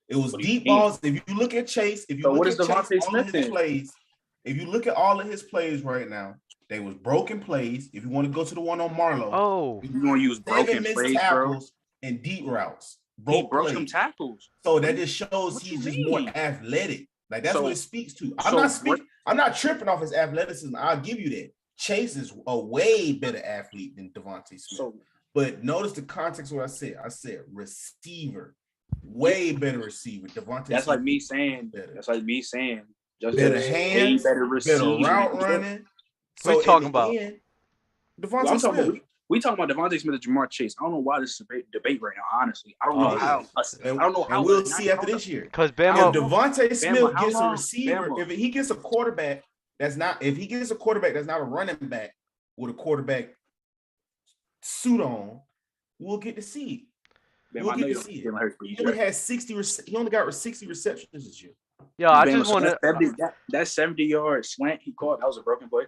It was deep balls. If you look at Chase, if you look at Chase, all of his plays, if you look at all of his plays right now, they was broken plays. If you want to go to the one on Marlowe, you want to use broken plays, tackles, bro, and deep routes. He broke some tackles. So that just shows he's just more athletic. That's what it speaks to. I'm not tripping off his athleticism. I'll give you that. Chase is a way better athlete than Davante Smith. But notice the context of what I said. I said receiver. Way better receiver. Davante That's Smith like me saying. Better. That's like me saying. Just better hands, better route running. What are you talking about? Davante Smith. We talking about Davante Smith and Jamar Chase. I don't know why this is a debate right now. Honestly, I don't know how. I don't know how. We'll see after this year. Because Bama, if Davante Smith gets a receiver, if he gets a quarterback that's not a running back with a quarterback suit on, we'll get to see it. We'll get to see it. He only had 60. He only got 60 receptions this year. Yeah, I just want to. That 70-yard slant he caught, that was a broken play.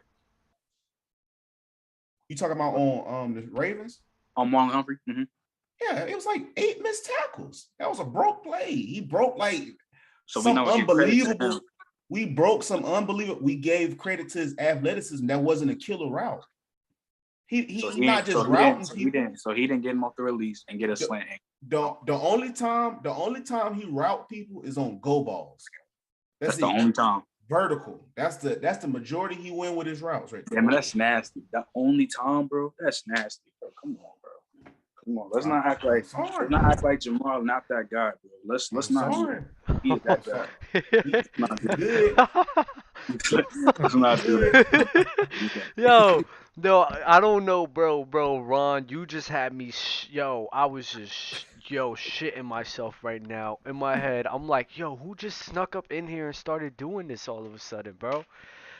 You talking about on the Ravens? On Marlon Humphrey? Mm-hmm. Yeah, it was 8 missed tackles. That was a broke play. He broke some unbelievable. We broke some unbelievable. We gave credit to his athleticism. That wasn't a killer route. He's not just routing people. So he didn't get him off the release and get a slant. The only time he route people is on go balls. That's the only time. Vertical. That's the majority he win with his routes right there. Yeah, that's nasty. The only time, bro. That's nasty, bro. Come on, bro. Come on. Let's not act like Jamal not that guy, bro. Let's not be that guy. Let's not do it. Yo, no, I don't know, bro. Ron, you just had me. I was just shitting myself right now in my head. I'm like, yo, who just snuck up in here and started doing this all of a sudden, bro?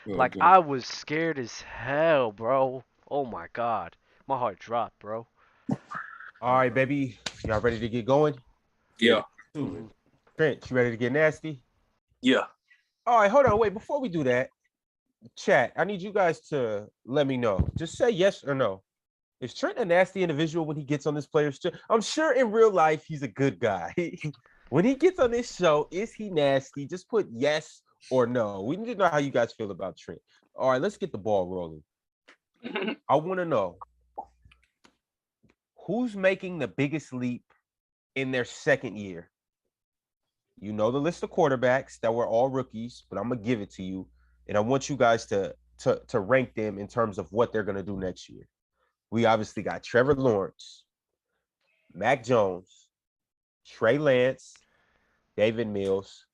God. I was scared as hell, bro. Oh my God, my heart dropped, bro. All right, baby, y'all ready to get going? Yeah. Trent, you ready to get nasty? Yeah. All right, hold on, wait. Before we do that, chat, I need you guys to let me know. Just say yes or no. Is Trent a nasty individual when he gets on this player's show? I'm sure in real life he's a good guy. When he gets on this show, is he nasty? Just put yes or no. We need to know how you guys feel about Trent. All right, let's get the ball rolling. I want to know who's making the biggest leap in their second year. You know the list of quarterbacks that were all rookies, but I'm gonna give it to you, and I want you guys to rank them in terms of what they're gonna do next year. We obviously got Trevor Lawrence, Mac Jones, Trey Lance, David Mills,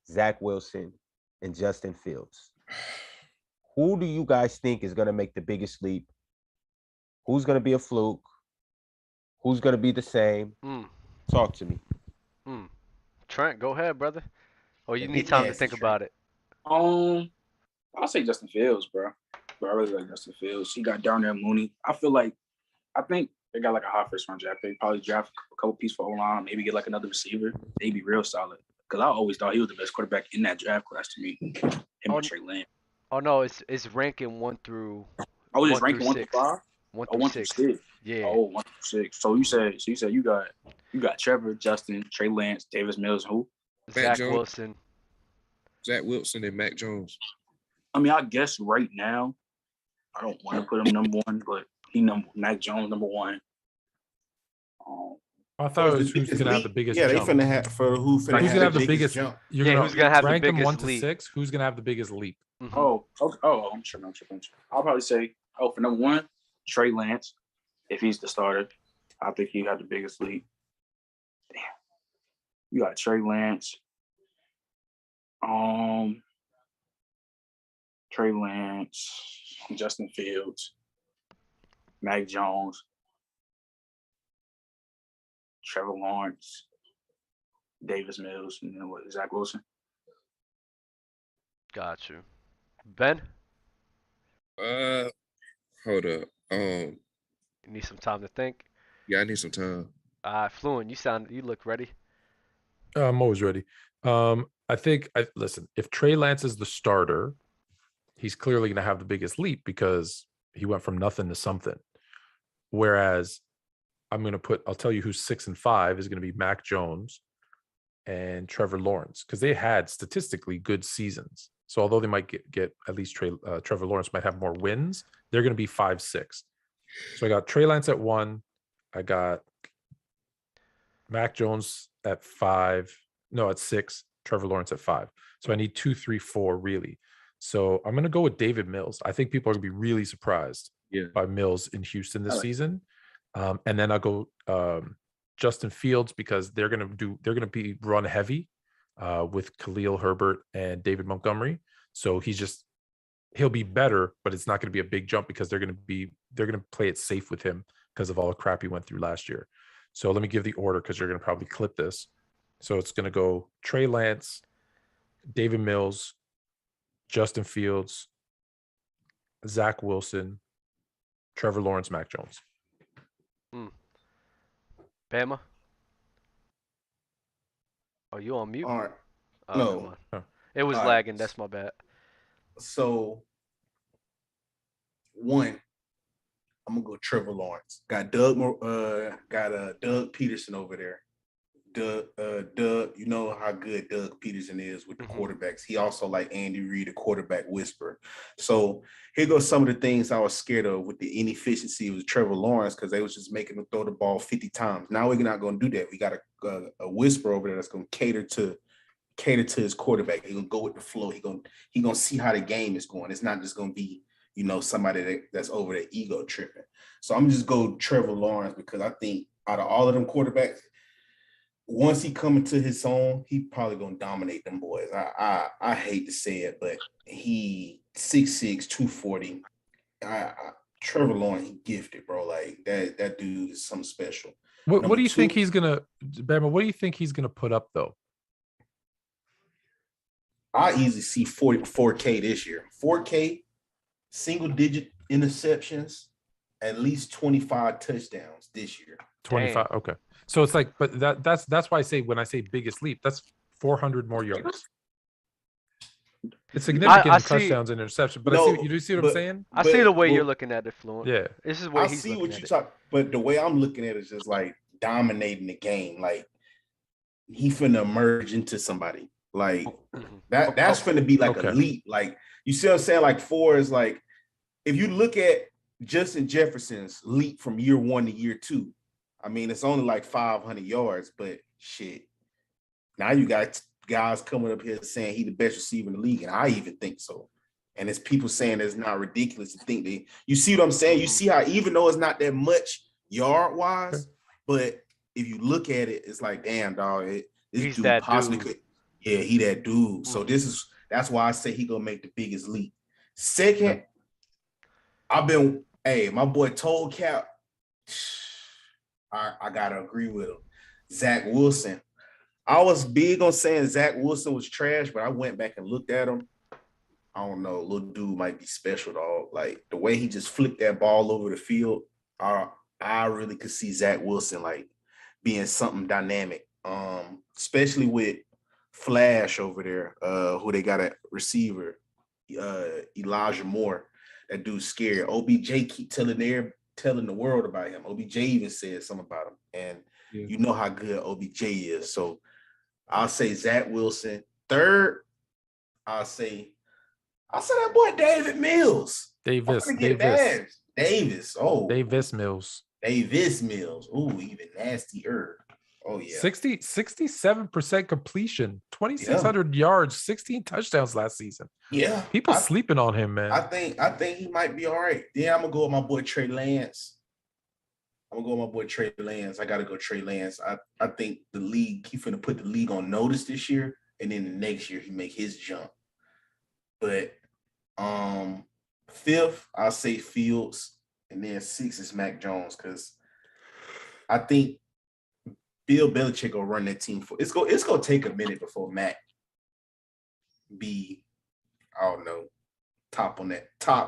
Zach Wilson, and Justin Fields. Who do you guys think is gonna make the biggest leap? Who's gonna be a fluke? Who's gonna be the same? Talk to me. Trent, go ahead, brother. Or you need time to think about it. I'll say Justin Fields, bro. I really like Justin Fields. He got Darnell Mooney. I think they got like a hot first round draft pick. Probably draft a couple pieces for O-line, maybe get like another receiver. They'd be real solid. Because I always thought he was the best quarterback in that draft class to me. Him and Trey Lance. Oh no, it's ranking 1 through. Oh, it's ranking 1 through 5. 1 through 6. Yeah. Oh, 1 through 6. So you said you got Trevor, Justin, Trey Lance, Davis Mills, who? Zach Wilson. Zach Wilson and Mac Jones. I mean, I guess right now, I don't want to put him number 1, but Mac Jones number 1. I thought it was who's gonna have the biggest jump. Yeah, they finna have for who's gonna have the biggest jump. Who's gonna have the biggest rank them 1 to leap. 6? Who's gonna have the biggest leap? Mm-hmm. I'm sure. I'll probably say, for number 1, Trey Lance, if he's the starter. I think he got the biggest leap. Damn. You got Trey Lance. Trey Lance, Justin Fields, Mac Jones, Trevor Lawrence, Davis Mills, and then Zach Wilson. Got you. Ben? Hold up. You need some time to think? Yeah, I need some time. Fluent, you look ready. I'm always ready. Listen, if Trey Lance is the starter, he's clearly going to have the biggest leap because he went from nothing to something. Whereas I'll tell you who's 6 and 5 is going to be Mac Jones and Trevor Lawrence, because they had statistically good seasons. So although they might get at least Trevor Lawrence might have more wins, they're going to be 5-6. So I got Trey Lance at 1. I got Mac Jones at 6. Trevor Lawrence at 5. So I need 2, 3, 4 really. So I'm going to go with David Mills. I think people are going to be really surprised by Mills in Houston this season. And then I'll go Justin Fields, because they're going to be run heavy with Khalil Herbert and David Montgomery. So he'll be better, but it's not going to be a big jump because they're going to play it safe with him because of all the crap he went through last year. So let me give the order because you're going to probably clip this. So it's going to go Trey Lance, David Mills, Justin Fields, Zach Wilson, Trevor Lawrence, Mac Jones. Bama? Are you on mute? All right. No. It was lagging. That's my bad. So, 1, I'm gonna go Trevor Lawrence. Got Doug Peterson over there. Doug, you know how good Doug Peterson is with the quarterbacks. He also, like Andy Reid, a quarterback whisperer. So here goes some of the things I was scared of with the inefficiency of Trevor Lawrence, because they was just making him throw the ball 50 times. Now we're not going to do that. We got a whisperer over there that's going to cater to his quarterback. He's going to go with the flow. He going to see how the game is going. It's not just going to be, somebody that's over their ego tripping. So I'm just go Trevor Lawrence, because I think out of all of them quarterbacks, once he come into his own, he probably gonna dominate them boys. I hate to say it, but he 6'6", 240. Trevor Lawrence, he gifted, bro. Like that dude is something special. What do you think he's gonna, Bama? What do you think he's gonna put up though? I easily see 4K this year. 4K, single digit interceptions, at least 25 touchdowns this year. 25. Dang. Okay. So it's like, but that's why I say, when I say biggest leap, that's 400 more yards. It's significant I in see. touchdowns and interceptions, but No, you do see what I'm saying? I see the way well, you're looking at it, Fluent. Yeah. This is where I he's see looking what at you it. talk, but the way I'm looking at it is just like dominating the game. Like he finna emerge into somebody. Like that's finna be like a leap. Like you see what I'm saying? Like four is like if you look at Justin Jefferson's leap from year 1 to year 2, I mean it's only like 500 yards, but shit. Now you got guys coming up here saying he the best receiver in the league, and I even think so. And it's people saying it's not ridiculous to think that. You see what I'm saying? You see how even though it's not that much yard wise, but if you look at it, it's like, damn, dog, this dude possibly could. Yeah, he that dude. So that's why I say he gonna make the biggest leap. Second, my boy Told Cap. I gotta agree with him. Zach Wilson. I was big on saying Zach Wilson was trash, but I went back and looked at him. I don't know, little dude might be special, dog. Like the way he just flicked that ball over the field, I really could see Zach Wilson like being something dynamic. Especially with Flash over there, who they got a receiver, Elijah Moore. That dude's scary. OBJ keep telling the world about him. OBJ even said something about him, and you know how good OBJ is. So I'll say Zach Wilson. Third, I'll say that boy David Mills. Davis. Oh, Davis Mills. Davis Mills. Ooh, even nastier. Oh yeah. 67% completion, 2,600 yards, 16 touchdowns last season. Yeah. People sleeping on him, man. I think he might be all right. Then I'm gonna go with my boy Trey Lance. I gotta go Trey Lance. I think the league, he finna put the league on notice this year, and then the next year he make his jump. But fifth, I'll say Fields, and then 6 is Mac Jones, because I think Bill Belichick will run that team for it's gonna take a minute before Mac be, I don't know, top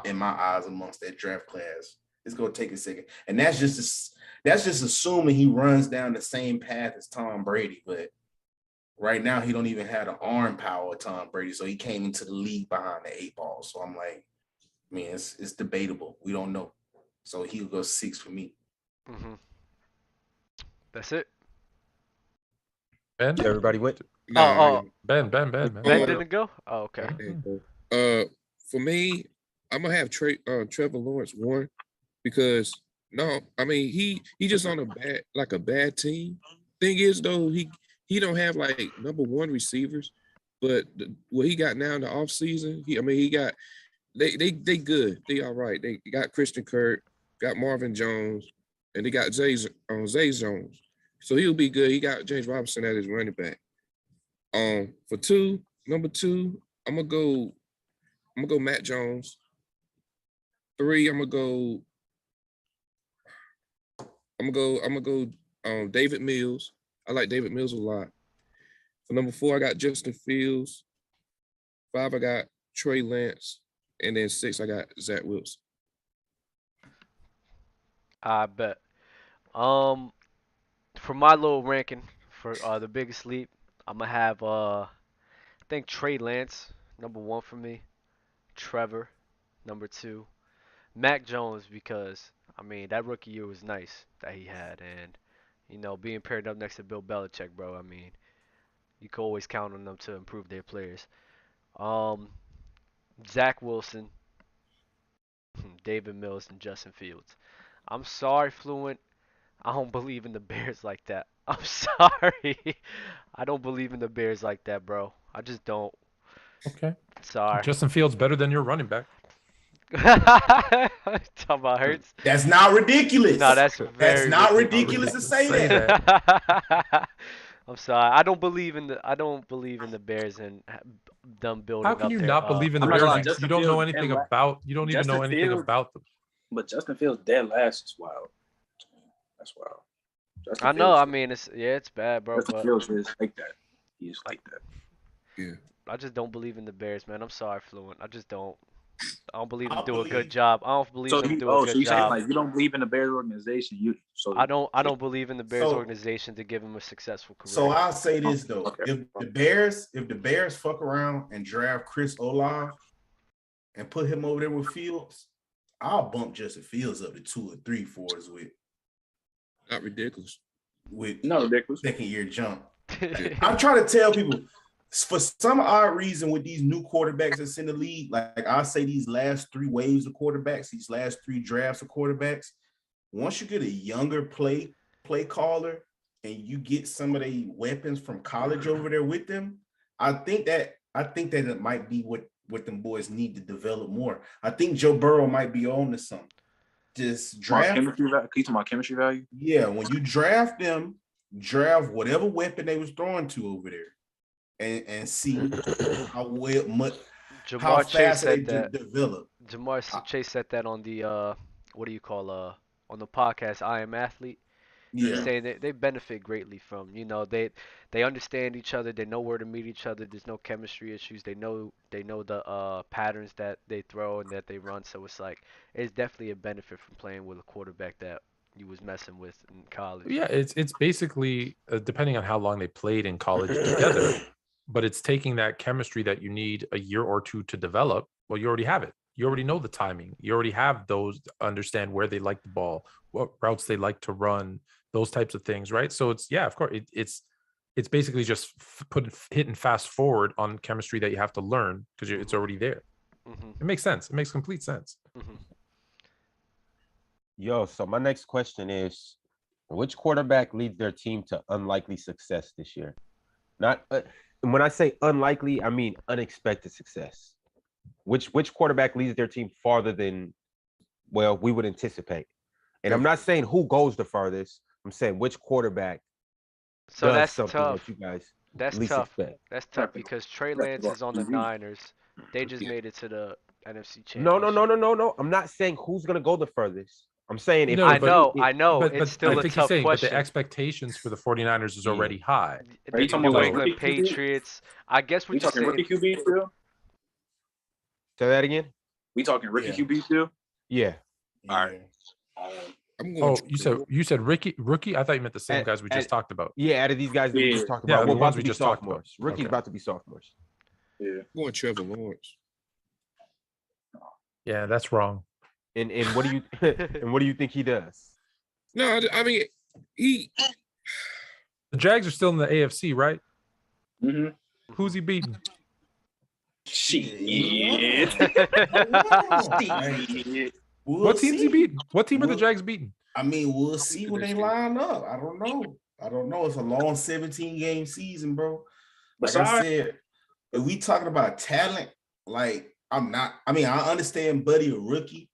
in my eyes amongst that draft class. It's gonna take a second, and that's just assuming he runs down the same path as Tom Brady. But right now, he don't even have the arm power of Tom Brady, so he came into the league behind the 8 ball. So I'm like, man, it's debatable. We don't know. So he'll go 6 for me. Mm-hmm. That's it. Ben? Everybody went? Ben. Ben didn't go? Oh, okay. For me, I'm gonna have Trevor Lawrence 1, because he just on a bad team. Thing is though, he don't have like number 1 receivers, but what he got now in the offseason, he got they good. They all right. They got Christian Kirk, got Marvin Jones, and they got Zay Jones. So he'll be good. He got James Robinson as his running back. For number 2, I'm gonna go Matt Jones. 3, I'm gonna go David Mills. I like David Mills a lot. For number 4, I got Justin Fields. 5, I got Trey Lance, and then 6, I got Zach Wilson. I bet. For my little ranking for the biggest leap, I'm gonna have I think Trey Lance number 1 for me, Trevor number 2, Mac Jones, because that rookie year was nice that he had, and being paired up next to Bill Belichick, bro. You can always count on them to improve their players. Zach Wilson, David Mills, and Justin Fields. I'm sorry, Fluent. I don't believe in the Bears like that. I'm sorry. I don't believe in the Bears like that, bro. I just don't. Okay. Sorry. Justin Fields better than your running back. Talking about Hurts. That's not ridiculous. No, that's not ridiculous to say that. I'm sorry. I don't believe in the Bears and them building up. How can you not believe in the Bears? You don't know anything about. You don't even know anything about them. But Justin Fields dead last is wild. That's wild. I know. It's bad, bro. Justin Fields is like that. He's like that. Yeah. I just don't believe in the Bears, man. I'm sorry, Fluent. I just don't. I don't believe them do a good job. I don't believe them do a good so you saying job. like you don't believe in the Bears organization? I don't believe in the Bears organization to give him a successful career. So I'll say this though: if the Bears fuck around and draft Chris Olave and put him over there with Fields, I'll bump Justin Fields up to 2 or 3 for us with. Not ridiculous. With not ridiculous. Second year jump. I'm trying to tell people, for some odd reason, with these new quarterbacks that's in the league, like I say, these last 3 waves of quarterbacks, these last 3 drafts of quarterbacks, once you get a younger play caller and you get some of the weapons from college over there with them, I think that it might be what them boys need to develop more. I think Joe Burrow might be on to something. Just draft. Can you talk about chemistry value? Yeah, when you draft them, draft whatever weapon they was throwing to over there, and see how fast they develop. Jamar Chase said that on the on the podcast I Am Athlete. Yeah, saying that they benefit greatly from, they understand each other, they know where to meet each other. There's no chemistry issues. They know the patterns that they throw and that they run. So it's definitely a benefit from playing with a quarterback that you was messing with in college. Yeah, it's basically depending on how long they played in college together, but it's taking that chemistry that you need a year or 2 to develop. Well, you already have it. You already know the timing. You already have those, understand where they like the ball, what routes they like to run, those types of things, right? So of course, it's basically just hitting fast forward on chemistry that you have to learn because it's already there. Mm-hmm. It makes sense. It makes complete sense. Mm-hmm. Yo, so my next question is, which quarterback leads their team to unlikely success this year? Not when I say unlikely, I mean unexpected success. Which quarterback leads their team farther than, well, we would anticipate? And I'm not saying who goes the farthest. I'm saying which quarterback. So that's tough. That you guys that's tough. Expect. That's tough because Trey Lance is on the Niners. They just made it to the NFC Championship. No. I'm not saying who's gonna go the furthest. I'm saying if I know. But it's still a tough question. But the expectations for the 49ers is already high. Are you talking New about England Patriots? I guess we're talking rookie QB still. Say that again. We talking rookie QB still? Yeah. All right. You said rookie? I thought you meant the same guys we just talked about. Yeah, out of these guys that we just talked about. The ones we just talked about. Rookie's about to be sophomores. Yeah. I'm going Trevor Lawrence. Yeah, that's wrong. And what do you think he does? No, I mean the Jags are still in the AFC, right? Mm-hmm. Who's he beating? Shit. What team's he beating? What team are the Jags beating? I mean, we'll see when they line up. I don't know. It's a long 17-game season, bro. Like I said, if we talking about talent, I understand Buddy a rookie,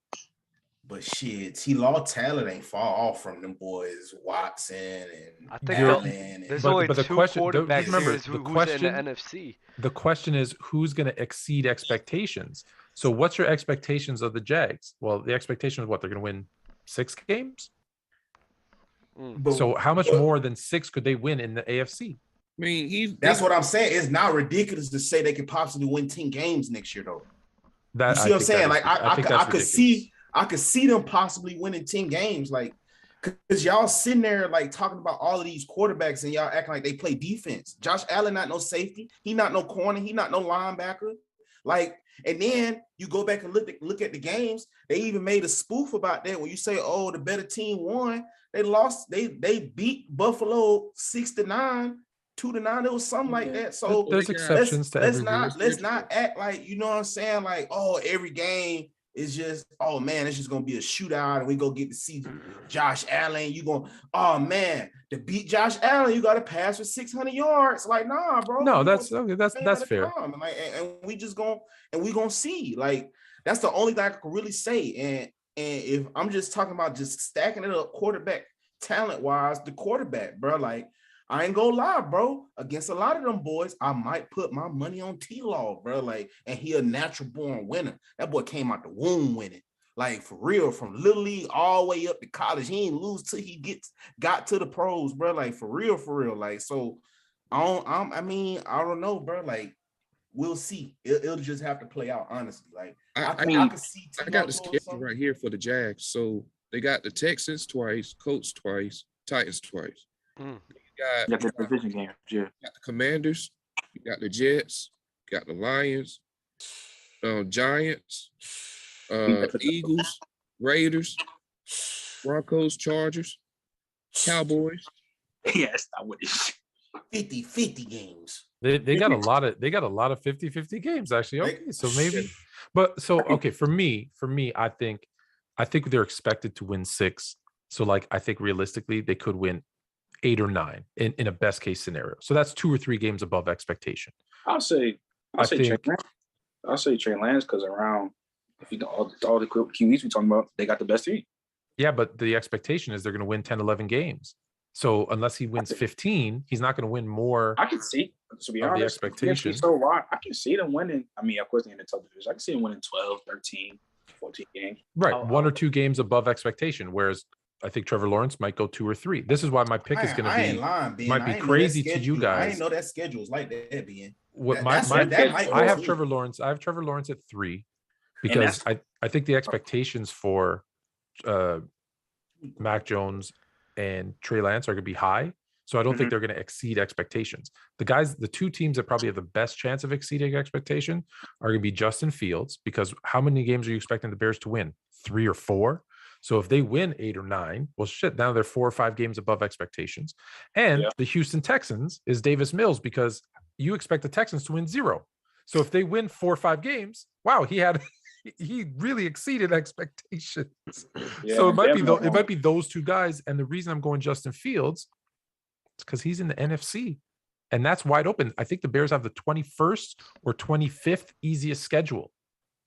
but shit, T-Law talent ain't far off from them boys, Watson and I think Allen. There's only two quarterbacks who's in the NFC. The question is who's going to exceed expectations. So what's your expectations of the Jags? Well, the expectation is what? They're going to win 6 games? So how much more than 6 could they win in the AFC? I mean, that's what I'm saying. It's not ridiculous to say they could possibly win 10 games next year, though. You see what I'm saying? I could see them possibly winning 10 games, because y'all sitting there talking about all of these quarterbacks and y'all acting like they play defense. Josh Allen not no safety, he not no corner, he not no linebacker. And then you go back and look at the games. They even made a spoof about that when you say, "Oh, the better team won." They lost. They beat Buffalo 6-9, 2-9. It was something like that. So there's exceptions to every rule. Let's not act like, you know what I'm saying, every game is just, oh man, it's just gonna be a shootout and we go get to see Josh Allen. You going, oh man, to beat Josh Allen, you got to pass for 600 yards. Nah, bro. No, that's okay. That's fair. And we just gonna see. That's the only thing I can really say. And if I'm just talking about just stacking it up quarterback talent wise, the quarterback, bro, I ain't gonna lie, bro. Against a lot of them boys, I might put my money on T-Law, bro. And he a natural born winner. That boy came out the womb winning. For real, from Little League all the way up to college. He ain't lose till he got to the pros, bro. For real. So I don't know, bro. we'll see. It'll just have to play out, honestly. Like I can see. I got the schedule right here for the Jags. So they got the Texans twice, Colts twice, Titans twice. You got the division games. Yeah. You got the Commanders. You got the Jets. You got the Lions. Giants. Eagles. Raiders. Broncos. Chargers. Cowboys. Yes, I would. 50-50 games. They got a lot of 50-50 games actually. Okay, so maybe, but so okay for me, I think they're expected to win 6. So like I think realistically they could win 8 or 9 in a best case scenario. So that's 2 or 3 games above expectation. I'll say Trey Lance because around if you know all the QBs we talking about, they got the best team. Yeah, but the expectation is they're going to win 10, 11 games. So unless he wins 15, he's not going to win more. I can see, to be honest, the expectation. So wide. I can see them winning. I mean, of course, they're in the top division. I can see them winning 12, 13, 14 games. Right, 1 or 2 games above expectation. Whereas I think Trevor Lawrence might go 2 or 3. This is why my pick is going to be might be crazy to you guys. I didn't know that schedule was like that, being. I have Trevor Lawrence. I have Trevor Lawrence at 3 because I think the expectations for Mac Jones and Trey Lance are going to be high. So I don't think they're going to exceed expectations. The 2 teams that probably have the best chance of exceeding expectation are going to be Justin Fields, because how many games are you expecting the Bears to win? 3 or 4? So if they win 8 or 9, well, shit, now they're 4 or 5 games above expectations. And the Houston Texans is Davis Mills, because you expect the Texans to win 0. So if they win 4 or 5 games, wow, he really exceeded expectations. So it might be those 2 guys. And the reason I'm going Justin Fields is because he's in the NFC, and that's wide open. I think the Bears have the 21st or 25th easiest schedule.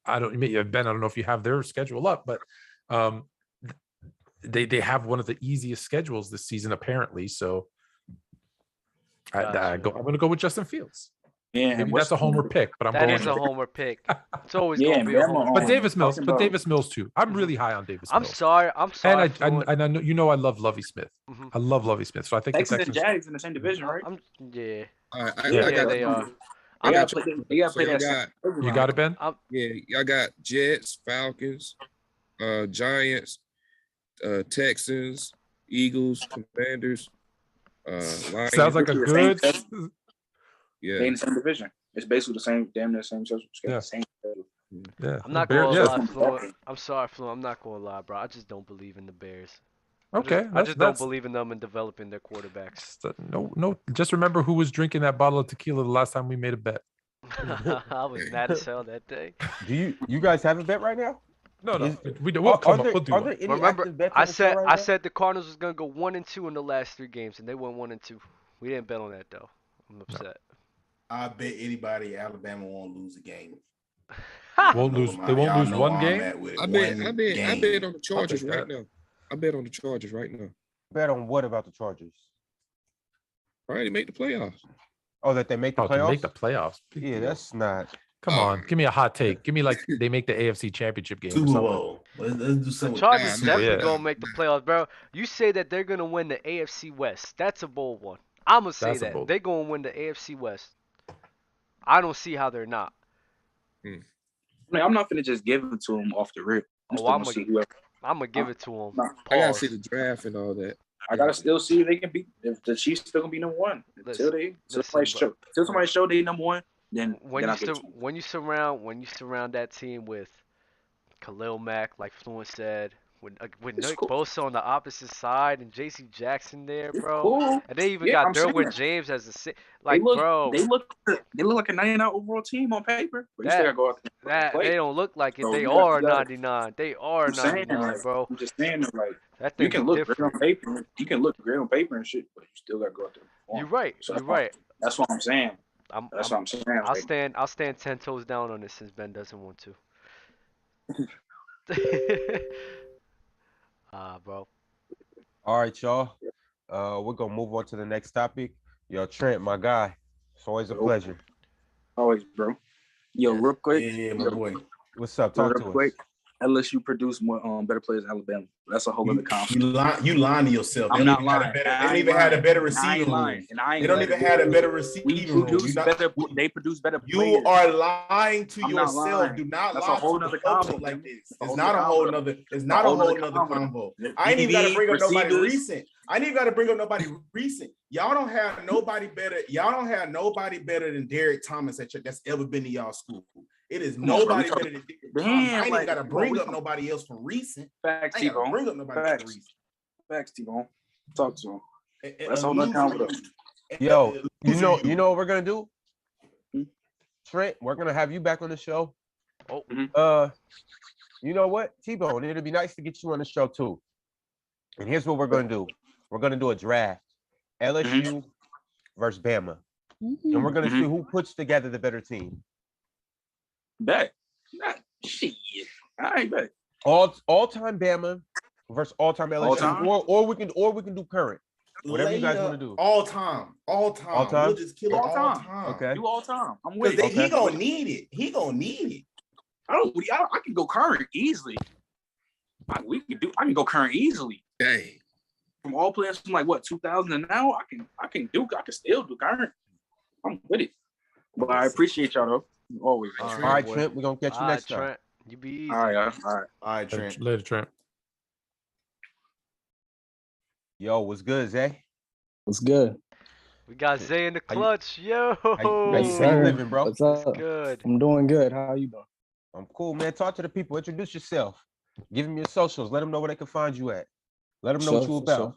Ben, I don't know if you have their schedule up, but they have one of the easiest schedules this season, apparently. So I'm going to go with Justin Fields. Yeah, maybe that's a homer pick, but I'm going. That is a homer pick. It's always going to be a homer. But Davis Mills too. I'm really high on Davis Mills. I'm sorry. And I know I love Lovie Smith. I love Lovie Smith. So I think Texans and Jags in the same division, right? Yeah. They are. You got that. You got it, Ben? I got Jets, Falcons, Giants, Texans, Eagles, Commanders. Lions. Sounds like a good. They in the same division. It's basically the same, damn near same schedule. Yeah. I'm not going to lie, Flo. I'm sorry, Flo. I'm not going to lie, bro. I just don't believe in the Bears. Okay. I just don't believe in them in developing their quarterbacks. No. Just remember who was drinking that bottle of tequila the last time we made a bet. I was mad as hell that day. Do you guys have a bet right now? No. We do. We'll come up. We'll do one. Remember, I said the Cardinals was gonna go 1-2 in the last 3 games, and they went 1-2. We didn't bet on that though. I'm upset. I bet anybody Alabama won't lose a game. Won't lose. They won't lose one game. I bet on the Chargers right now. I bet on the Chargers right now. Bet on what about the Chargers? All right, they make the playoffs. Oh, that they make the playoffs? They make the playoffs. Yeah, that's not. Come on, give me a hot take. Give me like they make the AFC Championship game. Super Bowl. Let's do something. The Chargers definitely gonna make the playoffs, bro. You say that they're gonna win the AFC West. That's a bold one. I'm gonna say that they're gonna win the AFC West. I don't see how they're not. I mean, I'm not gonna just give it to them off the rip. I'm gonna give it to them. I gotta see the draft and all that. I gotta still see if they can beat. If the Chiefs still gonna be number 1 until somebody show they number 1. Then when you surround that team with Khalil Mack, like Fluent said, with Nick Bosa on the opposite side and J.C. Jackson there, bro, cool. And they even got Derwin James as a They look like a 99 overall team on paper. But they don't look like it. They are 99. They are 99, bro. I'm just saying, like that you can look great on paper. You can look great on paper and shit, but you still gotta go out there. You're right. So you're right. That's what I'm saying. That's what I'm saying. I'll stand 10 toes down on this since Ben doesn't want to. Bro. All right, y'all. We're gonna move on to the next topic. Yo, Trent, my guy. It's always a pleasure. Always, bro. Yo, real quick. Yeah, my boy. What's up? Talk to us. LSU produced more better players than Alabama. That's a whole other conference. You lying to yourself. I'm not lying. They don't even have a better receiving room. They don't even have a better receiving room. They produce better players. You are lying to yourself. Lying. Do not That's lie a whole to other the public combo, like this. It's It's not a whole nother. It's not a whole nother combo. I ain't even got to bring up nobody recent. I ain't even got to bring up nobody recent. Y'all don't have nobody better. Y'all don't have nobody better than Derek Thomas that's ever been to y'all school. It is nobody better than Derek Thomas. I ain't even got to bring up nobody else from recent. Facts, T-Bone. Bring up nobody from recent. Facts, T-Bone. Talk to him. That's a whole nother combo. Yo, you know what we're gonna do? Trent, we're gonna have you back on the show. You know what, T-Bone, it'd be nice to get you on the show too. And here's what we're gonna do. We're gonna do a draft. LSU versus Bama. And we're gonna see who puts together the better team. Bet. Shit. All right, bet. All-time Bama versus all-time LSU. All-time? Or we can do current. Whatever you guys want to do. All time. We'll just kill it all time. Okay. Do all time. I'm with it. He gonna need it. I can go current easily. I can go current easily. Dang. From all players from like what 2000 and now, I can still do current. I'm with it. But I appreciate y'all though. Always. All right, Trent. We're gonna catch you next time. Trent. You be easy. All right, Trent. Later, Trent. Yo, what's good, Zay? What's good? We got Zay in the clutch. Yo. How you living, bro? What's up? Good. I'm doing good. How you doing? I'm cool, man. Talk to the people. Introduce yourself. Give them your socials. Let them know where they can find you at. Let them know what you about.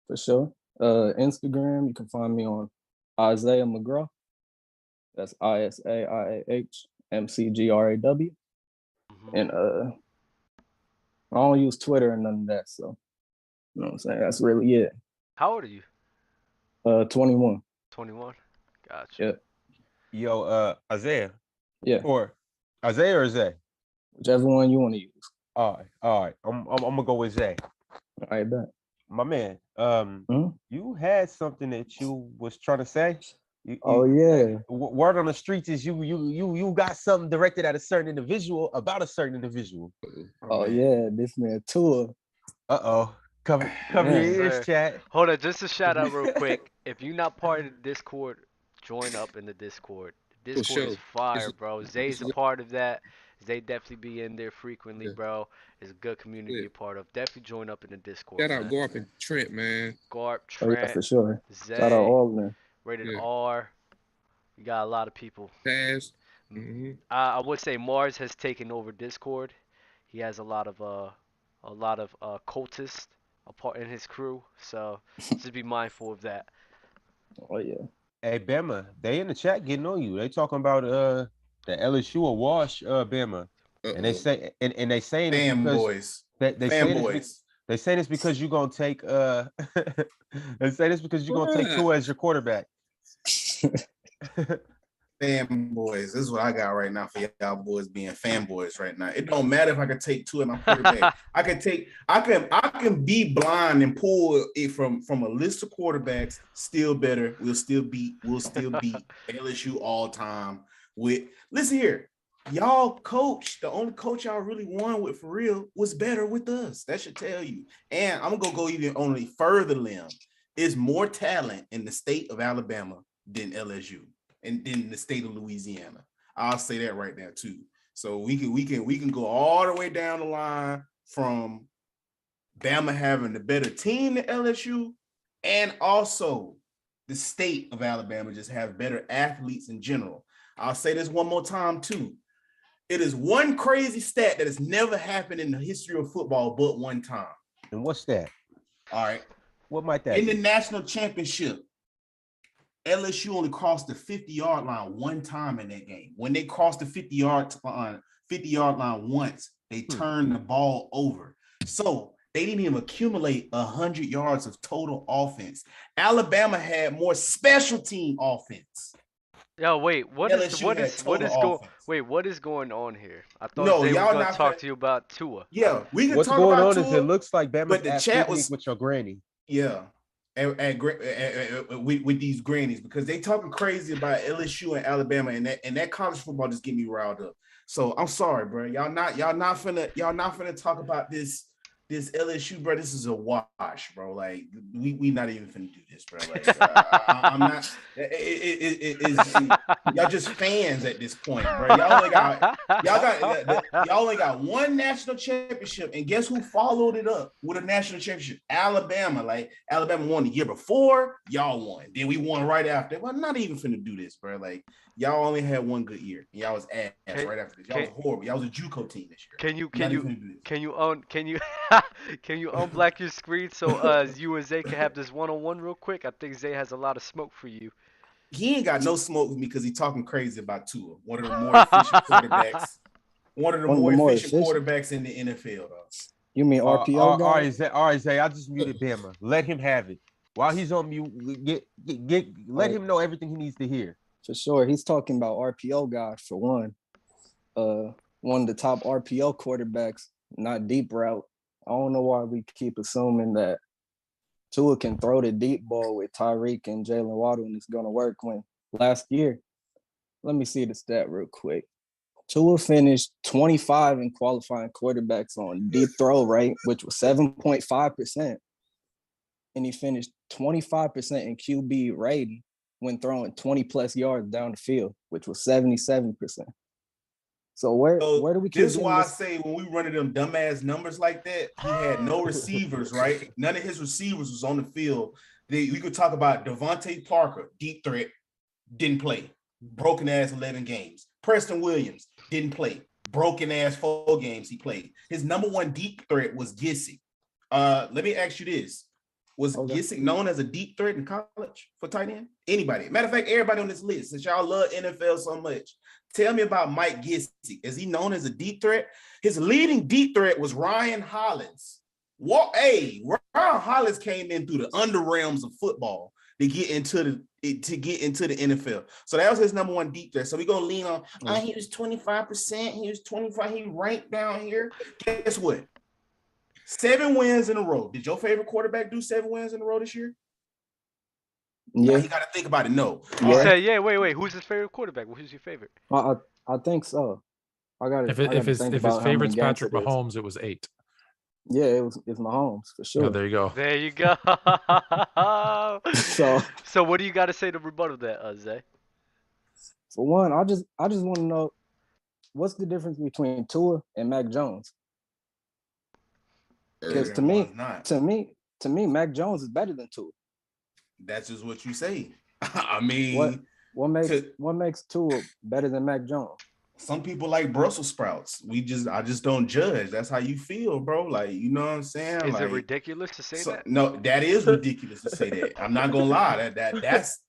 For sure. Instagram, you can find me on Isaiah McGraw. That's ISAIAHMCGRAW. And I don't use Twitter and none of that, so you know what I'm saying? That's really it. How old are you? 21. 21. Gotcha. Yeah. Yo, Isaiah. Yeah. Or Isaiah or Zay? Whichever one you want to use. All right. I'm gonna go with Zay. All right, bet. My man, you had something that you was trying to say. Yeah. Word on the streets is you got something directed at a certain individual about a certain individual. Oh yeah, this man Tua. Cover your ears, chat. Hold on, just a shout out real quick. If you're not part of the Discord, join up in the Discord. The Discord is fire, bro. Zay's a part of that. Zay definitely be in there frequently, bro. It's a good community to be a part of. Definitely join up in the Discord. Shout out Garp and Trent, man. Garp, Trent, for sure. Zay, shout out all of them. Rated R. We got a lot of people. Taz. I would say Mars has taken over Discord. He has a lot of cultists a part in his crew, so just be mindful of that. Oh yeah. Hey Bama, they in the chat getting on you. They talking about the LSU or Wash Bama, and they say and they saying fanboys. They say this because you're gonna take they say this because you're gonna take Tua as your quarterback. Fanboys. This is what I got right now for y'all boys being fanboys right now. It don't matter if I can take Tua at my quarterback. I can be blind and pull it from a list of quarterbacks. Still better. We'll still beat LSU all time. Listen here. Y'all coach, the only coach y'all really won with for real was better with us. That should tell you. And I'm gonna go even on a further limb. There's more talent in the state of Alabama than LSU. And then the state of Louisiana. I'll say that right now too. So we can go all the way down the line from Bama having the better team than LSU, and also the state of Alabama just have better athletes in general. I'll say this one more time too. It is one crazy stat that has never happened in the history of football but one time. And what's that? All right. What might that be? In the national championship, LSU only crossed the 50-yard line one time in that game. When they crossed the 50-yard line once, they turned the ball over. So they didn't even accumulate 100 yards of total offense. Alabama had more special team offense. Yo, wait, what is going on here? I thought they were going to talk to you about Tua. Yeah, we can What's talk going about on Tua, is it looks like Bama, but the chat was with your granny. Yeah. With these grannies, because they talking crazy about LSU and Alabama, and that college football just get me riled up. So I'm sorry, bro. Y'all not finna talk about this LSU, bro. This is a wash, bro. Like we not even finna do this, bro. Like I'm not. Y'all just fans at this point, bro. Y'all only got one national championship, and guess who followed it up with a national championship? Alabama. Like Alabama won the year before, y'all won. Then we won right after. Well, I'm not even finna do this, bro. Like y'all only had one good year, and y'all was ass right after this. Y'all was horrible. Y'all was a JUCO team this year. Can you unblack your screen so you and Zay can have this one-on-one real quick? I think Zay has a lot of smoke for you. He ain't got no smoke with me because he's talking crazy about Tua, one of the more efficient quarterbacks. One of the more efficient quarterbacks in the NFL, though. You mean RPO? All right, Zay. I just muted Bama. Let him have it. While he's on mute, let him know everything he needs to hear. For sure. He's talking about RPO guy for one. One of the top RPO quarterbacks, not deep route. I don't know why we keep assuming that Tua can throw the deep ball with Tyreek and Jalen Waddle and it's going to work when last year. Let me see the stat real quick. Tua finished 25 in qualifying quarterbacks on deep throw rate, which was 7.5%. And he finished 25% in QB rating when throwing 20-plus yards down the field, which was 77%. So where do we keep this? Is why I say when we running them dumbass numbers like that, he had no receivers, right? None of his receivers was on the field. We could talk about Davante Parker, deep threat, didn't play. Broken ass 11 games. Preston Williams didn't play. Broken ass 4 games he played. His number one deep threat was Gesicki. Let me ask you this. Was Gesicki known as a deep threat in college for tight end? Anybody? Matter of fact, everybody on this list, since y'all love NFL so much, tell me about Mike Gesicki. Is he known as a deep threat? His leading deep threat was Ryan Hollins. Ryan Hollins came in through the under realms of football to get into the NFL. So that was his number one deep threat. So we're gonna lean on. He was 25%. He was 25. He ranked down here. Guess what? 7 wins in a row. Did your favorite quarterback do 7 wins in a row this year? Yeah, you got to think about it. No. Yeah. Wait. Who's his favorite quarterback? Who's your favorite? I think so. I got it. If his favorite's Patrick Mahomes, it was 8. Yeah, it's Mahomes for sure. Oh, there you go. There you go. So what do you got to say to rebuttal that, Zay? For one, I just want to know what's the difference between Tua and Mac Jones. Because to me, Mac Jones is better than Tua. That's just what you say. I mean, what makes Tua better than Mac Jones? Some people like Brussels sprouts. I just don't judge. That's how you feel, bro. Like, you know what I'm saying? Is it ridiculous to say that? No, that is ridiculous to say that. I'm not gonna lie.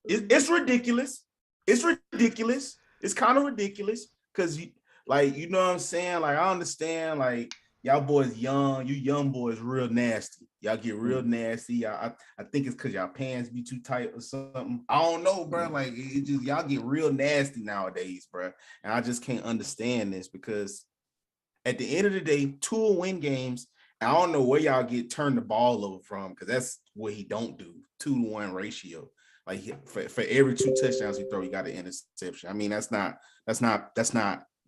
It's ridiculous. It's ridiculous. It's kind of ridiculous because you know what I'm saying? Like, I understand, like, y'all boys young, you young boys real nasty. Y'all get real nasty. I think it's because y'all pants be too tight or something. I don't know, bro. Like, it just, y'all get real nasty nowadays, bro. And I just can't understand this because at the end of the day, Tua win games. I don't know where y'all get turned the ball over from because that's what he don't do. 2-to-1 ratio. Like, for every 2 touchdowns he throw, he got an interception. I mean, that's not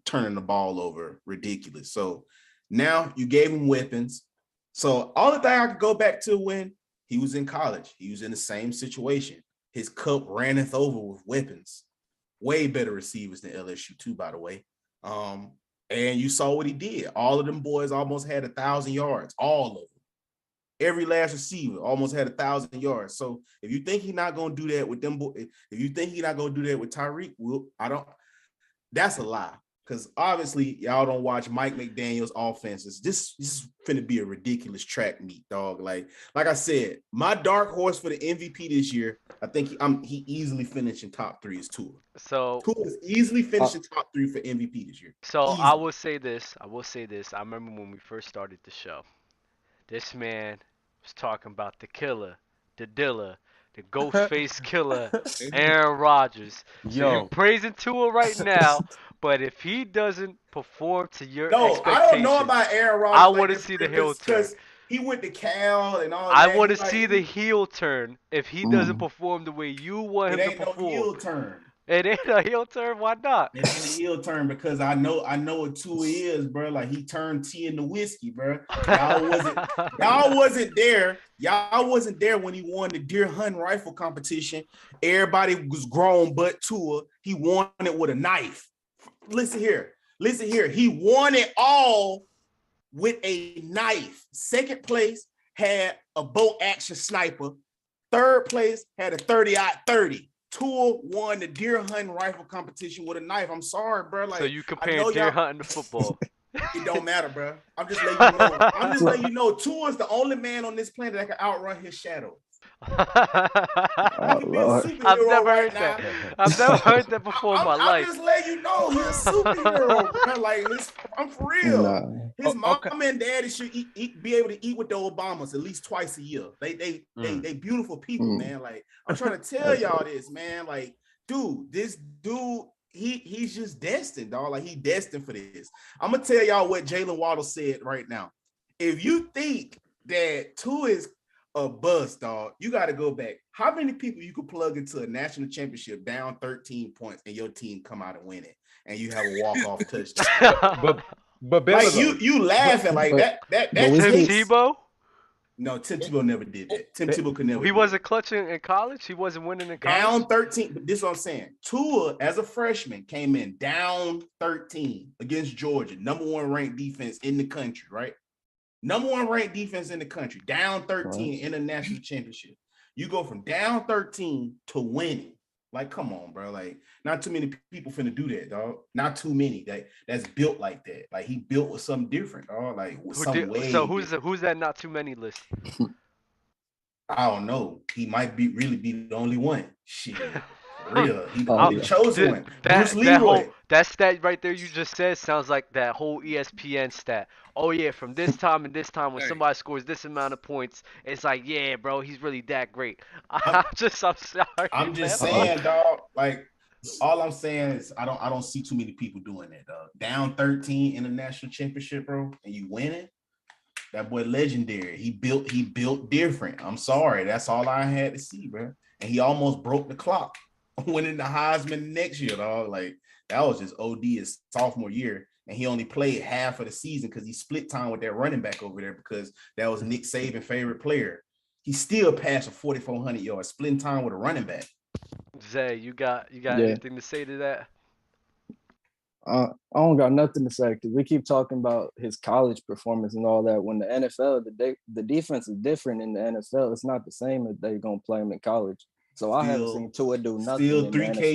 turning the ball over. Ridiculous. So now you gave him weapons. So all the thing I could go back to when he was in college, he was in the same situation. His Kupp raneth over with weapons. Way better receivers than LSU too, by the way. And you saw what he did. All of them boys almost had 1,000 yards. All of them. Every last receiver almost had 1,000 yards. So if you think he's not going to do that with them, if you think he's not going to do that with Tyreek, that's a lie. Because obviously y'all don't watch Mike McDaniel's offenses. This is finna be a ridiculous track meet, dog. Like I said, my dark horse for the MVP this year, I think he easily finishing top 3 is Tua. So Tua is easily finishing top 3 for MVP this year. So easily. I will say this. I remember when we first started the show. This man was talking about the killer, the diller, the ghost face killer, Aaron Rodgers. So you're praising Tua right now. But if he doesn't perform to your expectations, I don't know about Aaron Rodgers. I want to see the heel turn. He went to Cal and all that. I want to see the heel turn if he doesn't perform the way you want him to perform. No heel turn. It ain't a heel turn. Why not? It ain't a heel turn because I know what Tua is, bro. Like he turned tea into whiskey, bro. Y'all wasn't there. Y'all wasn't there when he won the deer hunting rifle competition. Everybody was grown but Tua. He won it with a knife. Listen here. He won it all with a knife. Second place had a bolt action sniper. Third place had a 30-30. Tua won the deer hunting rifle competition with a knife. I'm sorry, bro. Like, so you comparing deer hunting to football? It don't matter, bro. I'm just letting you know. Tua's the only man on this planet that can outrun his shadow. I've never heard that. I've never heard that before in my life. I'm just letting you know he's a superhero, bro. Like, I'm for real. Nah. His mom and daddy should be able to eat with the Obamas at least twice a year. They beautiful people, man. Like, I'm trying to tell y'all this, man. Like, dude, this dude, he's just destined, dog. Like, he destined for this. I'm gonna tell y'all what Jalen Waddle said right now. If you think that Tua is a bust, dog, you got to go back. How many people you could plug into a national championship down 13 points and your team come out and win it, and you have a walk-off touchdown? but like you laughing like that. Tim Tebow? No, Tim Tebow never did that. Tim Tebow could never. He wasn't clutching in college. He wasn't winning in college. Down 13. But this is what I'm saying. Tua, as a freshman, came in down 13 against Georgia, #1 ranked defense in the country, right? #1 ranked defense in the country, down 13 in the national championship. You go from down 13 to winning. Like, come on, bro. Like, not too many people finna do that, dog. Not too many that's built like that. Like, he built with something different, dog. Like, with some way. So who's that not too many list? I don't know. He might really be the only one. Shit. Real. He the only chosen one. That stat right there you just said sounds like that whole ESPN stat. Oh yeah, from this time and this time when somebody scores this amount of points, it's like, yeah, bro, he's really that great. I'm sorry. I'm just saying, dog. Like, all I'm saying is I don't see too many people doing that, dog. Down 13 in the national championship, bro, and you winning. That boy legendary. He built different. I'm sorry. That's all I had to see, bro. And he almost broke the clock. Winning the Heisman next year, dog. Like, that was just OD his sophomore year. And he only played half of the season because he split time with that running back over there because that was Nick Saban's favorite player. He still passed a 4,400 yards, splitting time with a running back. Zay, you got anything to say to that? I don't got nothing to say because we keep talking about his college performance and all that. When the NFL, the defense is different in the NFL. It's not the same as they're going to play him in college. So I haven't seen Tua do nothing. Still 3K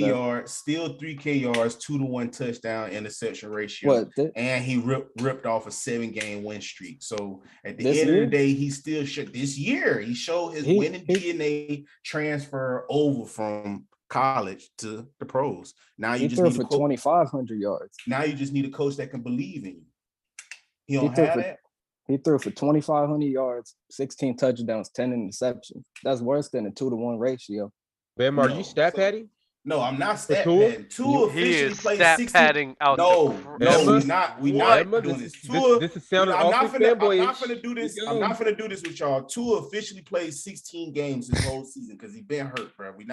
yards, 2-to-1 touchdown interception ratio. And he ripped off a 7-game win streak. So at the end of the day, he still showed this year. He showed his winning DNA transfer over from college to the pros. Now you just need for 2,500 yards. Now you just need a coach that can believe in you. He don't have that. He threw for 2,500 yards, 16 touchdowns, 10 interceptions. That's worse than a 2-to-1 ratio. Bam, are you stat padding? No, I'm not stat padding. Tua officially plays stat 16. Padding out. No, we're not doing this. Tua, this is sounding I'm not gonna do this. I'm not gonna do this with y'all. Tua officially played 16 games this whole season because he's been hurt, bro. We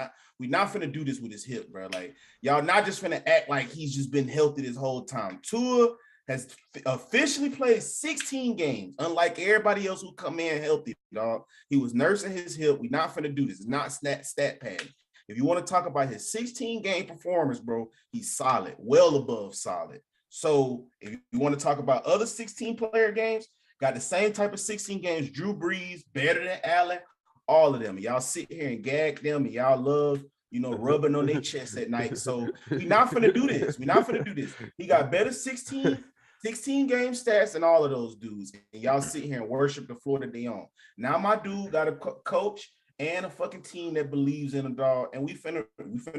not finna do this with his hip, bro. Like, y'all not just finna act like he's just been healthy this whole time. Tua has officially played 16 games, unlike everybody else who come in healthy, dog. He was nursing his hip. We're not finna do this. It's not stat padding. If you want to talk about his 16-game performance, bro, he's solid, well above solid. So if you want to talk about other 16-player games, got the same type of 16 games, Drew Brees, better than Allen, all of them. Y'all sit here and gag them, and y'all love, rubbing on their chest at night. So we're not finna do this. We're not finna do this. He got better 16 game stats than all of those dudes. And y'all sit here and worship the floor that they on. Now my dude got a coach and a fucking team that believes in a dog, and we finna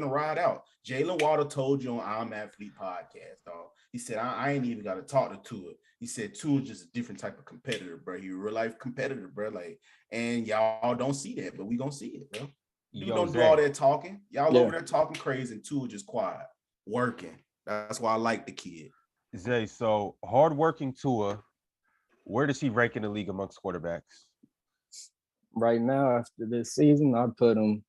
ride out. Jalen Waddle told you on I'm Athlete podcast, dog. He said, I ain't even got to talk to Tua. He said Tua's just a different type of competitor, bro. He a real life competitor, bro. Like, and y'all don't see that, but we gonna see it, bro. You don't do all that talking. Y'all over there talking crazy, and Tua just quiet, working. That's why I like the kid. Zay, so hardworking Tua, where does he rank in the league amongst quarterbacks? Right now, after this season, I'd put him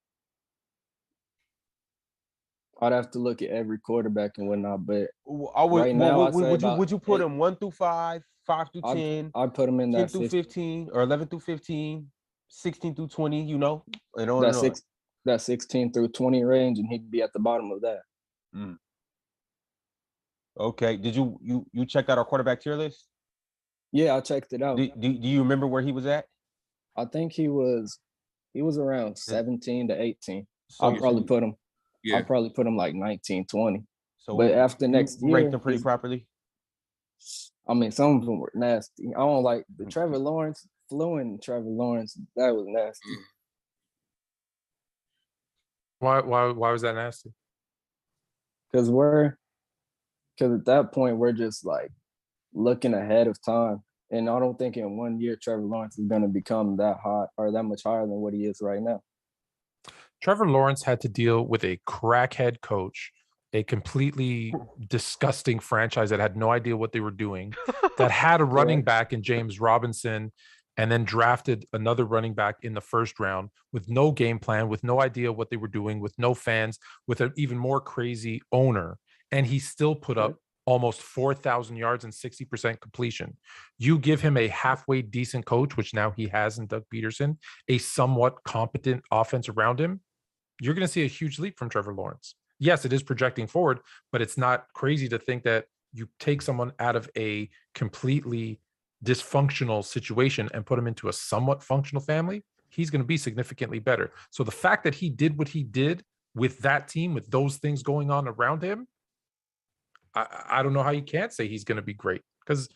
I'd have to look at every quarterback and whatnot, but right now, would you put him 1 through 5, 5 through 10? I'd put him in 10 that through 15 or 11 through 15, 16 through 20, you know, and on and on. That 16 through 20 range, and he'd be at the bottom of that. Okay. Did you check out our quarterback tier list? Yeah, I checked it out. Do you remember where he was at? I think he was around 17 to 18. So I'll probably put him. Yeah. I'll probably put him like 19, 20. So, but after next year, ranked him pretty properly. I mean, some of them were nasty. I don't like the Trevor Lawrence, fluent Trevor Lawrence. That was nasty. Why was that nasty? Because at that point we're just like looking ahead of time, and I don't think in 1 year Trevor Lawrence is going to become that hot or that much higher than what he is right now. Trevor Lawrence had to deal with a crackhead coach, a completely disgusting franchise that had no idea what they were doing, that had a running back in James Robinson, and then drafted another running back in the first round with no game plan, with no idea what they were doing, with no fans, with an even more crazy owner. And he still put up almost 4,000 yards and 60% completion. You give him a halfway decent coach, which now he has in Doug Peterson, a somewhat competent offense around him, you're going to see a huge leap from Trevor Lawrence. Yes, it is projecting forward, but it's not crazy to think that you take someone out of a completely dysfunctional situation and put him into a somewhat functional family. He's going to be significantly better. So the fact that he did what he did with that team, with those things going on around him, I don't know how you can't say he's going to be great, because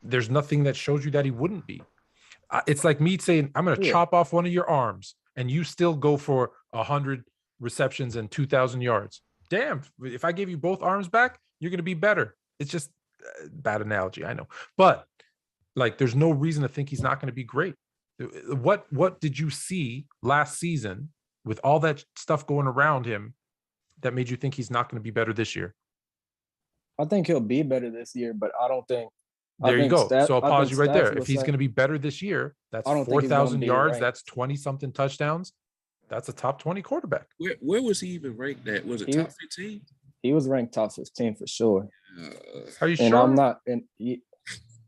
there's nothing that shows you that he wouldn't be. It's like me saying, I'm going to chop off one of your arms and you still go for 100 receptions and 2,000 yards. Damn, if I gave you both arms back, you're going to be better. It's just a bad analogy, I know. But like, there's no reason to think he's not going to be great. What did you see last season with all that stuff going around him that made you think he's not going to be better this year? I think he'll be better this year, but I don't think. There you go. So I'll pause you right there. If he's going to be better this year, that's 4,000 yards. Ranked. That's 20-something touchdowns. That's a top 20 quarterback. Where was he even ranked at? Was it top 15? He was ranked top 15 for sure. Are you and sure? I'm not. And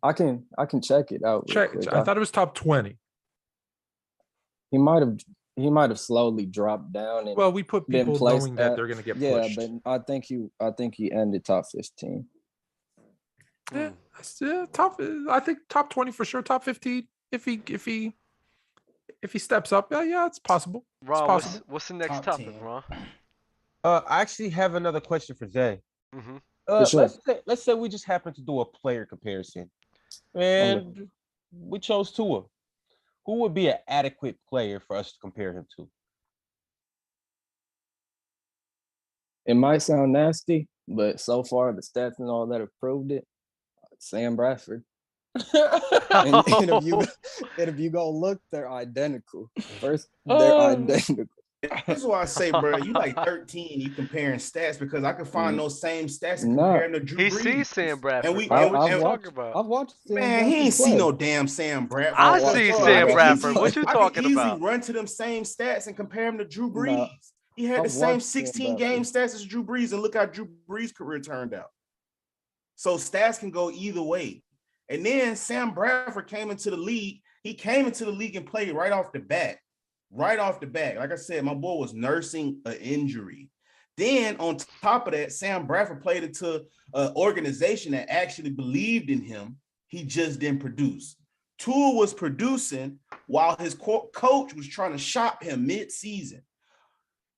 I can check it out. Check. I thought it was top 20. He might have slowly dropped down. And well, we put people knowing that they're going to get pushed. Yeah, but I think he ended top 15. Yeah, top. I think top 20 for sure. Top 15 if he steps up. Yeah, it's possible. Ron, it's possible. What's the next topic, Ron? I actually have another question for Zay. Sure. Let's say we just happen to do a player comparison, and we chose Tua. Who would be an adequate player for us to compare him to? It might sound nasty, but so far the stats and all that have proved it. Sam Bradford. and if you go look, they're identical. First, they're identical. This is why I say, bro, you like 13. You comparing stats, because I can find those same stats and compare them to Drew Brees. He sees Sam Bradford. And I've watched Sam man, he ain't see no damn Sam Bradford. I see Sam Bradford. What you talking about? I can easily run to them same stats and compare him to Drew Brees. He had the same 16 game stats as Drew Brees, and look how Drew Brees' career turned out. So stats can go either way. And then Sam Bradford came into the league. He came into the league and played right off the bat. Right off the bat. Like I said, my boy was nursing an injury. Then on top of that, Sam Bradford played into an organization that actually believed in him. He just didn't produce. Tua was producing while his coach was trying to shop him mid-season.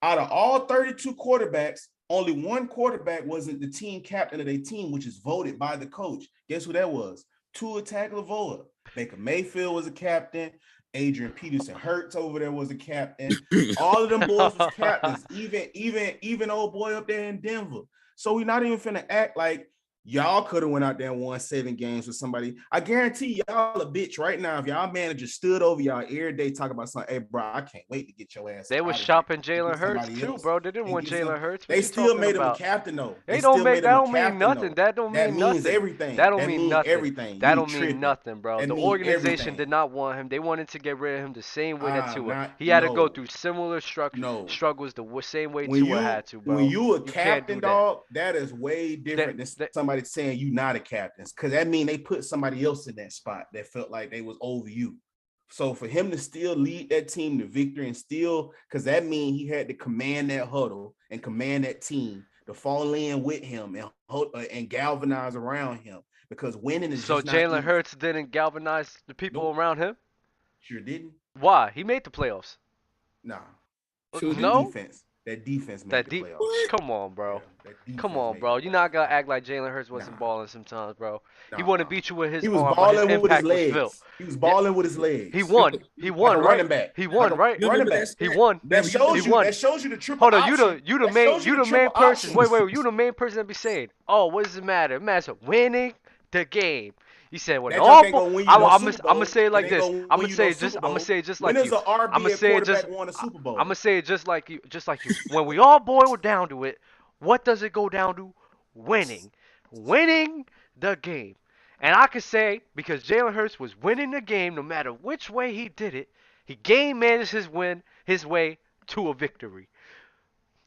Out of all 32 quarterbacks, only one quarterback wasn't the team captain of their team, which is voted by the coach. Guess who that was? Tua Tagovailoa. Baker Mayfield was a captain. Adrian Peterson Hurts over there was a captain. All of them boys was captains, even old boy up there in Denver. So we're not even finna act like Y'all could have went out there and won 7 games with somebody. I guarantee y'all a bitch right now. If y'all manager stood over y'all every day talking about something, hey, bro, I can't wait to get your ass. They was shopping Jalen Hurts too, bro. They didn't want Jalen Hurts. They still made him a captain though. They don't make. That don't mean nothing. That don't mean nothing. Means everything. That don't mean nothing. Everything. That don't mean nothing, bro. The organization did not want him. They wanted to get rid of him the same way that Tua. He had to go through similar struggles the same way Tua had to, bro. When you a captain, dog, that is way different than somebody saying you not a captain. Because that mean they put somebody else in that spot that felt like they was over you. So for him to still lead that team to victory and still, because that mean he had to command that huddle and command that team to fall in with him and galvanize around him, because winning is so Jalen Hurts didn't galvanize the people around him. Sure didn't. Why? He made the playoffs. Nah. No. That defense made the playoffs. Come on, bro. Come on, bro. You're not gonna act like Jalen Hurts wasn't balling sometimes, bro. He wouldn't beat you with his arm, but his impact was felt. He was balling with his legs. He won. He won, right? Running back. He won, right? Running back. He won. That shows you the triple. Hold on, you the main person. Wait, you the main person that be saying, "Oh, what does it matter? It matters winning the game." You said when all I'm gonna say it like this. I'm gonna say it just like you. I'm gonna say it just like you. When we all boil down to it, what does it go down to? Winning the game. And I could say, because Jalen Hurts was winning the game no matter which way he did it, he game managed his way to a victory.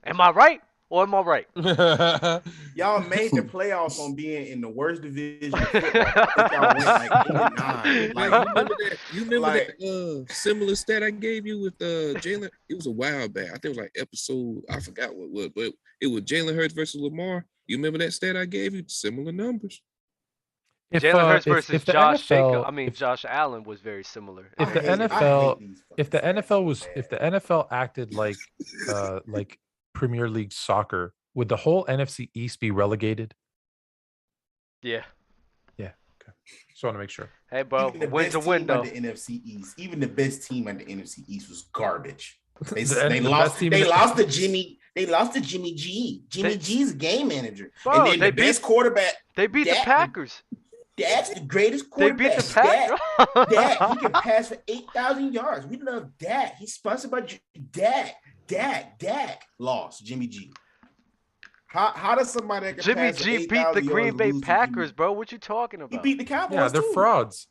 Am I right? Or am I right? Y'all made the playoffs on being in the worst division of football. Y'all went like 8-9. You remember that similar stat I gave you with Jalen? It was a while back. I think it was like episode, I forgot what it was, but it was Jalen Hurts versus Lamar. You remember that stat I gave you? Similar numbers. Jalen Hurts versus Josh Allen was very similar. If the NFL acted like Premier League soccer, would the whole NFC East be relegated? Yeah. Okay. Just want to make sure. Hey, bro, when's the window? The NFC East, even the best team in the NFC East was garbage. They lost to Jimmy. They lost to Jimmy G. Jimmy G's a game manager, bro, and then the best quarterback. They beat the Packers. That's the greatest quarterback. They beat the Packers. Dak, he can pass for 8,000 yards. We love Dak. He's sponsored by Dak. Dak lost. Jimmy G. How does somebody that can Jimmy pass G beat the Green Bay Packers, bro? What you talking about? He beat the Cowboys. Yeah, they're frauds.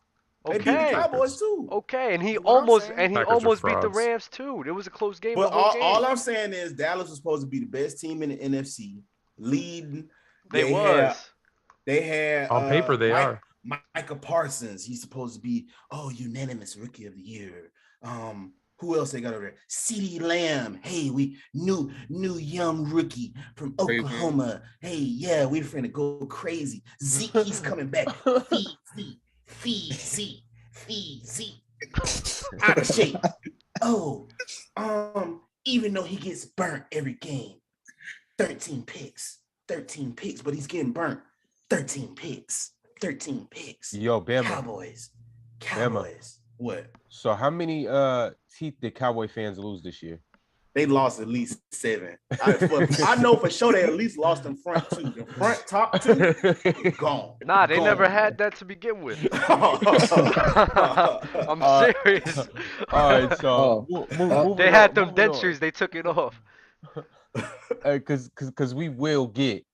Okay. They beat the Cowboys too. Okay, and he almost beat the Rams too. It was a close game. But all I'm saying is Dallas was supposed to be the best team in the NFC, leading. They had on paper they are. Micah Parsons. He's supposed to be unanimous rookie of the year. Who else they got over there? CeeDee Lamb. Hey, we new young rookie from Oklahoma. Hey, yeah, we're finna go crazy. Zeke, he's coming back. Feed Zeke. Out of shape. Even though he gets burnt every game. 13 picks, but he's getting burnt. 13 picks. Yo, Bama. Cowboys. Bama. What? So how many teeth did Cowboy fans lose this year? They lost at least 7. I know for sure they at least lost them front 2. The front top 2 gone. Nah, they never had that to begin with. I'm serious. All right, so they had them dentures. They took it off. Because we will get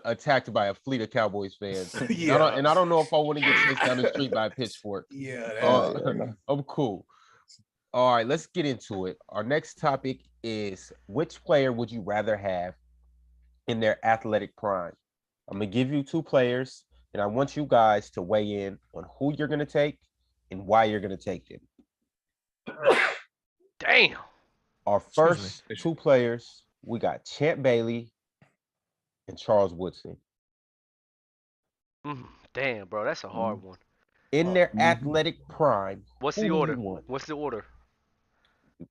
attacked by a fleet of Cowboys fans. Yeah. And I don't know if I want to get chased down the street by a pitchfork. Yeah. I'm cool. All right, let's get into it. Our next topic is, which player would you rather have in their athletic prime? I'm going to give you 2 players, and I want you guys to weigh in on who you're going to take and why you're going to take them. Damn. Our first 2 players, we got Champ Bailey and Charles Woodson. Damn, bro, that's a hard one. In their athletic prime. What's the order?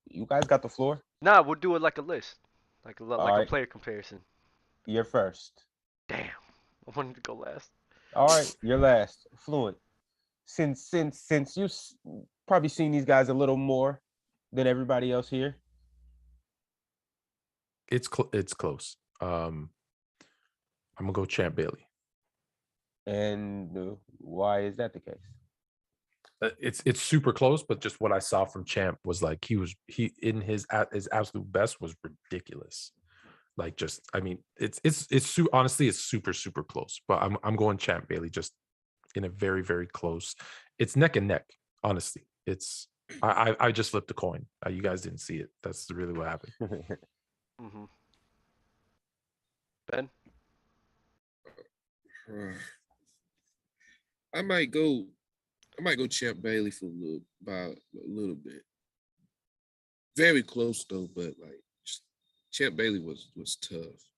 You guys got the floor? Nah, we'll do it like a list. Like a player comparison. You're first. Damn. I wanted to go last. All right, you're last. Fluent. Since you've probably seen these guys a little more than everybody else here. It's close. I'm gonna go Champ Bailey. And why is that the case? It's super close, but just what I saw from Champ was like he in his absolute best was ridiculous. Like just I mean honestly it's super close, but I'm going Champ Bailey just in a very very close. It's neck and neck. Honestly, it's I just flipped a coin. You guys didn't see it. That's really what happened. Mm-hmm. Ben, I might go Champ Bailey for a little bit. Very close though, but like Champ Bailey was tough.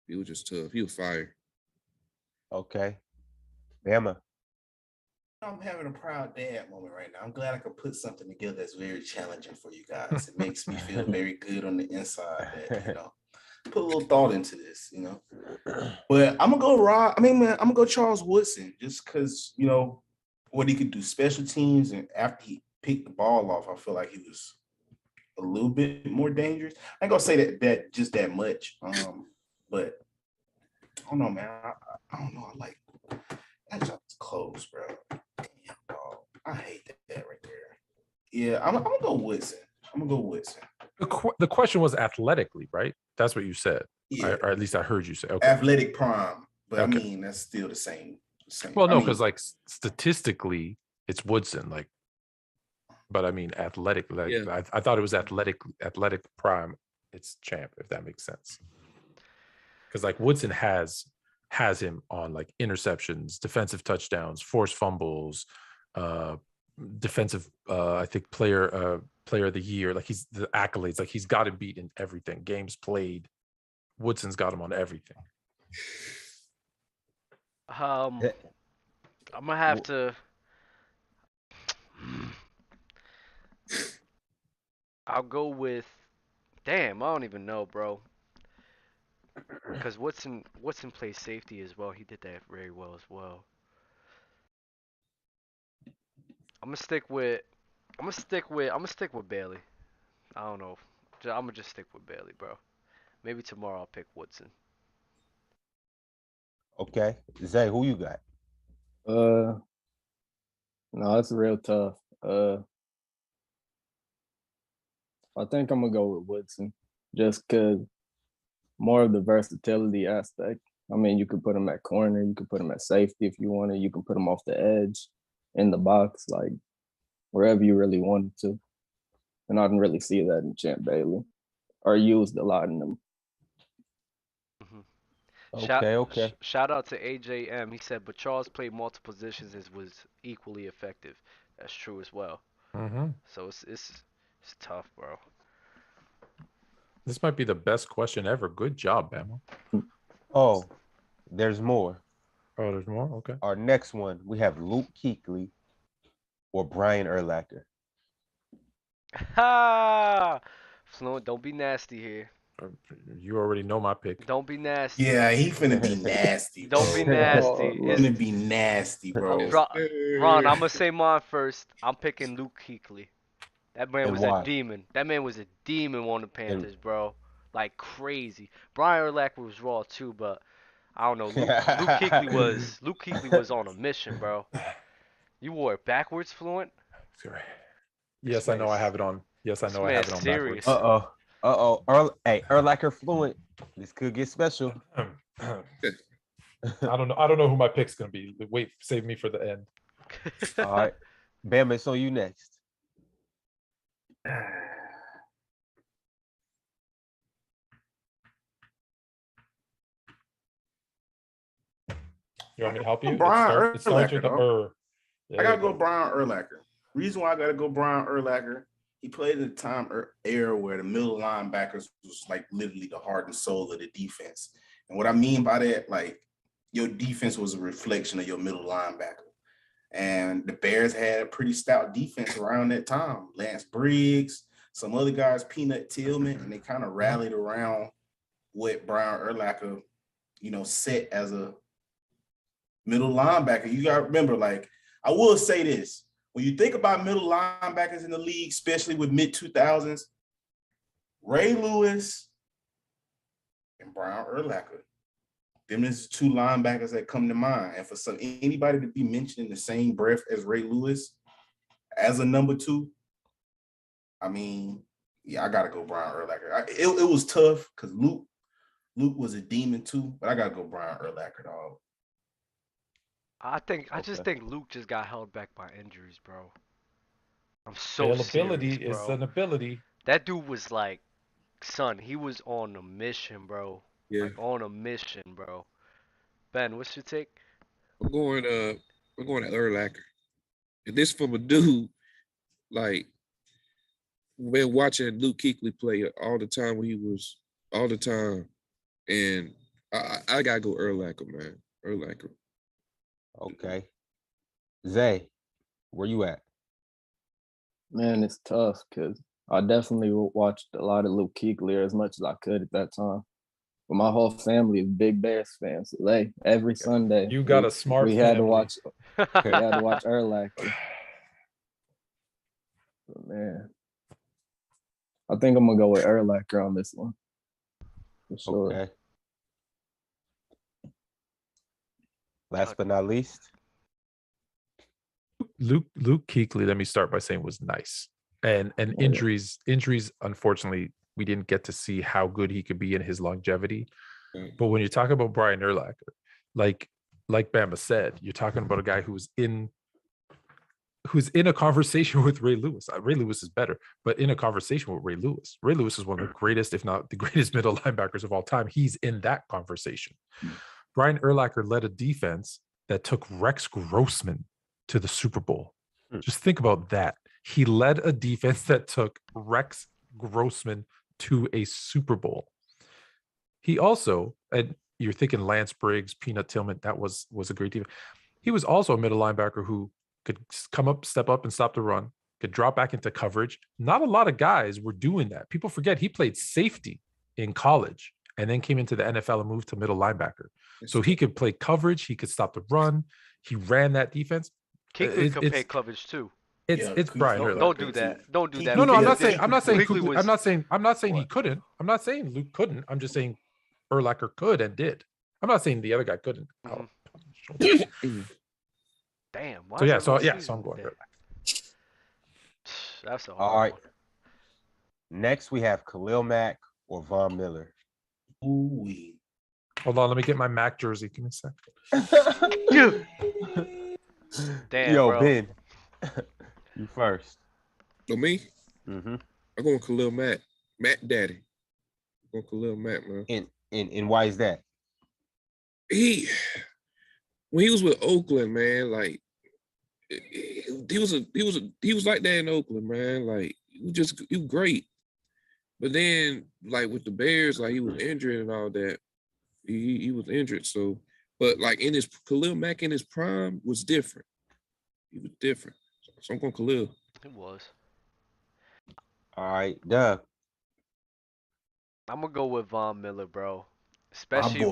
He was just tough. He was fire. Okay. Bama. I'm having a proud dad moment right now. I'm glad I could put something together that's very challenging for you guys. It makes me feel very good on the inside that, put a little thought into this, But I'm gonna go Charles Woodson just because, what he could do special teams, and after he picked the ball off, I feel like he was a little bit more dangerous. I ain't gonna say that just that much. But I don't know, man. I don't know. I like that job's close, bro. Damn, dog. I hate that right there. Yeah, I'm gonna go Woodson. The question was athletically, right? That's what you said. Yeah. Or at least I heard you say. Okay. Athletic prime, but okay. I mean that's still the same. Well, no, because like statistically, it's Woodson. Like, but I mean athletic. Like yeah. I thought it was athletic prime. It's Champ, if that makes sense. Because like Woodson has him on like interceptions, defensive touchdowns, forced fumbles, defensive I think player of the year. Like he's the accolades. Like he's got to beat in everything. Games played. Woodson's got him on everything. I'm gonna have to. I'll go with. Damn, I don't even know, bro. Because Woodson plays safety as well. He did that very well as well. I'm gonna stick with Bailey. I don't know. I'm gonna just stick with Bailey, bro. Maybe tomorrow I'll pick Woodson. Okay, Zay, who you got? No, it's real tough. I think I'm gonna go with Woodson, just cause more of the versatility aspect. I mean, you could put him at corner, you could put him at safety if you wanted, you can put him off the edge, in the box, like wherever you really wanted to. And I didn't really see that in Champ Bailey, or used a lot in them. Okay. Shout out to AJM. He said, but Charles played multiple positions and was equally effective. That's true as well. Mm-hmm. So it's tough, bro. This might be the best question ever. Good job, Bama. Oh, there's more. Oh, there's more? Okay. Our next one, we have Luke Kuechly or Brian Urlacher. Ha! Fluent, don't be nasty here. You already know my pick. Don't be nasty. Yeah, he finna be nasty. Bro. Don't be nasty. He's finna be nasty, bro. Ron, I'm gonna say mine first. I'm picking Luke Kuechly. That man was a demon. That man was a demon on the Panthers, bro. Like crazy. Brian Urlacher was raw too, but I don't know. Luke Kuechly was on a mission, bro. You wore it backwards, Fluent? Yes, I know I have it on. Yes, I know I have it on serious. backwards. Urlacher Fluent. This could get special. I don't know who my pick's gonna be. Wait, save me for the end. All right. Bama, it's on you next. You want me to help you? Brian it starts with the I gotta go Brian Urlacher. Reason why I gotta go Brian Urlacher, he played in the era where the middle linebackers was like literally the heart and soul of the defense. And what I mean by that, like your defense was a reflection of your middle linebacker. And the Bears had a pretty stout defense around that time. Lance Briggs, some other guys, Peanut Tillman, and they kind of rallied around what Brian Urlacher, set as a middle linebacker. You got to remember, like, I will say this. When you think about middle linebackers in the league, especially with mid-2000s, Ray Lewis and Brian Urlacher, Them is two linebackers that come to mind. And for anybody to be mentioned in the same breath as Ray Lewis as a number 2, I mean, yeah, I gotta go Brian Urlacher. It was tough because Luke was a demon too, but I gotta go Brian Urlacher, dog. I just think Luke just got held back by injuries, bro. I'm so serious, bro. Is an ability. That dude was like, son, he was on a mission, bro. Yeah. Like on a mission, bro. Ben, what's your take? We're going to Urlacher. And this from a dude, like, been watching Luke Kuechly play all the time and I gotta go Urlacher, man. Urlacher. Okay. Zay, where you at? Man, it's tough because I definitely watched a lot of Luke Kuechly as much as I could at that time. But my whole family is big Bears fans. So every Sunday, You got a smart we family. had to watch Urlacher. But man, I think I'm gonna go with Urlacher on this one. For sure. Okay. Last but not least, Luke Kuechly, let me start by saying, was nice. And injuries, unfortunately, we didn't get to see how good he could be in his longevity. But when you talk about Brian Urlacher, like Bama said, you're talking about a guy who's in a conversation with Ray Lewis. Ray Lewis is better, but in a conversation with Ray Lewis. Ray Lewis is one of the greatest, if not the greatest middle linebackers of all time. He's in that conversation. Brian Urlacher led a defense that took Rex Grossman to the Super Bowl. Just think about that. He led a defense that took Rex Grossman to a Super Bowl. He also, and you're thinking Lance Briggs, Peanut Tillman, that was a great defense. He was also a middle linebacker who could come up, step up, and stop the run, could drop back into coverage. Not a lot of guys were doing that. People forget he played safety in college and then came into the NFL and moved to middle linebacker. So he could play coverage. He could stop the run. He ran that defense. Kuechly could play coverage too. It's Brian Urlacher. Don't do that. Don't do that. No, I'm not saying he couldn't. What? I'm not saying Luke couldn't. I'm just saying Urlacher could and did. I'm not saying the other guy couldn't. Damn. So I'm going Urlacher. That's a hard all right. one. Next we have Khalil Mack or Von Miller. Ooh. Hold on, let me get my Mac jersey. Give me a second. Damn, Yo, bro. Ben, you first. So me? Mm-hmm. I'm going Khalil Mack. Matt Daddy. I'm going Khalil Mack, man. And why is that? When he was with Oakland, man, like he was like that in Oakland, man. Like he was great. But then, like with the Bears, like he was injured and all that. He was injured, so. But like in his Khalil Mack in his prime was different. He was different. So I'm going Khalil. It was. All right, Doug. I'm gonna go with Von Miller, bro. Especially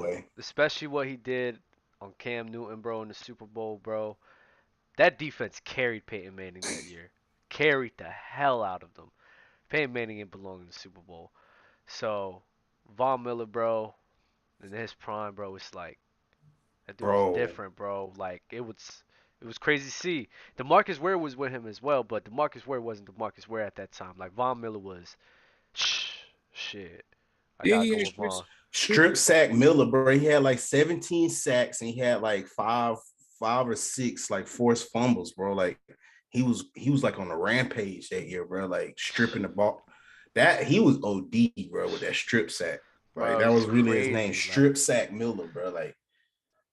what he did on Cam Newton, bro, in the Super Bowl, bro. That defense carried Peyton Manning that year. Carried the hell out of them. Peyton Manning didn't belong in the Super Bowl. So, Von Miller, bro, in his prime, bro, it's like that dude was different, bro. Like it was crazy to see. DeMarcus Ware was with him as well, but DeMarcus Ware wasn't DeMarcus Ware at that time. Like Von Miller was shit. I gotta go with Von. Strip sack Miller, bro. He had like 17 sacks and he had like five or six like forced fumbles, bro. Like he was like on a rampage that year, bro. Like stripping the ball. That he was OD, bro, with that strip sack. Like that was really his name, Strip Sack Miller, bro. Like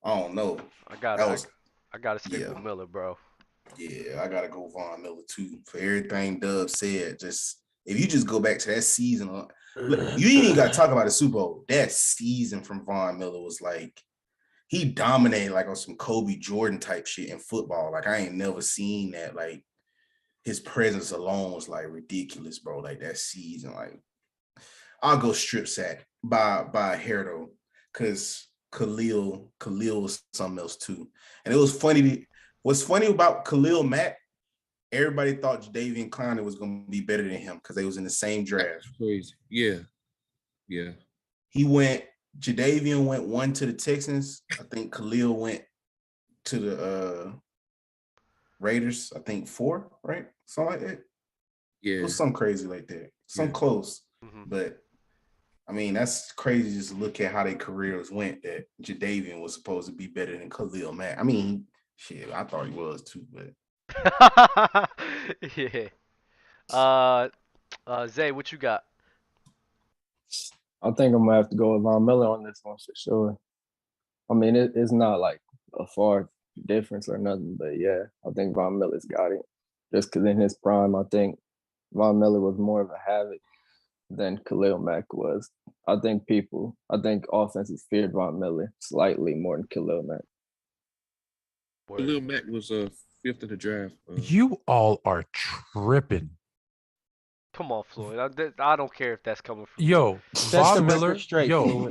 I don't know. I gotta stick with Miller, bro. Yeah, I gotta go Von Miller too. For everything Dub said, just if you just go back to that season, look, you ain't even gotta talk about the Super Bowl. That season from Von Miller was like he dominated like on some Kobe Jordan type shit in football. Like I ain't never seen that. Like his presence alone was like ridiculous, bro. Like that season, like I'll go strip sack by a hair though, because Khalil was something else too. And it was funny. What's funny about Khalil Mack, everybody thought Jadeveon Clowney was going to be better than him because they was in the same draft. Crazy. Yeah. He went Jadeveon went 1 to the Texans. I think Khalil went to the Raiders. I think 4, right? Something like that. Yeah. It was something crazy like that. Some close. But I mean, that's crazy just to look at how their careers went, that Jadeveon was supposed to be better than Khalil Mack. I mean, shit, I thought he was too, but yeah. Zay, what you got? I think I'm gonna have to go with Von Miller on this one for sure. I mean, it's not like a far difference or nothing, but yeah, I think Von Miller's got it. Just because in his prime, I think Von Miller was more of a havoc than Khalil Mack was. I think offenses feared Von Miller slightly more than Khalil Mack. Khalil Mack was 5th in the draft. You all are tripping. Come on, Floyd. I don't care if that's coming from yo. Von Miller, straight, yo,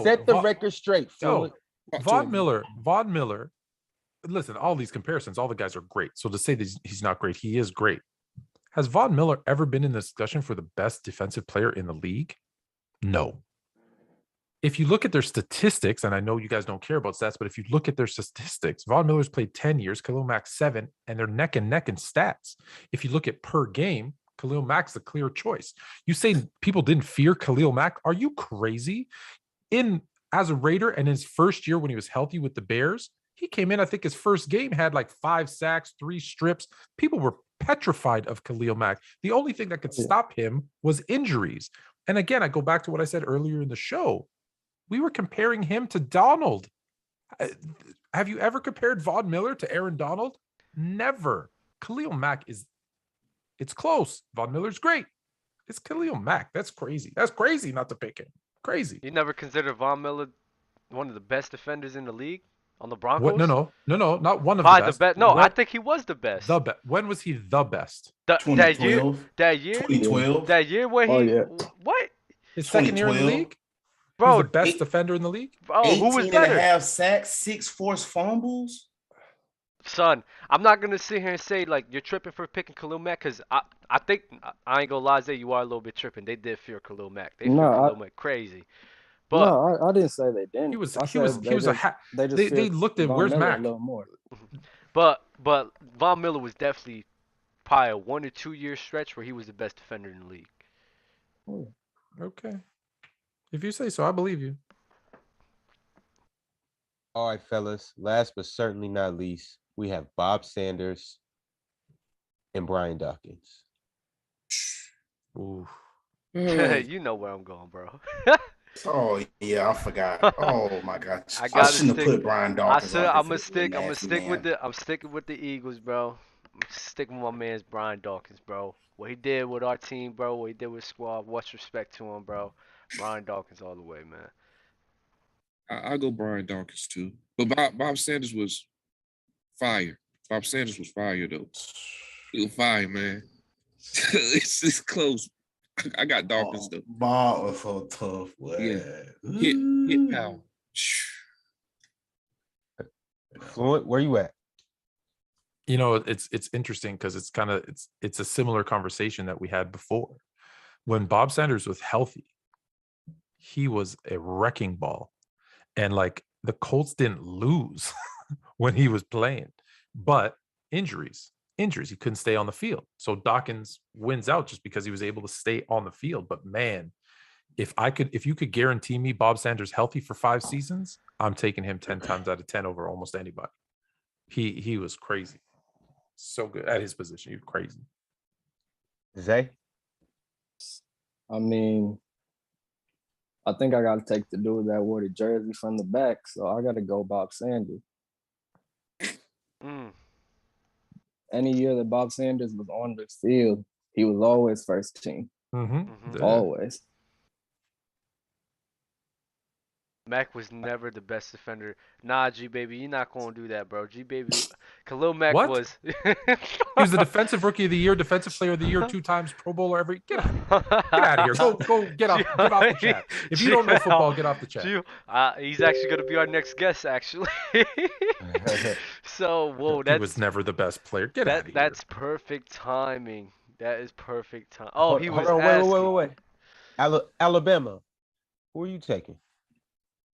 set the record straight, Floyd. Von Miller. Listen, all these comparisons, all the guys are great. So to say that he's not great, he is great. Has Von Miller ever been in the discussion for the best defensive player in the league? No. If you look at their statistics, and I know you guys don't care about stats, but if you look at their statistics, Von Miller's played 10 years, Khalil Mack 7, and they're neck and neck in stats. If you look at per game, Khalil Mack's the clear choice. You say people didn't fear Khalil Mack? Are you crazy? As a Raider and his first year when he was healthy with the Bears, he came in, I think his first game had like 5 sacks, 3 strips. People were petrified of Khalil Mack. The only thing that could stop him was injuries. And again, I go back to what I said earlier in the show. We were comparing him to Donald. Have you ever compared Von Miller to Aaron Donald? Never. Khalil Mack it's close. Von Miller's great. It's Khalil Mack. That's crazy. That's crazy not to pick him. Crazy. You never considered Von Miller one of the best defenders in the league on the Broncos? What? No, not one of the best. No, I think he was the best. When was he the best? That year? 2012. That year where he what? His second year in the league? Bro, he was the best defender in the league? Bro, who was better? 18.5 sacks, 6 forced fumbles. Son, I'm not gonna sit here and say like you're tripping for picking Khalil Mack, because I think I ain't gonna lie, Zay, you are a little bit tripping. They did fear Khalil Mack. They fear Khalil Mack crazy. But no, I didn't say they didn't. They looked at where's Mack. A little more. But Von Miller was definitely probably a 1 or 2 year stretch where he was the best defender in the league. Okay. If you say so, I believe you. All right, fellas. Last but certainly not least, we have Bob Sanders and Brian Dawkins. Ooh. You know where I'm going, bro. Oh yeah, I forgot. Oh my gosh, I shouldn't have put Brian Dawkins. I'm sticking with the Eagles, bro. I'm sticking with my man's Brian Dawkins, bro. What he did with our team, bro. What he did with squad. Much respect to him, bro. Brian Dawkins all the way, man. I'll go Brian Dawkins too. But Bob Sanders was fire. Bob Sanders was fire though. He was fire, man. It's close. I got Dawkins though. Bob was so tough. Yeah. Hit power. Floyd, where you at? You know, it's interesting because it's a similar conversation that we had before. When Bob Sanders was healthy, he was a wrecking ball. And like the Colts didn't lose when he was playing, but injuries, he couldn't stay on the field. So Dawkins wins out just because he was able to stay on the field. But man, if you could guarantee me Bob Sanders healthy for 5 seasons, I'm taking him 10 times out of 10 over almost anybody. He was crazy. So good at his position. He was crazy. Zay? I mean, I think I got to take the dude that wore the jersey from the back, so I got to go Bob Sanders. Any year that Bob Sanders was on the field, he was always first team. Always. Mack was never the best defender. Nah, G baby, you're not gonna do that, bro. G baby, Khalil Mack was. He was the defensive rookie of the year, defensive player of the year 2 times, Pro Bowler every. Get out of here. Go get off the chat. If you don't know football, get off the chat. He's actually gonna be our next guest, actually. So he was never the best player. Get out of here. That's perfect timing. That is perfect time. Oh, he was. Hold on, wait. Alabama. Who are you taking?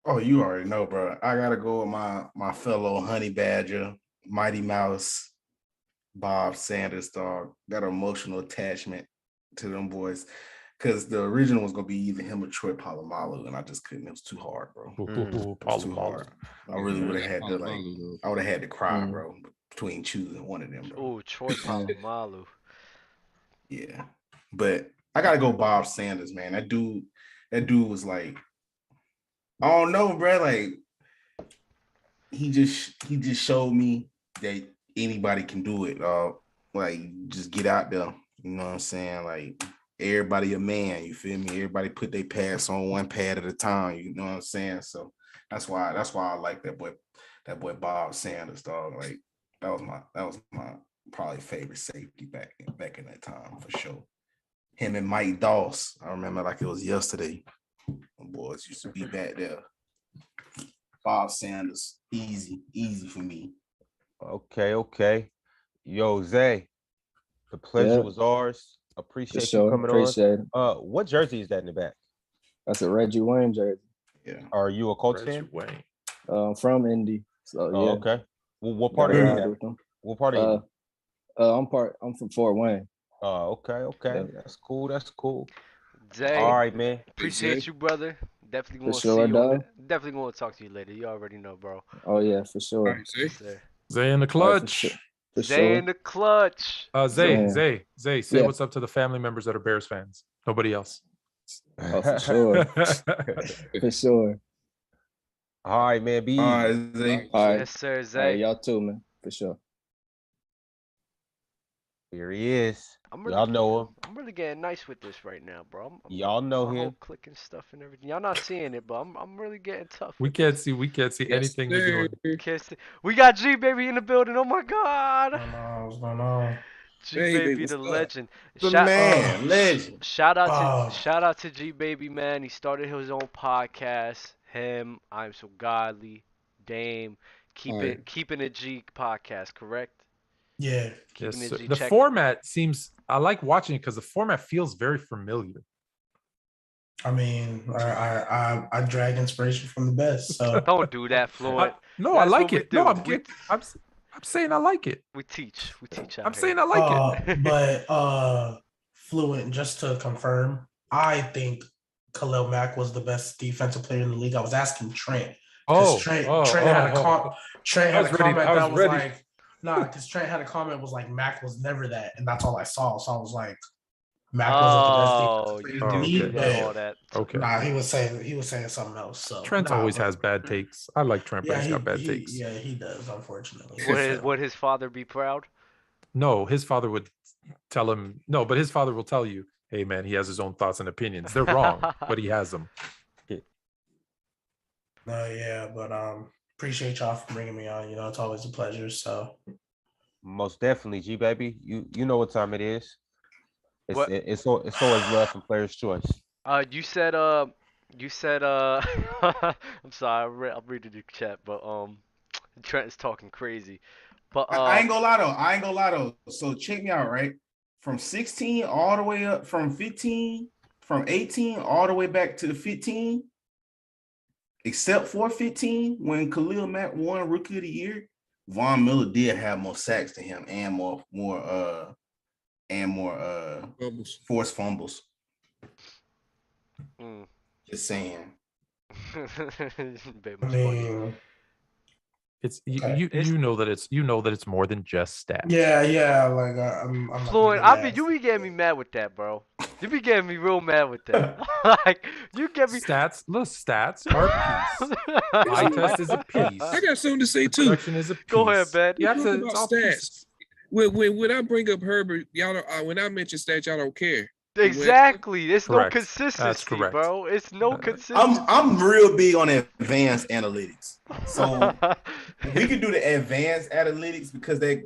Oh, you already know, bro. I gotta go with my fellow honey badger, Mighty Mouse, Bob Sanders, dog. Got an emotional attachment to them boys. Because the original was gonna be either him or Troy Polamalu, and I just couldn't. It was too hard, bro. It was too hard. I really would have had to I would have had to cry, bro, between choosing one of them, bro. Oh, Troy Polamalu. Yeah, but I gotta go Bob Sanders, man. That dude was like, I don't know, bro. Like he just showed me that anybody can do it. Like just get out there. You know what I'm saying? Like. Everybody a man, you feel me? Everybody put their pads on one pad at a time, you know what I'm saying? So that's why I like that boy Bob Sanders, dog. Like that was my probably favorite safety back in that time for sure. Him and Mike Doss, I remember like it was yesterday. The boys used to be back there. Bob Sanders, easy for me. Okay. Yo, Zay, the pleasure was ours. Appreciate you coming on. What jersey is that in the back? That's a Reggie Wayne jersey. Yeah. Are you a Colts fan? Wayne. From Indy. So yeah. Okay. Well, what part of Indy? What part of Indy? I'm from Fort Wayne. Oh, okay. Yeah. That's cool. Zay, all right, man. Appreciate you, brother. Definitely gonna see you. Definitely gonna talk to you later. You already know, bro. Oh yeah, for sure. All right, Zay in the clutch. Zay in the clutch. Zay, say what's up to the family members that are Bears fans. Nobody else. Oh, for sure. For sure. All right, man. Be all right, Zay. All right. Yes, sir, Zay. All right, y'all too, man. For sure. Here he is. Y'all know him. I'm really getting nice with this right now, bro. Y'all know him. Clicking stuff and everything. Y'all not seeing it, but I'm really getting tough. We can't see anything you're doing. Can't see. We got G Baby in the building. Oh my God. What's going on? G Baby, the legend. Legend. Shout out to G Baby, man. He started his own podcast. Him, I'm So Godly, Dame, Keeping It G podcast, correct? Yeah. Yes, the format seems. I like watching it because the format feels very familiar. I mean, I drag inspiration from the best. So don't do that, Floyd. I like it. No, I'm saying I like it. We teach. I'm saying I like it. But Fluent, just to confirm, I think Khalil Mack was the best defensive player in the league. I was asking Trent. Trent had a comment that was like. Nah, because Trent had a comment was like Mac was never that, and that's all I saw. So I was like, Mac wasn't the best defensive player in the league. Okay. Nah, he was saying something else. So Trent always has bad takes. I like Trent, but he's got bad takes. Yeah, he does, unfortunately. Would his father be proud? No, his father would tell him no, but his father will tell you, hey man, he has his own thoughts and opinions. They're wrong, but he has them. Yeah, but appreciate y'all for bringing me on. You know, it's always a pleasure. So most definitely, G Baby. You know what time it is. It's always love from Player's Choice. You said I'm sorry, I'm reading the chat, but Trent is talking crazy. But I ain't gonna lie though. So check me out, right? From 16 all the way up, from 18 all the way back to the 15. Except for 15, when Khalil Mack won Rookie of the Year, Von Miller did have more sacks than him and more forced fumbles. Just saying. I mean, it's you know that it's more than just stats. Yeah. Like I'm Floyd, you be getting me mad with that, bro. You be getting me real mad with that. Like you get me stats. Look, stats are a piece. Eye test is a piece. I got something to say too. Production is a piece. Go ahead, Ben. You have to about stats. When I bring up Herbert, y'all don't, when I mention stats, y'all don't care. Exactly. It's correct. No consistency, bro. It's no consistency. I'm real big on advanced analytics. So we can do the advanced analytics because that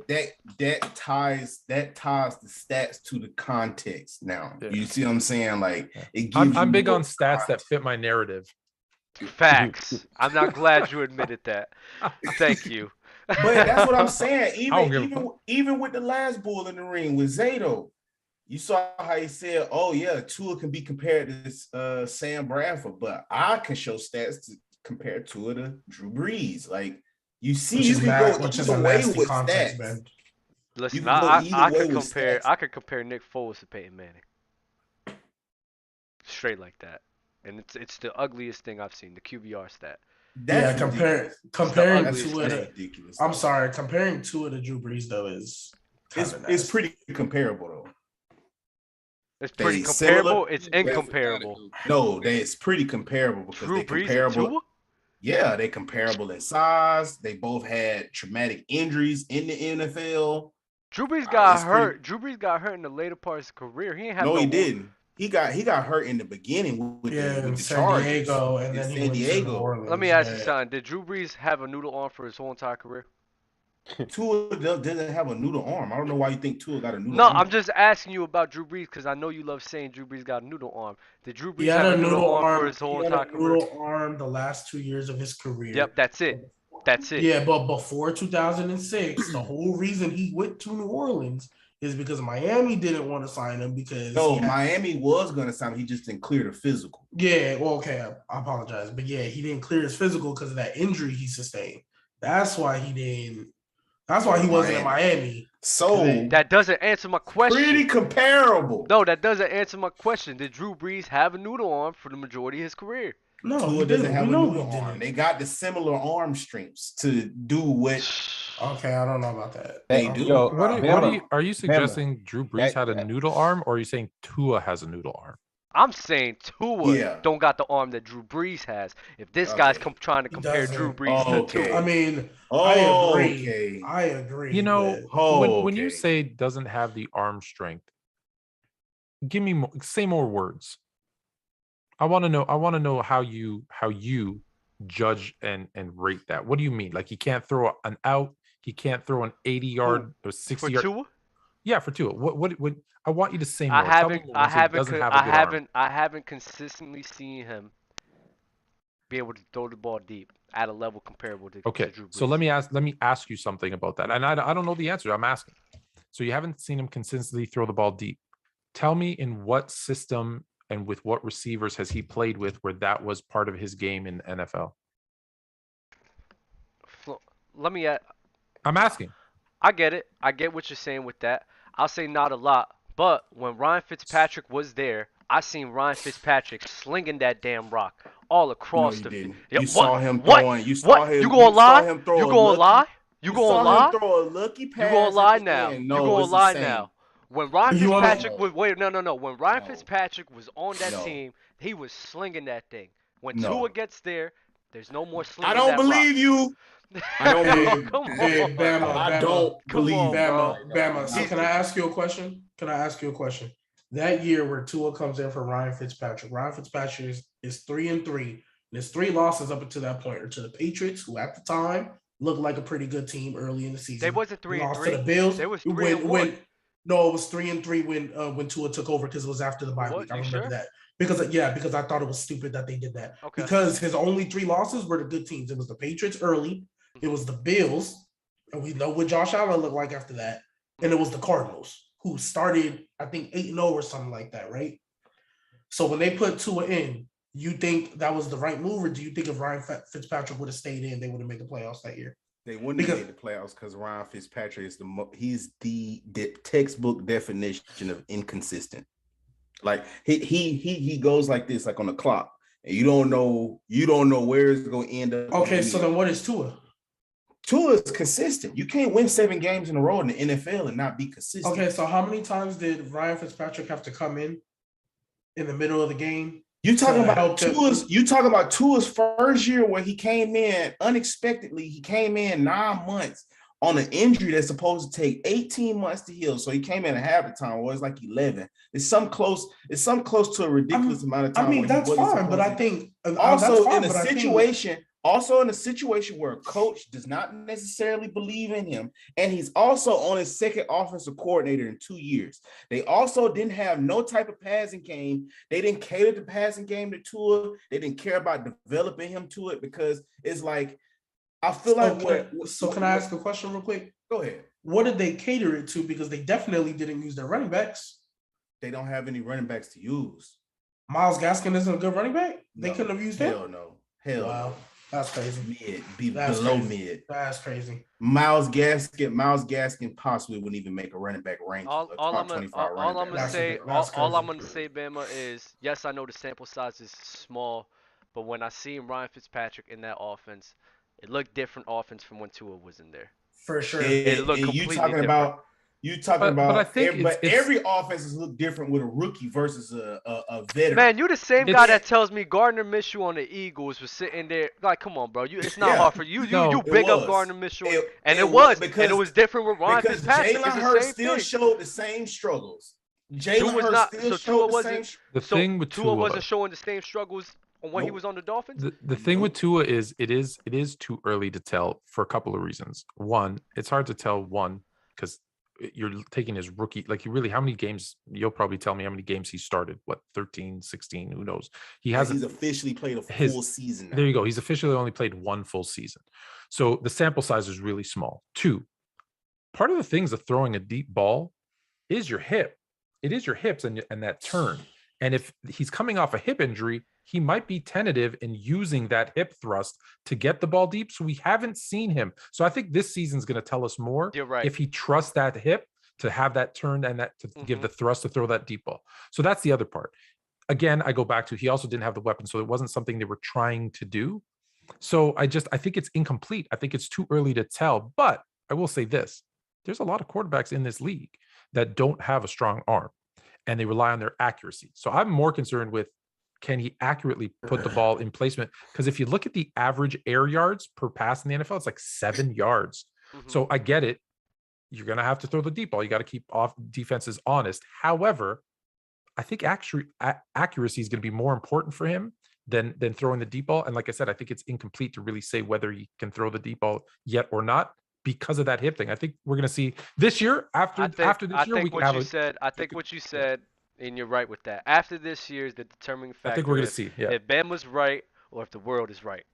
ties the stats to the context now. Yeah. You see what I'm saying? Like it gives I'm big on stats that fit my narrative. Facts. I'm not glad you admitted that. Thank you. But that's what I'm saying. Even with the last bull in the ring with Zato. You saw how he said, "Oh yeah, Tua can be compared to Sam Bradford," but I can show stats to compare Tua to Drew Brees. Like you see, you can go either way with stats. Man. Listen, I could compare. I could compare Nick Foles to Peyton Manning, straight like that, and it's the ugliest thing I've seen. The QBR stat. That's comparing Tua to. I'm sorry, comparing Tua to Drew Brees though is it's pretty comparable though. It's pretty comparable. It's incomparable. No, it's pretty comparable because they're comparable. Yeah, they're comparable in size. They both had traumatic injuries in the NFL. Drew Brees got hurt. Drew Brees got hurt in the later part of his career. He ain't have he didn't. He got hurt in the beginning with the Chargers. Diego, and then San Diego. Let me ask you something. Did Drew Brees have a noodle arm for his whole entire career? Tua doesn't have a noodle arm. I don't know why you think Tua got a noodle arm. No, I'm just asking you about Drew Brees because I know you love saying Drew Brees got a noodle arm. Did Drew Brees have a noodle arm for his whole entire career? Noodle arm the last 2 years of his career. Yep, that's it. That's it. Yeah, but before 2006, the whole reason he went to New Orleans is because Miami didn't want to sign him because Miami was going to sign him. He just didn't clear the physical. Yeah, well, okay, I apologize, but yeah, he didn't clear his physical because of that injury he sustained. That's why he didn't. That's why he wasn't in Miami. So that doesn't answer my question. Pretty comparable. No, that doesn't answer my question. Did Drew Brees have a noodle arm for the majority of his career? No, Tua doesn't have a noodle arm. They got the similar arm strengths to do what. Okay, I don't know about that. They do. Yo, are you suggesting Drew Brees had a noodle arm, or are you saying Tua has a noodle arm? I'm saying Tua don't got the arm that Drew Brees has. If this guy's trying to compare Drew Brees to Tua. I mean, I agree. I agree. You know, when you say doesn't have the arm strength, give me say more words. I want to know how you judge and rate that. What do you mean? Like he can't throw an out, he can't throw an 80-yard or 60-yard. For Tua? Yeah, for Tua. What I want you to say more. I haven't consistently seen him be able to throw the ball deep at a level comparable to Drew Brees. So let me ask you something about that. And I don't know the answer. I'm asking. So you haven't seen him consistently throw the ball deep. Tell me in what system and with what receivers has he played with where that was part of his game in the NFL? I'm asking. I get it. I get what you're saying with that. I'll say not a lot. But when Ryan Fitzpatrick was there, I seen Ryan Fitzpatrick slinging that damn rock all across the field. You saw him throwing. You saw him. You gonna lie? You gonna lie? You gonna lie? Throw a lucky pass. You gonna lie now? You gonna lie now? When Ryan Fitzpatrick was When Ryan Fitzpatrick was on that team, he was slinging that thing. When Tua gets there, there's no more slinging. I don't believe you. I don't believe. Come on. Bama, I don't believe. Bama. So can I ask you a question? That year where Tua comes in for Ryan Fitzpatrick is 3-3. And there's 3 losses up until that point, or to the Patriots, who at the time looked like a pretty good team early in the season. They wasn't 3-3. Lost to the Bills. They was 3-1. No, it was 3-3 when Tua took over because it was after the bye week. I remember that. Because I thought it was stupid that they did that. Okay. Because his only 3 losses were the good teams. It was the Patriots early, it was the Bills, and we know what Josh Allen looked like after that, and it was the Cardinals, who started, I think, 8-0 or something like that, right? So when they put Tua in, you think that was the right move, or do you think if Ryan Fitzpatrick would have stayed in, they would have made the playoffs that year? They wouldn't have made the playoffs because Ryan Fitzpatrick is he's the textbook definition of inconsistent. Like he goes like this, like on the clock, and you don't know where it's going to end up. Okay, so then what is Tua? Tua is consistent. You can't win 7 games in a row in the NFL and not be consistent. Okay, so how many times did Ryan Fitzpatrick have to come in the middle of the game? You talking about Tua's first year where he came in unexpectedly. He came in 9 months on an injury that's supposed to take 18 months to heal. So he came in at half-time, or it's like 11. It's some close to a ridiculous amount of time. I mean, that's fine, but I think also in a situation where a coach does not necessarily believe in him, and he's also on his second offensive coordinator in 2 years. They also didn't have no type of passing game. They didn't cater the passing game to Tua. They didn't care about developing him to it because it's like, I feel can I ask a question real quick? Go ahead. What did they cater it to? Because they definitely didn't use their running backs. they don't have any running backs to use. Miles Gaskin isn't a good running back? They couldn't have used him? Hell no. Hell no. That's crazy. Below mid. That's crazy. Miles Gaskin possibly wouldn't even make a running back ranking. All I'm gonna say, Bama, is yes, I know the sample size is small, but when I see Ryan Fitzpatrick in that offense, it looked different offense from when Tua was in there. For sure. It looked completely different. But I think every offense is look different with a rookie versus a veteran. Man, you the same guy that tells me Gardner Minshew on the Eagles was sitting there. Like, come on, bro. It's not hard for you. You big up Gardner Minshew, it was different with Ryan Fitzpatrick. Jalen Hurts still showed the same struggles. Jalen Hurts still showed the same. The thing with Tua wasn't showing the same struggles when he was on the Dolphins. The thing with Tua is it is too early to tell for a couple of reasons. One, it's hard to tell because you're taking his rookie, like how many games, you'll probably tell me how many games he started, 13, 16, who knows? He's officially played a full season now. There you go. He's officially only played one full season. So the sample size is really small. Two, part of the things of throwing a deep ball is your hip. It is your hips and that turn. And if he's coming off a hip injury, he might be tentative in using that hip thrust to get the ball deep. So we haven't seen him. So I think this season's going to tell us more. You're right. If he trusts that hip to have that turn and that to give the thrust to throw that deep ball. So that's the other part. Again, I go back to, he also didn't have the weapon. So it wasn't something they were trying to do. So I think it's incomplete. I think it's too early to tell, but I will say this. There's a lot of quarterbacks in this league that don't have a strong arm and they rely on their accuracy. So I'm more concerned with, can he accurately put the ball in placement? Because if you look at the average air yards per pass in the NFL, it's like 7 yards. So I get it. You're going to have to throw the deep ball. You got to keep off defenses honest. However, I think accuracy is going to be more important for him than throwing the deep ball. And like I said, I think it's incomplete to really say whether he can throw the deep ball yet or not because of that hip thing. I think we're going to see this year after this year. I think what you said. And you're right with that. After this year is the determining factor. I think we're going to see. Yeah. If Bama's right or if the world is right.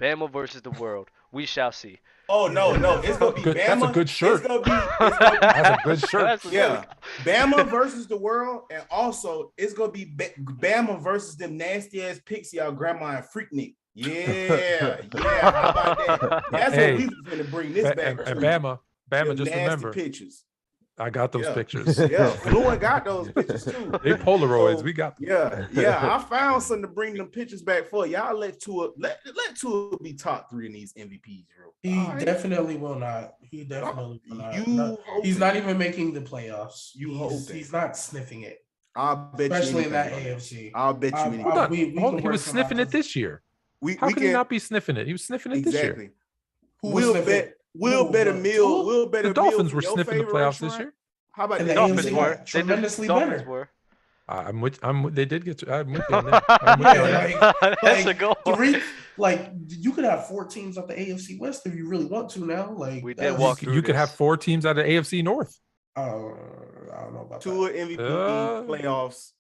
Bama versus the world. We shall see. Oh, no. It's going to be Bama. That's a good shirt. That's a good shirt. Yeah. Bama versus the world. And also, it's going to be Bama versus them nasty-ass pixie out grandma and Freaknik. Yeah. How about that? That's what we going to bring this back. And Bama, just remember. Pictures. I got those pictures. Yeah, Fluent got those pictures too. They Polaroids. We got them. Yeah. I found something to bring them pictures back for y'all. Let Tua be top 3 in these MVPs, bro. He definitely will not. He definitely will not. He's not even making the playoffs. He's not sniffing it. I'll bet especially you in that AFC. I'll bet you. He was sniffing it this year. How can he not be sniffing it? He was sniffing it this year. We'll bet a meal. The Dolphins were sniffing the playoffs this year. How about the Dolphins were tremendously better? I'm with. They did get to. I'm with you on that. That's a goal. You could have 4 teams out the AFC West if you really want to now. Like we did walk through. You could have 4 teams out of AFC North. I don't know about Tua MVP playoffs,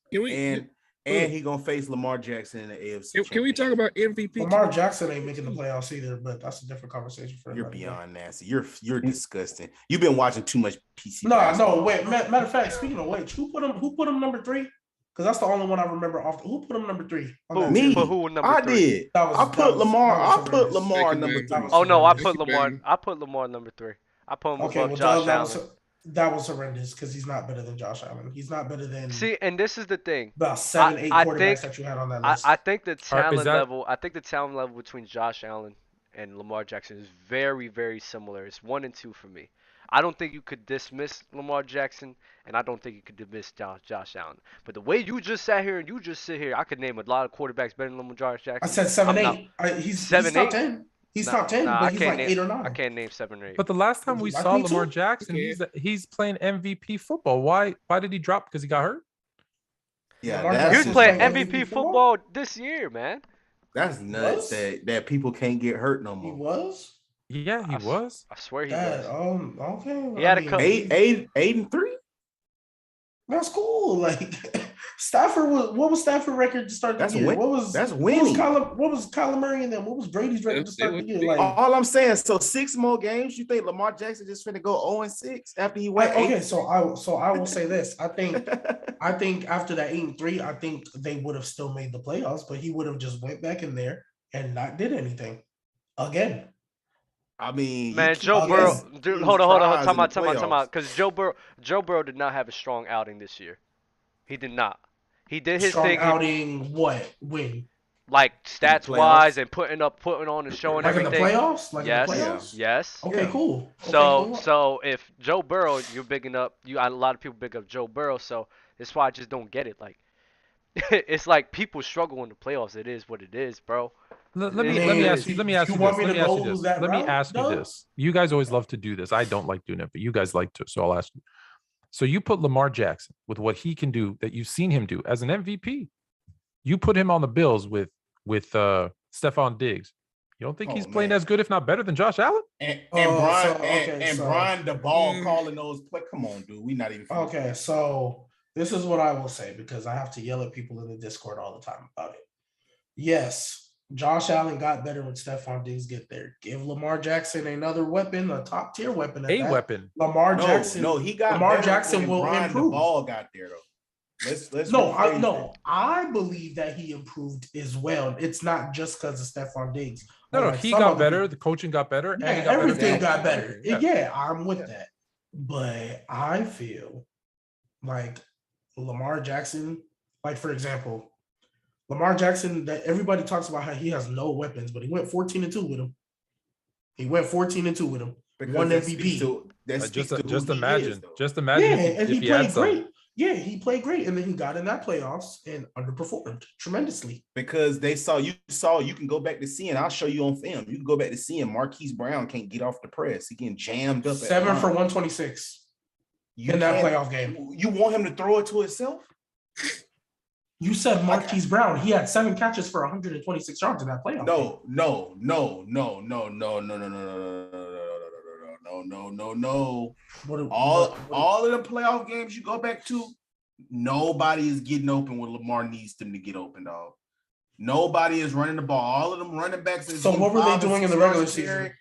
and he gonna face Lamar Jackson in the AFC. Can we talk about MVP? Lamar Jackson ain't making the playoffs either, but that's a different conversation for him. You're beyond nasty. You're disgusting. You've been watching too much PC. No. Wait. Matter of fact, speaking of which, who put him number 3? Because that's the only one I remember. Who put him number 3? Me. Who number 3? I did. I put Lamar number 3. Oh no, I put Lamar number 3. I put him above Josh Allen. That was horrendous because he's not better than Josh Allen. He's not better than. See, and this is the thing. About 7, 8 quarterbacks that you had on that list. I think the talent level. I think the talent level between Josh Allen and Lamar Jackson is very, very similar. It's 1 and 2 for me. I don't think you could dismiss Lamar Jackson, and I don't think you could dismiss Josh Allen. But the way you just sat here and you just sit here, I could name a lot of quarterbacks better than Lamar Jackson. I said 7, 8. He's top 10. He's top 10, but he's like 8 or 9. I can't name 7 or 8. But the last time we saw Lamar Jackson, he's playing MVP football. Why did he drop? Because he got hurt? Yeah, he was playing MVP football this year, man. That's nuts that people can't get hurt no more. He was? Yeah, he was. I swear he was. Okay. He had a couple. 8 and 3. That's cool. Like Stafford was what was Stafford record to start the year? That's winning. What was Kyler Murray and then what was Brady's record to start the year? Like all I'm saying, so 6 more games. You think Lamar Jackson just finna go 0-6 after he went? Okay, so I will say this. I think after that 8-3, I think they would have still made the playoffs, but he would have just went back in there and not did anything again. I mean, man, Joe Burrow. Dude, hold on. Time out. Because Joe Burrow did not have a strong outing this year. He did not. He did his thing. Outing what? When? Like stats wise and putting on and showing like everything. In the playoffs? Like yes. In the playoffs? Yes. Okay, cool. So if Joe Burrow, you're bigging up. A lot of people big up Joe Burrow. So that's why I just don't get it. Like, it's like people struggle in the playoffs. It is what it is, bro. Let me ask you this. You guys always love to do this. I don't like doing it, but you guys like to. So I'll ask you. So you put Lamar Jackson with what he can do that you've seen him do as an MVP. You put him on the Bills with Stephon Diggs. You don't think he's playing as good, if not better, than Josh Allen? And Brian DeBall calling those play. Come on, dude. We not even. Okay, so this is what I will say because I have to yell at people in the Discord all the time about it. Yes. Josh Allen got better when Stephon Diggs get there. Give Lamar Jackson another weapon, a top tier weapon. Weapon. Lamar Jackson. No, he got Lamar Jackson will improve. The ball got there though. Let's I believe that he improved as well. It's not just because of Stephon Diggs. No, he got better. The coaching got better. Yeah, and everything got better. Yeah, I'm with that. But I feel like Lamar Jackson, like for example, Lamar Jackson, that everybody talks about how he has no weapons, but he went 14-2 with him. Because won MVP. Just imagine. Yeah, and he played great. Yeah, he played great, and then he got in that playoffs and underperformed tremendously. Because you can go back to seeing. I'll show you on film. You can go back to seeing Marquise Brown can't get off the press. He getting jammed up. 7 for 126 in that playoff game. You want him to throw it to himself? You said Marquise Brown. He had 7 catches for 126 yards in that playoff. No. All of the playoff games you go back to, nobody is getting open when Lamar needs them to get open, dog. Nobody is running the ball. All of them running backs. So what were they doing in the regular season?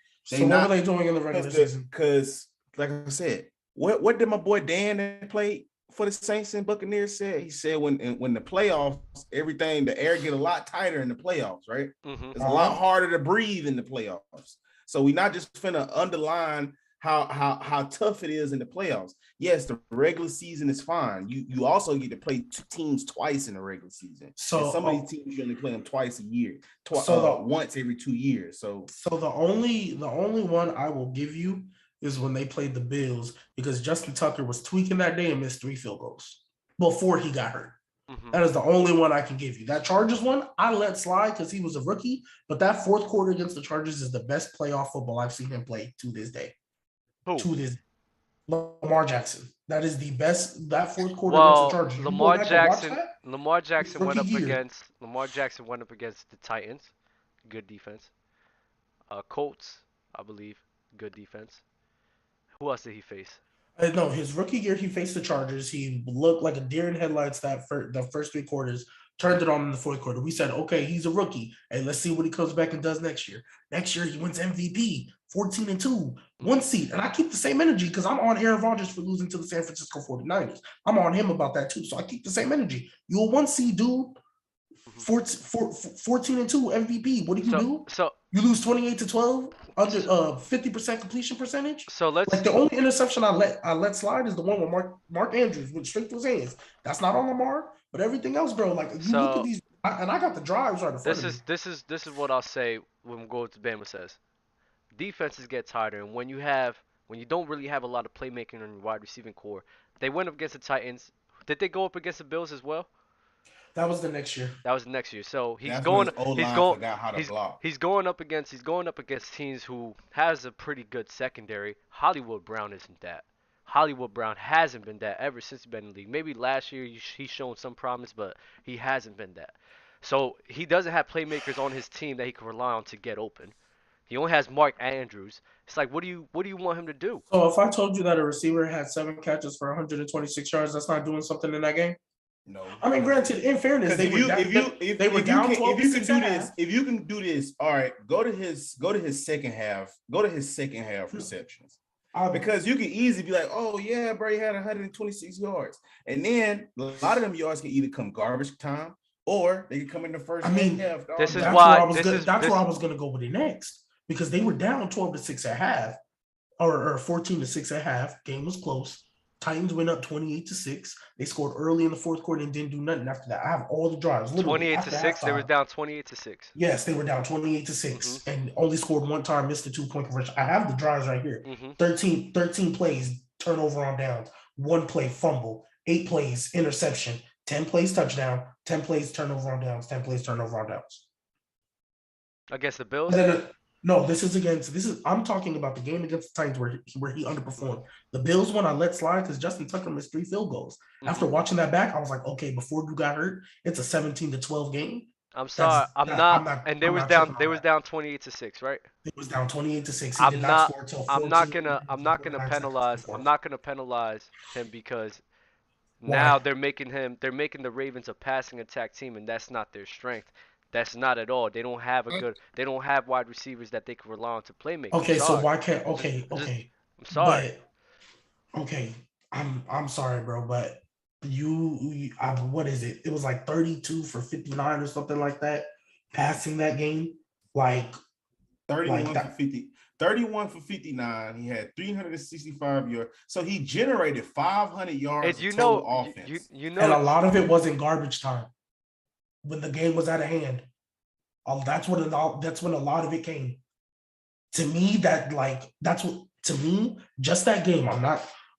Because, like I said, what did my boy Dan that played for the Saints and Buccaneers said? He said when the playoffs, the air get a lot tighter in the playoffs, right? Mm-hmm. It's a lot harder to breathe in the playoffs. So we not just finna underline how tough it is in the playoffs. Yes, the regular season is fine. You also get to play 2 teams twice in the regular season. So and some of these teams you only play them twice a year, once every 2 years. So the only one I will give you is when they played the Bills, because Justin Tucker was tweaking that day and missed 3 field goals before he got hurt. Mm-hmm. That is the only one I can give you. That Chargers one, I let slide because he was a rookie, but that 4th quarter against the Chargers is the best playoff football I've seen him play to this day. Lamar Jackson. That is the best. That 4th quarter against the Chargers. Lamar Jackson went up against the Titans. Good defense. Colts, I believe, good defense. Who else did he face? No, his rookie year, he faced the Chargers. He looked like a deer in headlights the first 3 quarters, turned it on in the 4th quarter. We said, okay, he's a rookie. Hey, let's see what he comes back and does next year. Next year, he wins MVP, 14-2, 1 seed. And I keep the same energy because I'm on Aaron Rodgers for losing to the San Francisco 49ers. I'm on him about that too. So I keep the same energy. You're a 1 seed, dude. 14-2 MVP. What do you do? So you lose 28-12 under 50% completion percentage. So let's the only interception I let slide is the one where Mark Andrews went straight to his hands. That's not on Lamar, but everything else, bro. Like you look at these, and I got the drives right in front of me. This is what I'll say when we go to Bama says. Defenses get tighter, and when you don't really have a lot of playmaking on your wide receiving core, they went up against the Titans. Did they go up against the Bills as well? That was the next year. So he's going up against teams who has a pretty good secondary. Hollywood Brown isn't that. Hollywood Brown hasn't been that ever since he's been in the league. Maybe last year he's shown some promise, but he hasn't been that. So he doesn't have playmakers on his team that he can rely on to get open. He only has Mark Andrews. It's like, what do you want him to do? So if I told you that a receiver had 7 catches for 126 yards, that's not doing something in that game? No. I mean, granted, in fairness, they were down 12 to 6 and a half. If you can do this, all right, go to his second half. Go to his second half receptions. Because you can easily be like, oh yeah, bro, he had 126 yards. And then a lot of them yards can either come garbage time or they can come in the first half. This is why that's where I was gonna go with it next. Because they were down 12 to 6 at half, or 14 to 6 at half. Game was close. Titans went up 28 to 6. They scored early in the fourth quarter and didn't do nothing after that. I have all the drives. 28 to 6. They were down 28 to 6. Yes, they were down 28 to 6 and only scored one time, missed a 2-point conversion. I have the drives right here. 13 plays, turnover on downs, 1 play, fumble, 8 plays, interception, 10 plays, touchdown, 10 plays, turnover on downs, 10 plays, turnover on downs. Against the Bills? No, I'm talking about the game against the Titans where he underperformed. The Bills one I let slide because Justin Tucker missed 3 field goals. After watching that back, I was like, okay, before you got hurt, it's a 17-12 game. I'm sorry, they was down 28 to 6, right? It was down 28 to 6. I'm not gonna penalize him because now they're making the Ravens a passing attack team, and that's not their strength. That's not at all. They don't have wide receivers that they can rely on to play make. Okay, so why can't okay. I'm sorry. But, okay, I'm sorry, bro, but what is it? It was like 32 for 59 or something like that, passing that game. Like 31 for 50. 31 for 59. He had 365 yards. So he generated 500 yards of total offense. And a lot of it wasn't garbage time. When the game was out of hand, that's when a lot of it came. To me, just that game.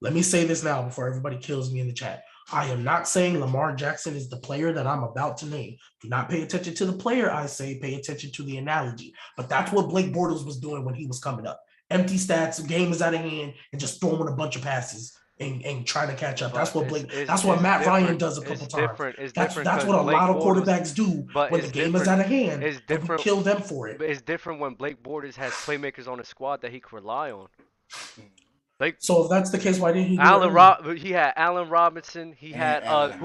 Let me say this now before everybody kills me in the chat. I am not saying Lamar Jackson is the player that I'm about to name. Do not pay attention to the player I say, pay attention to the analogy. But that's what Blake Bortles was doing when he was coming up. Empty stats, game is out of hand, and just throwing a bunch of passes. And trying to catch up. That's what Matt Ryan does a couple times. That's what a lot of quarterbacks do when the game is out of hand. It's different. We kill them for it. But it's different when Blake Bortles has playmakers on his squad that he can rely on. So if that's the case, why didn't he? He had Allen Robinson. He had Allen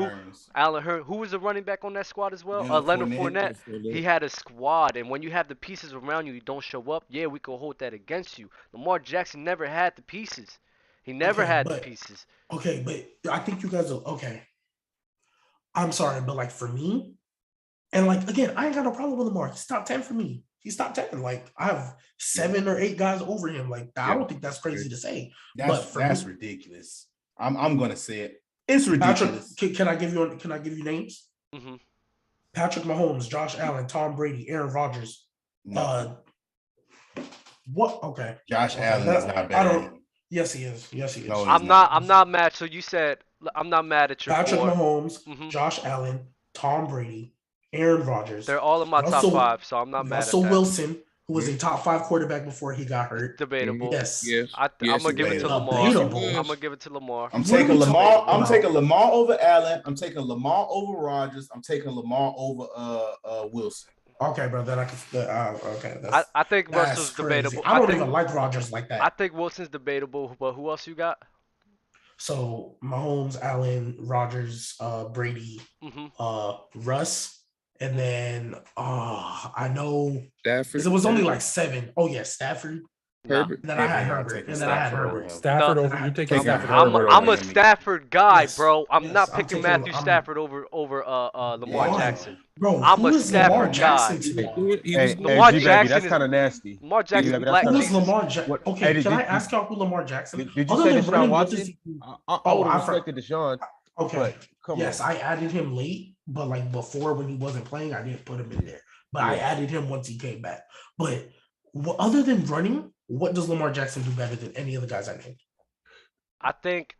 Hurd. Who was the running back on that squad as well? Leonard Fournette. He had a squad, and when you have the pieces around you, you don't show up. Yeah, we could hold that against you. Lamar Jackson never had the pieces. He never had the pieces. Okay, but I think you guys are okay. I'm sorry, but like for me, and like again, I ain't got no problem with Lamar. He's top 10 for me. He's top 10. Like I have 7 or 8 guys over him. Like I don't think that's crazy to say. That's ridiculous. I'm gonna say it. It's ridiculous. Patrick, can I give you names? Mm-hmm. Patrick Mahomes, Josh Allen, Tom Brady, Aaron Rodgers. No. What? Okay. Josh Allen is not bad. Yes, he is. No, I'm not mad. So you said I'm not mad at your Patrick Mahomes, Josh Allen, Tom Brady, Aaron Rodgers. They're all in my top 5, so I'm not mad at that. Russell Wilson, who was a top 5 quarterback before he got hurt. Debatable. Yes. I'm gonna give it to Lamar. I'm taking Lamar. I'm taking Lamar over Allen. I'm taking Lamar over Rodgers. I'm taking Lamar over Wilson. Okay, bro. Then I can. Okay. I think Russell's debatable. I don't even like Rodgers like that. I think Wilson's debatable, but who else you got? So Mahomes, Allen, Rodgers, Brady, Russ, and then I know Stafford. It was only like 7. Oh yeah, Stafford. Herbert. And then I had Herbert. Stafford over. You take Stafford. I'm a Stafford guy, bro. I'm not picking Matthew Stafford over Lamar Jackson. Bro, I'm a Stafford guy. Lamar Jackson. That's kind of nasty. Lamar Jackson. Who's Lamar Jackson? Okay, can I ask y'all who Lamar Jackson? Did you say Deshaun Watson? I would have respected Deshaun. Okay. Yes, I added him late, but like before when he wasn't playing, I didn't put him in there. But I added him once he came back. But other than running, what does Lamar Jackson do better than any of the guys I named? I think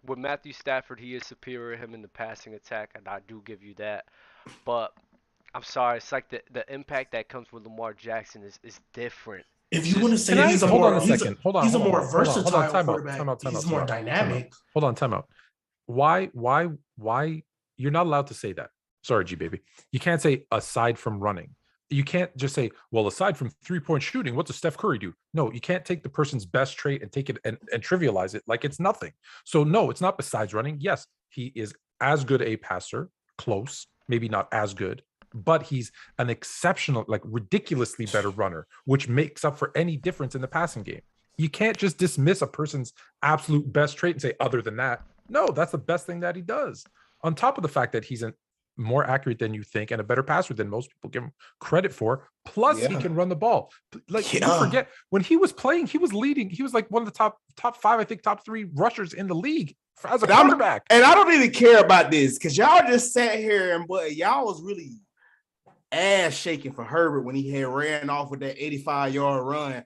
with Matthew Stafford, he is superior to him in the passing attack, and I do give you that. But I'm sorry, it's like the impact that comes with Lamar Jackson is different. If you want to say he's a more versatile quarterback, he's more dynamic. Hold on, timeout. Why you're not allowed to say that? Sorry, G baby. You can't say aside from running. You can't just say, well, aside from 3-point shooting, what does Steph Curry do? No, you can't take the person's best trait and take it and trivialize it like it's nothing. So no, it's not besides running. Yes, he is as good a passer, close, maybe not as good, but he's an exceptional, like ridiculously better runner, which makes up for any difference in the passing game. You can't just dismiss a person's absolute best trait and say, other than that, no, that's the best thing that he does. On top of the fact that he's more accurate than you think and a better passer than most people give him credit for. Plus, he can run the ball. Like you forget, when he was playing, he was leading. He was like one of the top 5, I think, top 3 rushers in the league as a quarterback. And I don't even care about this because y'all just sat here and y'all was really ass shaking for Herbert when he had ran off with that 85-yard run.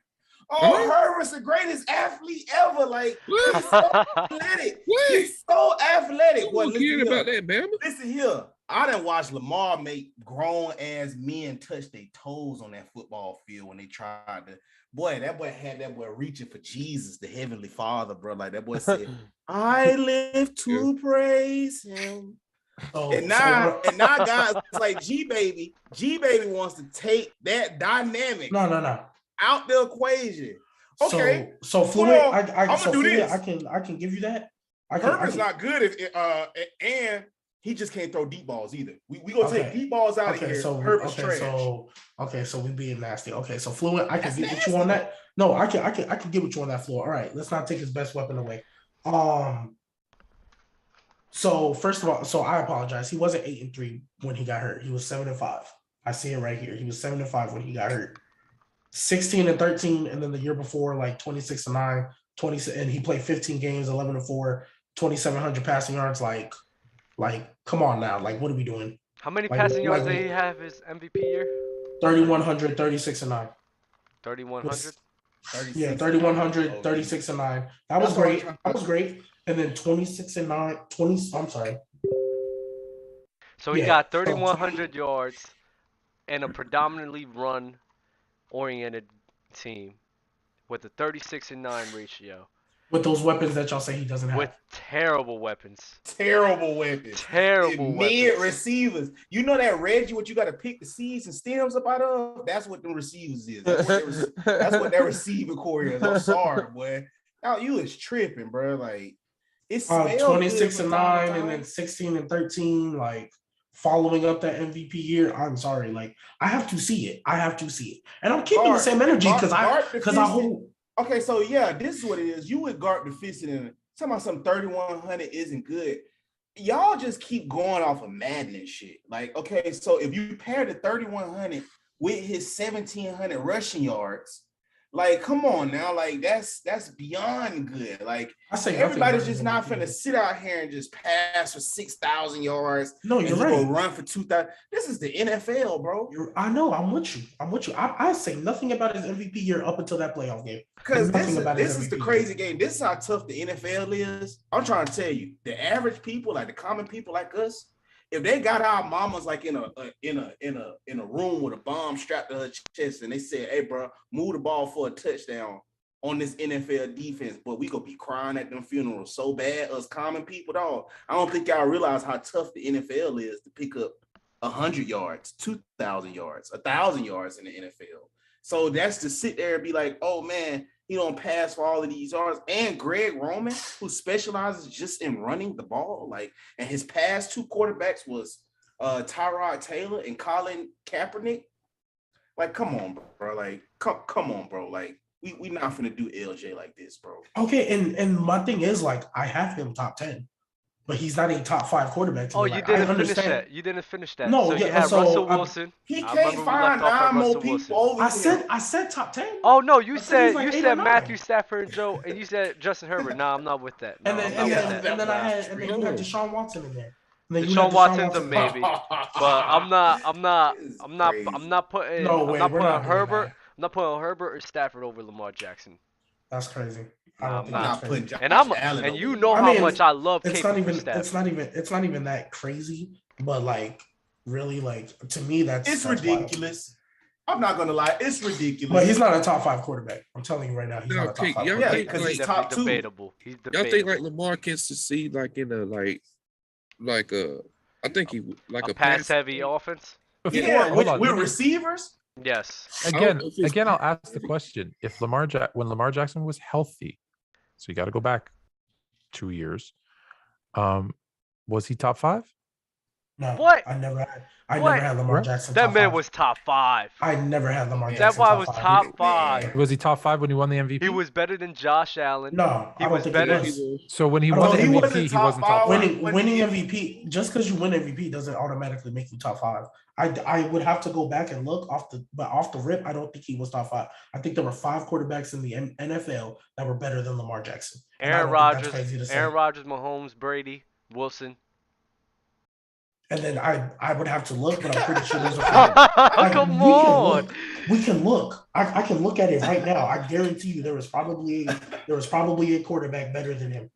Oh, Herbert's the greatest athlete ever. Like, he's so athletic. He's so athletic. What about that, Bama? Listen here. I didn't watch Lamar make grown-ass men touch their toes on that football field when they tried to. Boy, that boy had that boy reaching for Jesus, the Heavenly Father, bro. Like, that boy said, I live to praise him. And now guys like G-Baby wants to take that dynamic out the equation. Okay. So Fluid, I'm gonna do this. I can give you that. Herbert's not good if and he just can't throw deep balls either. We gonna take deep balls out of here. So Herbert's trash. So we being nasty. Okay, so Fluid, I can get with you on that. No, I can get with you on that floor. All right, let's not take his best weapon away. So first of all, I apologize. He wasn't 8-3 when he got hurt. He was 7-5. I see it right here. He was 7-5 when he got hurt. 16-13, and then the year before, like 26-9, 20, and he played 15 games, 11-4, 2,700 passing yards. Like, come on now. Like, what are we doing? How many passing yards did he have his MVP year? 3,100, 36-9. 3,100? Yeah, 3,100, 36-9. That was great. That was great. And then 26-9, 20. I'm sorry. So he got 3,100 yards and a predominantly run-oriented team with a 36-9 ratio. With those weapons that y'all say he doesn't have. With terrible weapons. Terrible weapons. Mid receivers. You know that Reggie, what you got to pick the seeds and stems up out of? That's what the receivers is. That's what that receiver core is. I'm sorry, boy. Now you is tripping, bro. Like, it's 26-9 and then 16-13. Like, following up that MVP year, I'm sorry. Like, I have to see it. And I'm keeping the same energy because I hold. Okay, so yeah, this is what it is. You would guard the fist and talking about some 3,100 isn't good. Y'all just keep going off of Madden and shit. Like, okay, so if you pair the 3,100 with his 1,700 rushing yards, like, come on now, like that's beyond good. Like, everybody's just not finna sit out here and just pass for 6,000 yards. No, you're right. Go run for 2,000. This is the NFL, bro. I know. I'm with you. I say nothing about his MVP year up until that playoff game. Because this is the crazy game. This is how tough the NFL is. I'm trying to tell you, the average people, like the common people like us, if they got our mamas like in a room with a bomb strapped to her chest and they said, hey, bro, move the ball for a touchdown on this NFL defense, but we gonna be crying at them funerals so bad, us common people, dog. I don't think y'all realize how tough the NFL is to pick up 100 yards, 2,000 yards, 1,000 yards in the NFL. So that's to sit there and be like, oh man, he don't pass for all of these yards. And Greg Roman, who specializes just in running the ball, like, and his past 2 quarterbacks was Tyrod Taylor and Colin Kaepernick. Like, come on, bro. Like, come on, bro. Like, we not finna do LJ like this, bro. Okay, and my thing is, like, I have him top 10. But he's not a top 5 quarterback. Oh, you didn't finish that. You didn't finish that. No, so you had Russell Wilson. He can't find 9 more people over here. I said top 10. Oh no, you said Matthew Stafford and Joe, and you said Justin Herbert. Nah, I'm not with that. No, and then you had Deshaun Watson in there. Deshaun Watson's a maybe, but I'm not putting Herbert or Stafford over Lamar Jackson. That's crazy. I'm not putting and you know how much I love. It's not even that crazy, but like really, like to me, that's ridiculous. Wild. I'm not gonna lie, it's ridiculous. But he's not a top 5 quarterback. I'm telling you right now, he's not a top 5 quarterback. Yeah, because he's top 2. Debatable. Y'all think like Lamar can succeed like in a I think he like a pass heavy offense. Yeah, with receivers. Yes. Again, I'll ask the question: if when Lamar Jackson was healthy, so you got to go back 2 years. Was he top 5? No. What? I never had Lamar Jackson That top man 5. was top 5. I never had Lamar Jackson That top 5. boy was top 5. Was he top 5 when he won the MVP? He was better than Josh Allen. No, he I don't think better. he was. So when he won the MVP, he wasn't top 5. Winning MVP, just because you win MVP doesn't automatically make you top 5. I would have to go back and look off the rip. I don't think he was top 5. I think there were 5 quarterbacks in the NFL that were better than Lamar Jackson. Aaron Rodgers, Mahomes, Brady, Wilson. And then I would have to look, but I'm pretty sure there's a Come on. We can look. I can look at it right now. I guarantee you there was probably a quarterback better than him.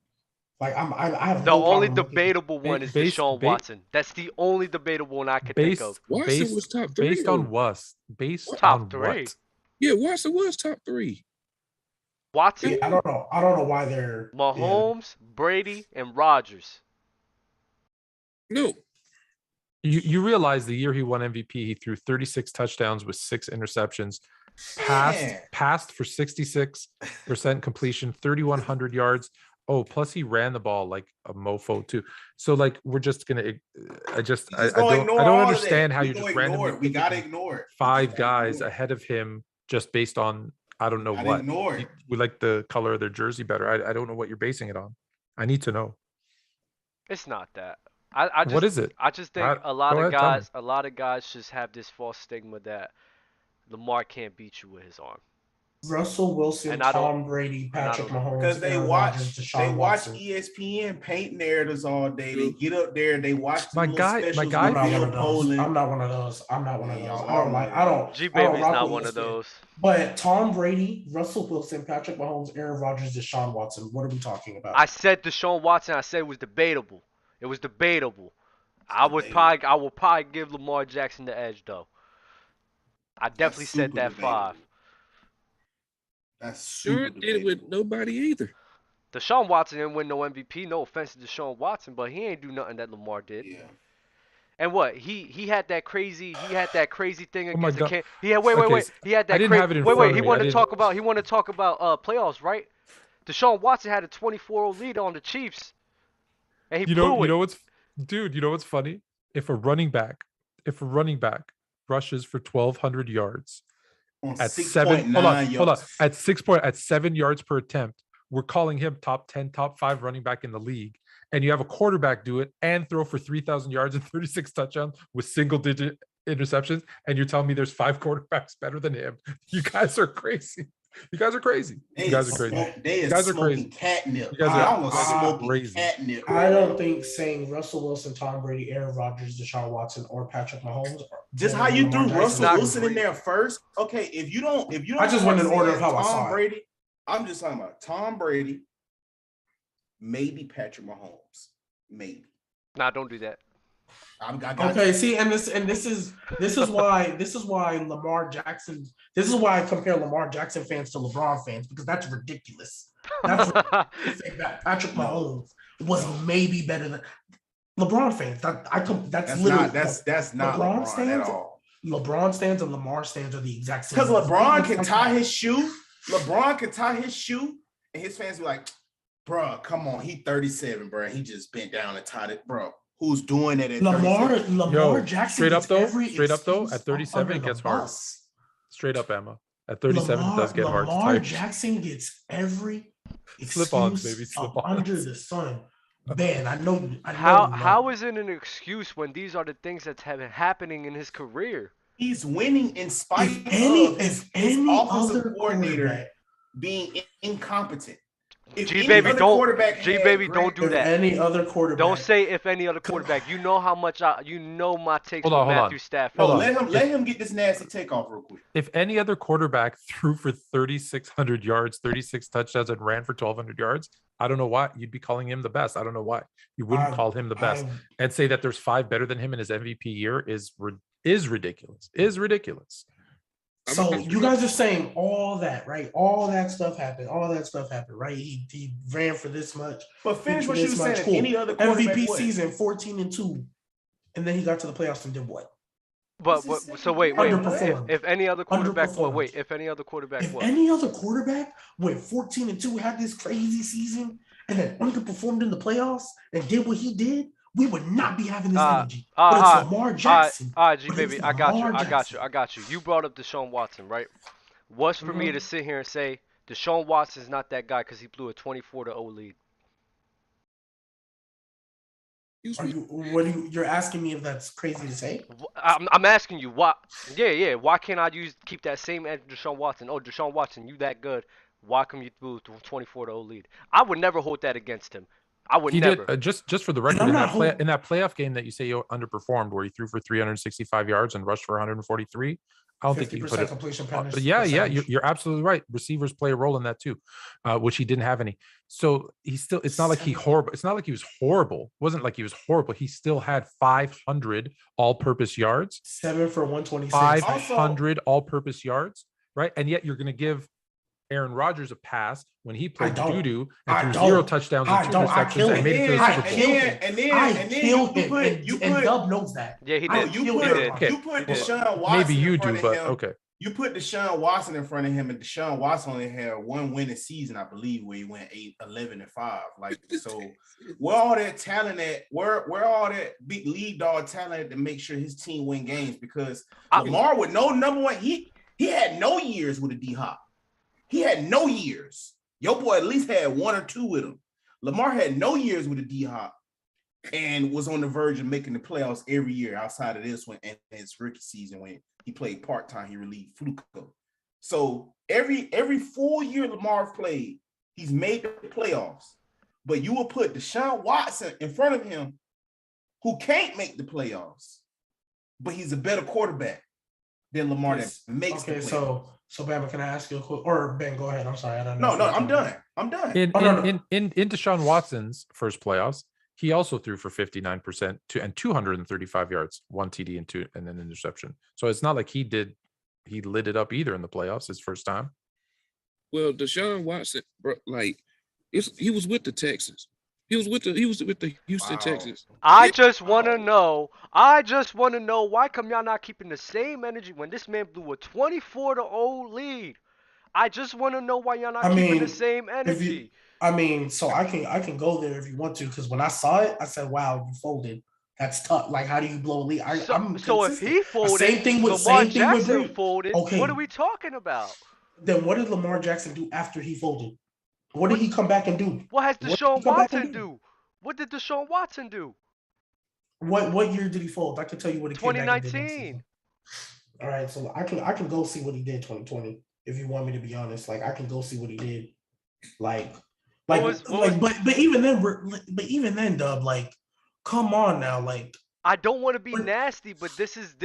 Like I have the only debatable one is Deshaun Watson. That's the only debatable one I could think of. Watson was top 3. Based on what? Top 3. Yeah, Watson was top 3. Watson? Yeah, I don't know why they're Mahomes, Brady, and Rodgers. No. You realize the year he won MVP, he threw 36 touchdowns with 6 interceptions, passed for 66% completion, 3,100 yards. Oh, plus he ran the ball like a mofo too. So like we're just gonna. I don't understand how you just randomly. We gotta ignore it. 5 guys ahead of him just based on I don't know what. We like the color of their jersey better. I don't know what you're basing it on. I need to know. It's not that. I just, what is it? I just think a lot of guys just have this false stigma that Lamar can't beat you with his arm. Russell Wilson, Tom Brady, Patrick Mahomes, because they watch ESPN paint narratives all day. They get up there, they watch my guy. I'm not one of those. I don't. G Baby's not one of those. But Tom Brady, Russell Wilson, Patrick Mahomes, Aaron Rodgers, Deshaun Watson. What are we talking about? I said Deshaun Watson. I said it was debatable. It was debatable. I will probably give Lamar Jackson the edge though. I definitely said that debatable. 5. That's sure did it with nobody either. Deshaun Watson didn't win no MVP. No offense to Deshaun Watson, but he ain't do nothing that Lamar did. Yeah. And what he had that crazy thing against the Kansas. He had wait. He had that crazy. Wait. He wanted to talk about playoffs, right? Deshaun Watson had a 24-0 lead on the Chiefs, and he blew it. You know what's funny? If a running back rushes for 1,200 yards. At 7 at 7 yards per attempt, we're calling him top 10, top 5 running back in the league. And you have a quarterback do it and throw for 3,000 yards and 36 touchdowns with single-digit interceptions, and you're telling me there's 5 quarterbacks better than him? You guys are crazy. You guys are crazy. Catnip. Catnip. I don't think saying Russell Wilson, Tom Brady, Aaron Rodgers, Deshaun Watson, or Patrick Mahomes. Just how you threw Russell Wilson in there first. Okay, if you don't. I just went in order of how I saw Brady. I'm just talking about Tom Brady, maybe Patrick Mahomes, maybe. Nah, don't do that. Okay, see, and this is why Lamar Jackson. This is why I compare Lamar Jackson fans to LeBron fans, because that's ridiculous. That's ridiculous. That Patrick Mahomes was maybe better than LeBron fans. That's not LeBron stands at all. LeBron stands and Lamar stands are the exact same. Because LeBron can tie his shoe. LeBron can tie his shoe, and his fans be like, "Bro, come on, he 37, bro. He just bent down and tied it, bro." Who's doing it at Lamar Jackson? Straight up though, at 37 it gets hard. Straight up, Emma. At 37 it does get hard. Lamar Jackson gets every slip-ons, baby, slip-ons under the sun. Man, I know. How is it an excuse when these are the things that's happening in his career? He's winning in spite of his offensive coordinator being incompetent. G-Baby, don't do that. Any other quarterback. Don't say if any other quarterback. You know how much my takes on Matthew Stafford. Let him get this nasty take off real quick. If any other quarterback threw for 3,600 yards, 36 touchdowns, and ran for 1,200 yards, I don't know why you'd be calling him the best. I don't know why you wouldn't call him the best and say that there's 5 better than him in his MVP year is ridiculous. So you guys are saying all that, right? All that stuff happened, right? He ran for this much. But finish what you were saying. Cool. Any other MVP season, 14-2, and then he got to the playoffs and did what? But so wait. If any other quarterback, if any other quarterback went 14-2, had this crazy season, and then underperformed in the playoffs and did what he did, we would not be having this energy. But it's Lamar Jackson. All right, G baby, I got you. You brought up Deshaun Watson, right? What's for me to sit here and say Deshaun Watson's not that guy because he blew a 24-0 lead? You're asking me if that's crazy to say? I'm asking you why. Yeah. Why can't I keep that same as Deshaun Watson? Oh, Deshaun Watson, you that good? Why come you blew a 24-0 lead? I would never hold that against him. I would never. Did, just for the record, in that playoff game that you say you underperformed, where he threw for 365 yards and rushed for 143. I don't think you can put it. Completion you're absolutely right. Receivers play a role in that too, which he didn't have any. So it's not like he horrible. It's not like he was horrible. It wasn't like he was horrible. He still had 500 all-purpose yards. 7 for 126. 500 all-purpose yards, right? And yet you're going to give Aaron Rodgers a pass when he played doo-doo and threw 0 touchdowns and 2 interceptions and made it to the Super Bowl. And Dub knows that. Yeah, he did. You put Deshaun Watson maybe you in front do, of but him. okay. You put Deshaun Watson in front of him, and Deshaun Watson only had one winning season, I believe, where he went 11-5. Like, so where all that talent at? Where all that big lead dog talent to make sure his team win games? Because Lamar with no number one, he had no years with a D-Hop. He had no years. Your boy at least had 1 or 2 with him. Lamar had no years with a D-Hop and was on the verge of making the playoffs every year outside of this one and his rookie season when he played part-time. He relieved Fluco. So every full year Lamar played, he's made the playoffs. But you will put Deshaun Watson in front of him who can't make the playoffs, but he's a better quarterback than Lamar that makes the playoffs. So, Bama, can I ask you a quick? Or Ben, go ahead. I'm sorry, I don't know. No, I'm done. In Deshaun Watson's first playoffs, he also threw for 59% and 235 yards, 1 TD and an interception. So it's not like he lit it up either in the playoffs his first time. Well, Deshaun Watson, bro, he was with the Texans. He was with the Houston Texans. I just want to know why come y'all not keeping the same energy when this man blew a 24-0 lead. I just want to know why y'all not keeping the same energy. So I can go there if you want to, because when I saw it, I said, "Wow, you folded. That's tough. Like, how do you blow a lead?" So if he folded, Lamar Jackson folded. Okay, what are we talking about? Then what did Lamar Jackson do after he folded? What did he come back and do? What has Deshaun Watson do? What did Deshaun Watson do? What year did he fold? I can tell you what he 2019. All right, so I can go see what he did 2020 if you want me to be honest. Like, I can go see what he did. But even then, Dub, like, come on now, like. I don't want to be nasty, but this is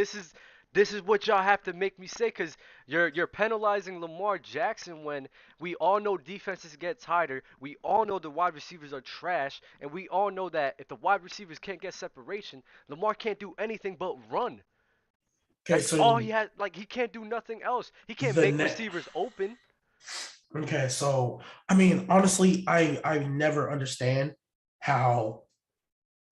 what y'all have to make me say, because you're penalizing Lamar Jackson when we all know defenses get tighter. We all know the wide receivers are trash, and we all know that if the wide receivers can't get separation, Lamar can't do anything but run. That's all he has. Like, he can't do nothing else. He can't make receivers open. Okay, so I mean, honestly, I never understand how,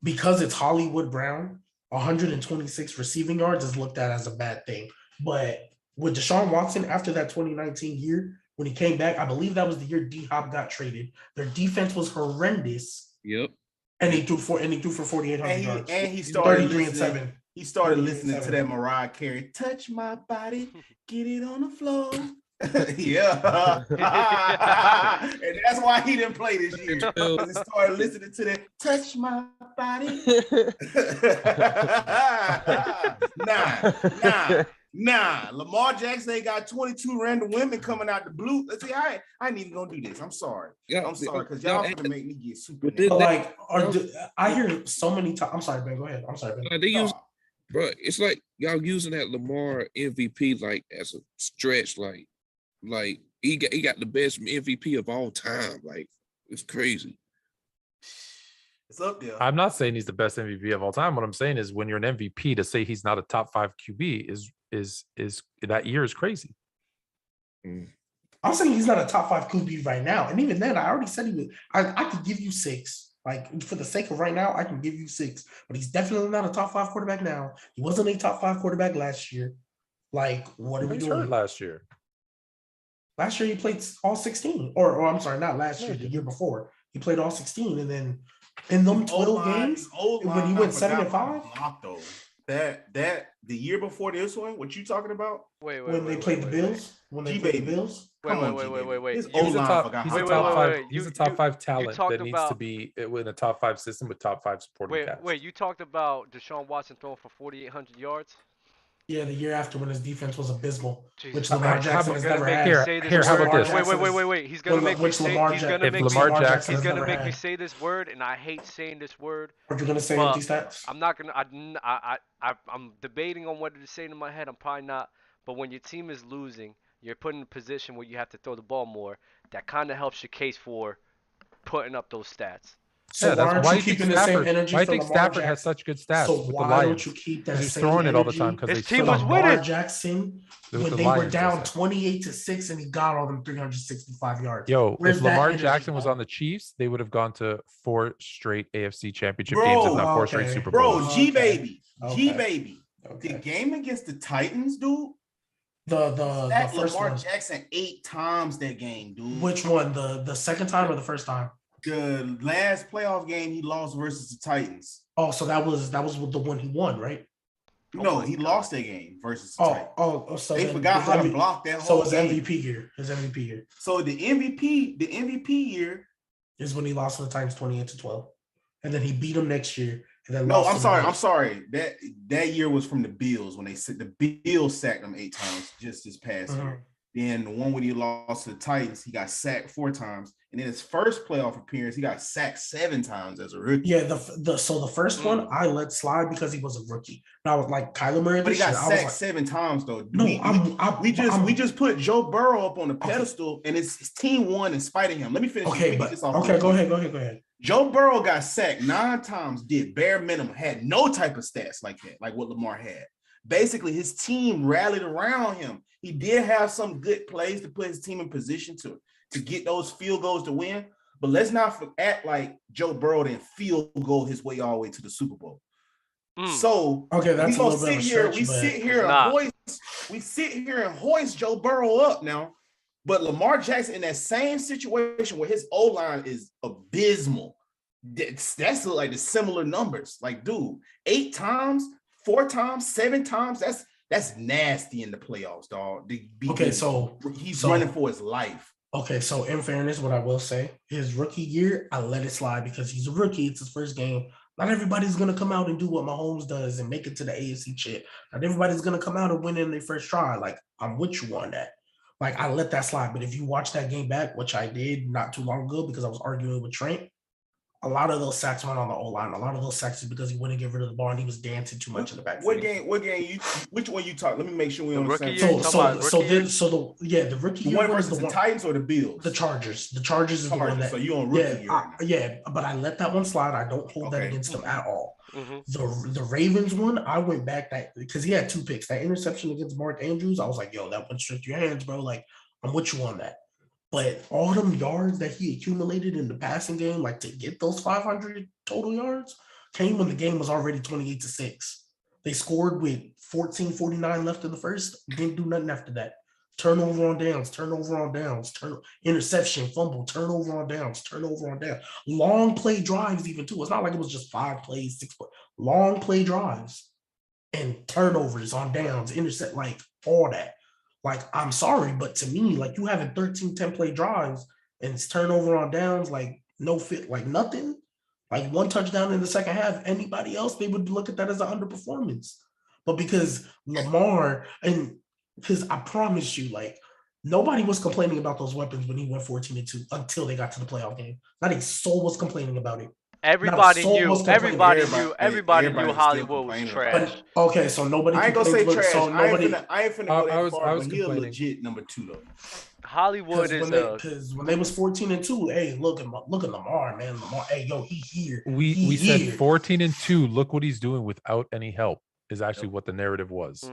because it's Hollywood Brown, 126 receiving yards is looked at as a bad thing. But with Deshaun Watson, after that 2019 year, when he came back, I believe that was the year D-Hop got traded. Their defense was horrendous. Yep. And he threw for 4,800 yards. And he started 33-7. He started listening to that Mariah Carey, "Touch my body, get it on the floor." Yeah. And that's why he didn't play this year. Because he started listening to that, "Touch my body." Nah. Lamar Jackson ain't got 22 random women coming out the blue. Let's see, I ain't even gonna do this. I'm sorry. I'm sorry, because y'all gonna make me get super. I hear so many times. I'm sorry, Ben. Go ahead. I'm sorry, Ben. Bro, it's like y'all using that Lamar MVP like as a stretch, like he got the best MVP of all time. Like, it's crazy. It's up there. I'm not saying he's the best MVP of all time. What I'm saying is, when you're an MVP, to say he's not a top 5 QB is that year is crazy. I'm saying he's not a top 5 QB right now, and even then, I already said he was. I could give you 6. Like, for the sake of right now, I can give you 6. But he's definitely not a top 5 quarterback now. He wasn't a top 5 quarterback last year. Like, what are we doing? Hurt last year. Last year he played all 16. Or I'm sorry, not last year, the year before. He played all 16, and then In them 12 games, when he went 7-5, block though. That the year before this one, what you talking about? When they played the Bills. Wait. He's a top five talent that needs to be in a top 5 system with top 5 supporting cast. Wait, you talked about Deshaun Watson throwing for 4,800 yards? Yeah, the year after when his defense was abysmal, Jesus. which Lamar Jackson has never had. Here, how about this? Wait. He's gonna make me say this word, and I hate saying this word. Are you gonna say empty stats? I'm not gonna. I'm debating on whether to say it in my head. I'm probably not. But when your team is losing, you're put in a position where you have to throw the ball more. That kind of helps your case for putting up those stats. So yeah, that's why you keeping the same energy. Why do you think Stafford has such good stats with the Lions? Why don't you keep that same throwing energy? It all the time because his team was winning. Lamar Jackson, when they were down 28-6, and he got all them 365 yards. Yo, if Lamar Jackson was on the Chiefs, they would have gone to 4 straight AFC Championship games, if not 4 straight Super Bowls. G baby. The game against the Titans, dude. The first Lamar one. Jackson 8 times that game, dude. Which one? The second time or the first time? The last playoff game he lost versus the Titans. Oh, so that was the one he won, right? No, he lost that game versus the Titans. So they forgot how to block that whole game. So his MVP year. So the MVP year is when he lost to the Titans 28-12. And then he beat them next year. And then I'm sorry. That year was from the Bills when the Bills sacked him 8 times just this past year. Then the one when he lost to the Titans, he got sacked 4 times. And in his first playoff appearance, he got sacked 7 times as a rookie. Yeah, so the first one I let slide because he was a rookie. Now like Kyler Murray, but he got sacked 7 times though. No, we just put Joe Burrow up on the pedestal, and his team won in spite of him. Let me finish. Go ahead. Joe Burrow got sacked 9 times, did bare minimum, had no type of stats like that, like what Lamar had. Basically, his team rallied around him. He did have some good plays to put his team in position to get those field goals to win. But let's not act like Joe Burrow didn't field goal his way all the way to the Super Bowl. So that's we sit here and hoist Joe Burrow up now. But Lamar Jackson in that same situation where his O-line is abysmal. That's like the similar numbers. Like, dude, 8 times, 4 times, 7 times. That's nasty in the playoffs, dog. So he's running for his life. Okay, so in fairness, what I will say, his rookie year, I let it slide because he's a rookie. It's his first game. Not everybody's going to come out and do what Mahomes does and make it to the AFC chip. Not everybody's going to come out and win in their first try. Like, I'm with you on that. Like, I let that slide. But if you watch that game back, which I did not too long ago because I was arguing with Trent, a lot of those sacks went on the O-line. A lot of those sacks is because he wouldn't get rid of the ball and he was dancing too much in the backfield. Which one you talk? Let me make sure we understand. The rookie year one versus the Titans or the Bills? The Chargers. The Chargers is the one that. So you on rookie year? But I let that one slide. I don't hold that against him at all. The Ravens one, I went back because he had 2 picks. That interception against Mark Andrews, I was like, yo, that went straight to your hands, bro. Like, I'm with you on that. But all them yards that he accumulated in the passing game, like to get those 500 total yards, came when the game was already 28-6. They scored with 14:49 left in the first. Didn't do nothing after that. Turnover on downs, interception, fumble, turnover on downs. Long play drives even too. It's not like it was just 5 plays, 6 plays. Long play drives and turnovers on downs, intercept, like all that. Like, I'm sorry, but to me, like, you having 13 10-play drives and it's turnover on downs, like, no fit, like, nothing. Like, 1 touchdown in the second half, anybody else, they would look at that as an underperformance. But because Lamar, and because I promise you, like, nobody was complaining about those weapons when he went 14-2 until they got to the playoff game. Not a soul was complaining about it. Everybody knew Hollywood was trash. But, okay, so nobody. I ain't gonna say trash. So nobody. I ain't finna go that far. I was he a legit number 2 though. Hollywood is because when they was 14-2, hey, look at Lamar, man. Lamar, hey, yo, he here. We said 14-2. Look what he's doing without any help. Is actually what the narrative was.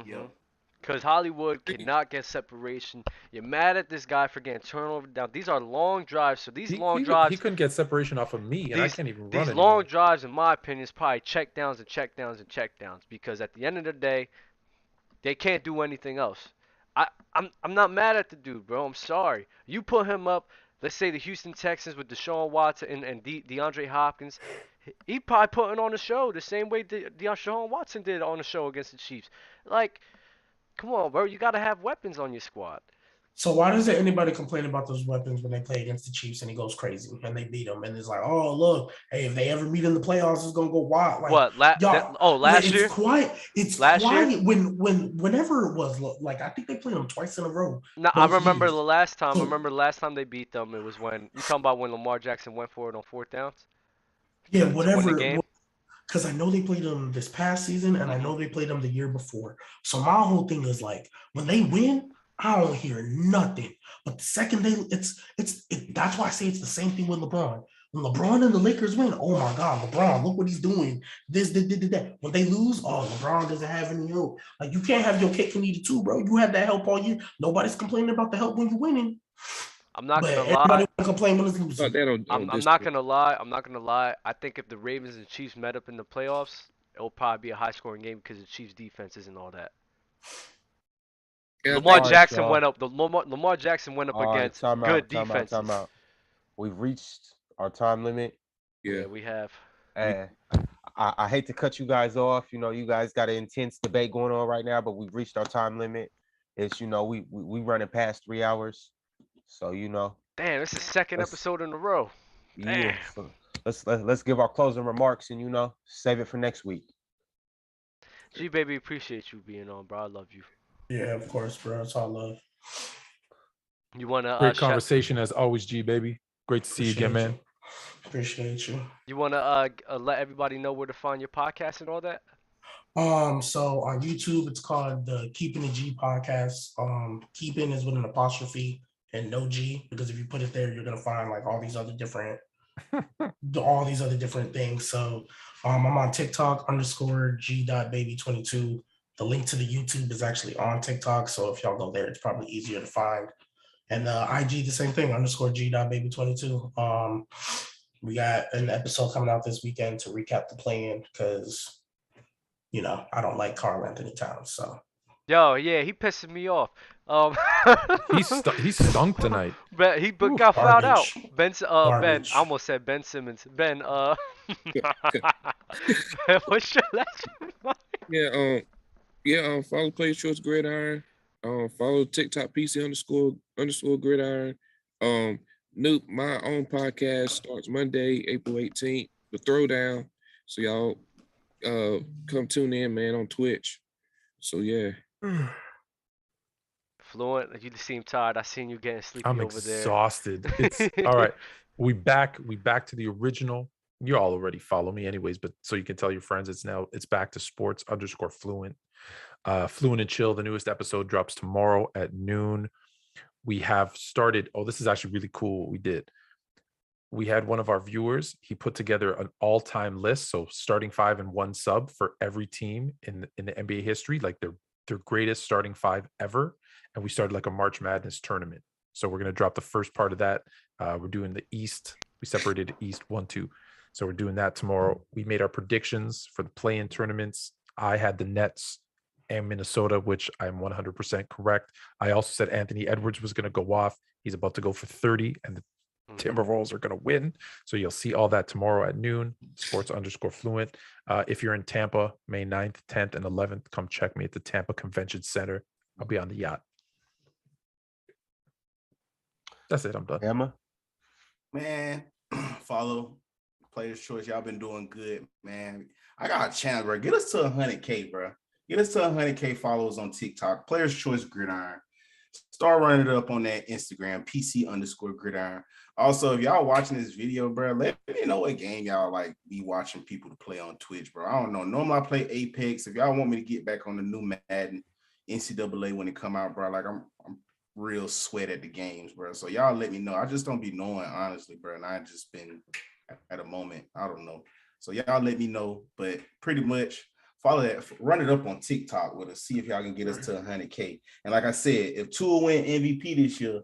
Because Hollywood cannot get separation. You're mad at this guy for getting turnover down. These are long drives. So these long drives. He couldn't get separation off of me, and I can't even run it. These long drives, in my opinion, is probably checkdowns and checkdowns and checkdowns. Because at the end of the day, they can't do anything else. I'm not mad at the dude, bro. I'm sorry. You put him up let's say the Houston Texans with Deshaun Watson and DeAndre Hopkins, he probably putting on a show the same way Deshaun Watson did on the show against the Chiefs. Like, come on, bro, you got to have weapons on your squad. So why doesn't anybody complain about those weapons when they play against the Chiefs and he goes crazy and they beat them and it's like, oh look, hey, if they ever meet in the playoffs, it's gonna go wild. Like, what? Last year? It's quiet. It's last quiet year? Whenever it was like I think they played them twice in a row. No, I remember years. The last time. I remember the last time they beat them. It was when you talking about when Lamar Jackson went for it on 4th downs. Yeah, whatever. Because I know they played them this past season and I know they played them the year before. So my whole thing is like when they win, I don't hear nothing. But the second they, that's why I say it's the same thing with LeBron. When LeBron and the Lakers win, oh my God, LeBron, look what he's doing. This, that. When they lose, oh, LeBron doesn't have any help. Like, you can't have your cake and eat it too, bro. You have that help all year. Nobody's complaining about the help when you're winning. I'm not gonna lie. Everybody complain when it's losing. I'm not gonna lie. I'm not gonna lie. I think if the Ravens and Chiefs met up in the playoffs, it'll probably be a high-scoring game because the Chiefs' defense isn't all that. Lamar Jackson went up. Lamar Jackson went up against good defenses. Time out. We've reached our time limit. Yeah, we have. I hate to cut you guys off. You know, you guys got an intense debate going on right now, but we've reached our time limit. It's, you know, we running past 3 hours. So, you know. Damn, this is the second episode in a row. Yeah. So let's give our closing remarks and, you know, save it for next week. G baby, appreciate you being on, bro. I love you. Yeah, of course, bro. It's all love. You wanna great conversation as always, G baby. Great to see you again, man. Appreciate you. You wanna let everybody know where to find your podcast and all that? So on YouTube, it's called the Keeping the G podcast. Keeping is with an apostrophe and no G, because if you put it there, you're gonna find like all these other different things. So I'm on TikTok _G.baby22. The link to the YouTube is actually on TikTok, so if y'all go there, it's probably easier to find. And IG, the same thing, _G.baby22. We got an episode coming out this weekend to recap the play-in because, you know, I don't like Karl Anthony Towns. So. Yo, yeah, he pissing me off. He stunk tonight. But he got fouled out. Ben, I almost said Ben Simmons. Ben, what's your last name? Follow Players Choice Gridiron. Follow TikTok PC _ Gridiron. My own podcast starts Monday, April 18th, The Throwdown. So y'all come tune in, man, on Twitch. So yeah. Fluent, you seem tired. I seen you getting sleepy over there. I'm exhausted. It's all right. We back to the original. You all already follow me anyways, but so you can tell your friends it's back to sports _ fluent. Fluent and Chill, the newest episode drops tomorrow at noon. We have started, this is actually really cool what we did. We had one of our viewers, he put together an all-time list, so starting 5 and 1 sub for every team in the NBA history, like their greatest starting 5 ever, and we started like a March Madness tournament. So we're going to drop the first part of that. We're doing the East. We separated East 1, 2. So we're doing that tomorrow. We made our predictions for the play-in tournaments. I had the Nets and Minnesota, which I'm 100% correct. I also said Anthony Edwards was going to go off. He's about to go for 30, and the Timberwolves are going to win. So you'll see all that tomorrow at noon, sports _ fluent. If you're in Tampa, May 9th, 10th, and 11th, come check me at the Tampa Convention Center. I'll be on the yacht. That's it. I'm done. Emma? Man, follow Players Choice. Y'all been doing good, man. I got a challenge, bro. Get us to 100K, bro. Get us to 100K followers on TikTok. Players Choice Gridiron. Start running it up on that Instagram, PC _ Gridiron. Also, if y'all watching this video, bro, let me know what game y'all like be watching people to play on Twitch, bro. I don't know. Normally I play Apex. If y'all want me to get back on the new Madden, NCAA when it come out, bro, like I'm real sweat at the games, bro. So y'all let me know. I just don't be knowing, honestly, bro. And I just been at a moment. I don't know. So y'all let me know. But pretty much follow that. Run it up on TikTok with us. See if y'all can get us to 100K. And like I said, if Tua win MVP this year,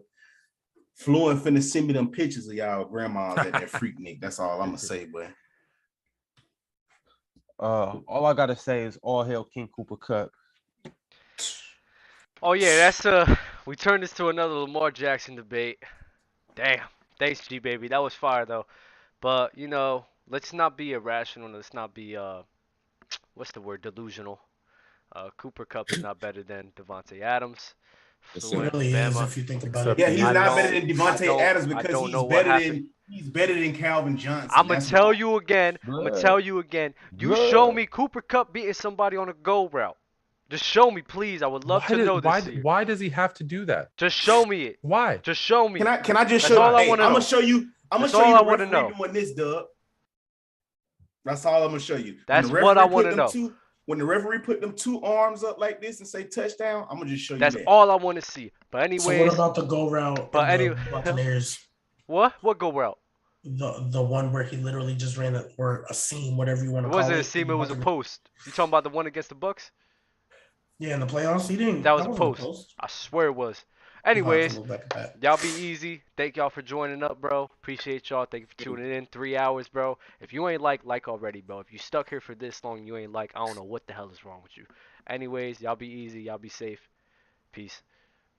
Fluent finna send me them pictures of y'all grandmas at that Freaknik. That's all I'm gonna say, boy. All I gotta say is all hail King Cooper Kupp. Oh yeah, that's we turned this to another Lamar Jackson debate. Damn, Thanks, G baby. That was fire though. But you know, let's not be irrational. Let's not be what's the word? Delusional. Cooper Kupp is not better than Davante Adams. It Fluent, really is Bama. if you think about it. Yeah, he's I not don't- better than I Davante don't- Adams I because don't he's know what better happened. than he's better than Calvin Johnson. I'm gonna That's tell why. you again. I'm gonna tell you again. You show me Cooper Kupp beating somebody on a go route. Just show me, please. I would love to know this year. Why does he have to do that? Just show me it. Why? Just show me. Can I just That's show all you? I Hey, I'm wanna know. gonna show you. I'm That's gonna show all you I the wanna referee know. doing this, Dub. That's all I'm gonna show you. That's When the what I referee wanna put know. them when the referee put them two arms up like this and say touchdown, I'm gonna just show you That's that. all I want to see. But anyways. So what about the go route But in the Buccaneers? What? What go route? The one where he literally just ran a seam, whatever you want to It call it. wasn't a seam. It was a post. You talking about the one against the Bucks? Yeah, in the playoffs, he didn't. That was a wasn't post. I swear it was. Anyways, y'all be easy. Thank y'all for joining up, bro. Appreciate y'all. Thank you for tuning in. 3 hours, bro. If you ain't like already, bro. If you stuck here for this long, you ain't like. I don't know what the hell is wrong with you. Anyways, y'all be easy. Y'all be safe. Peace.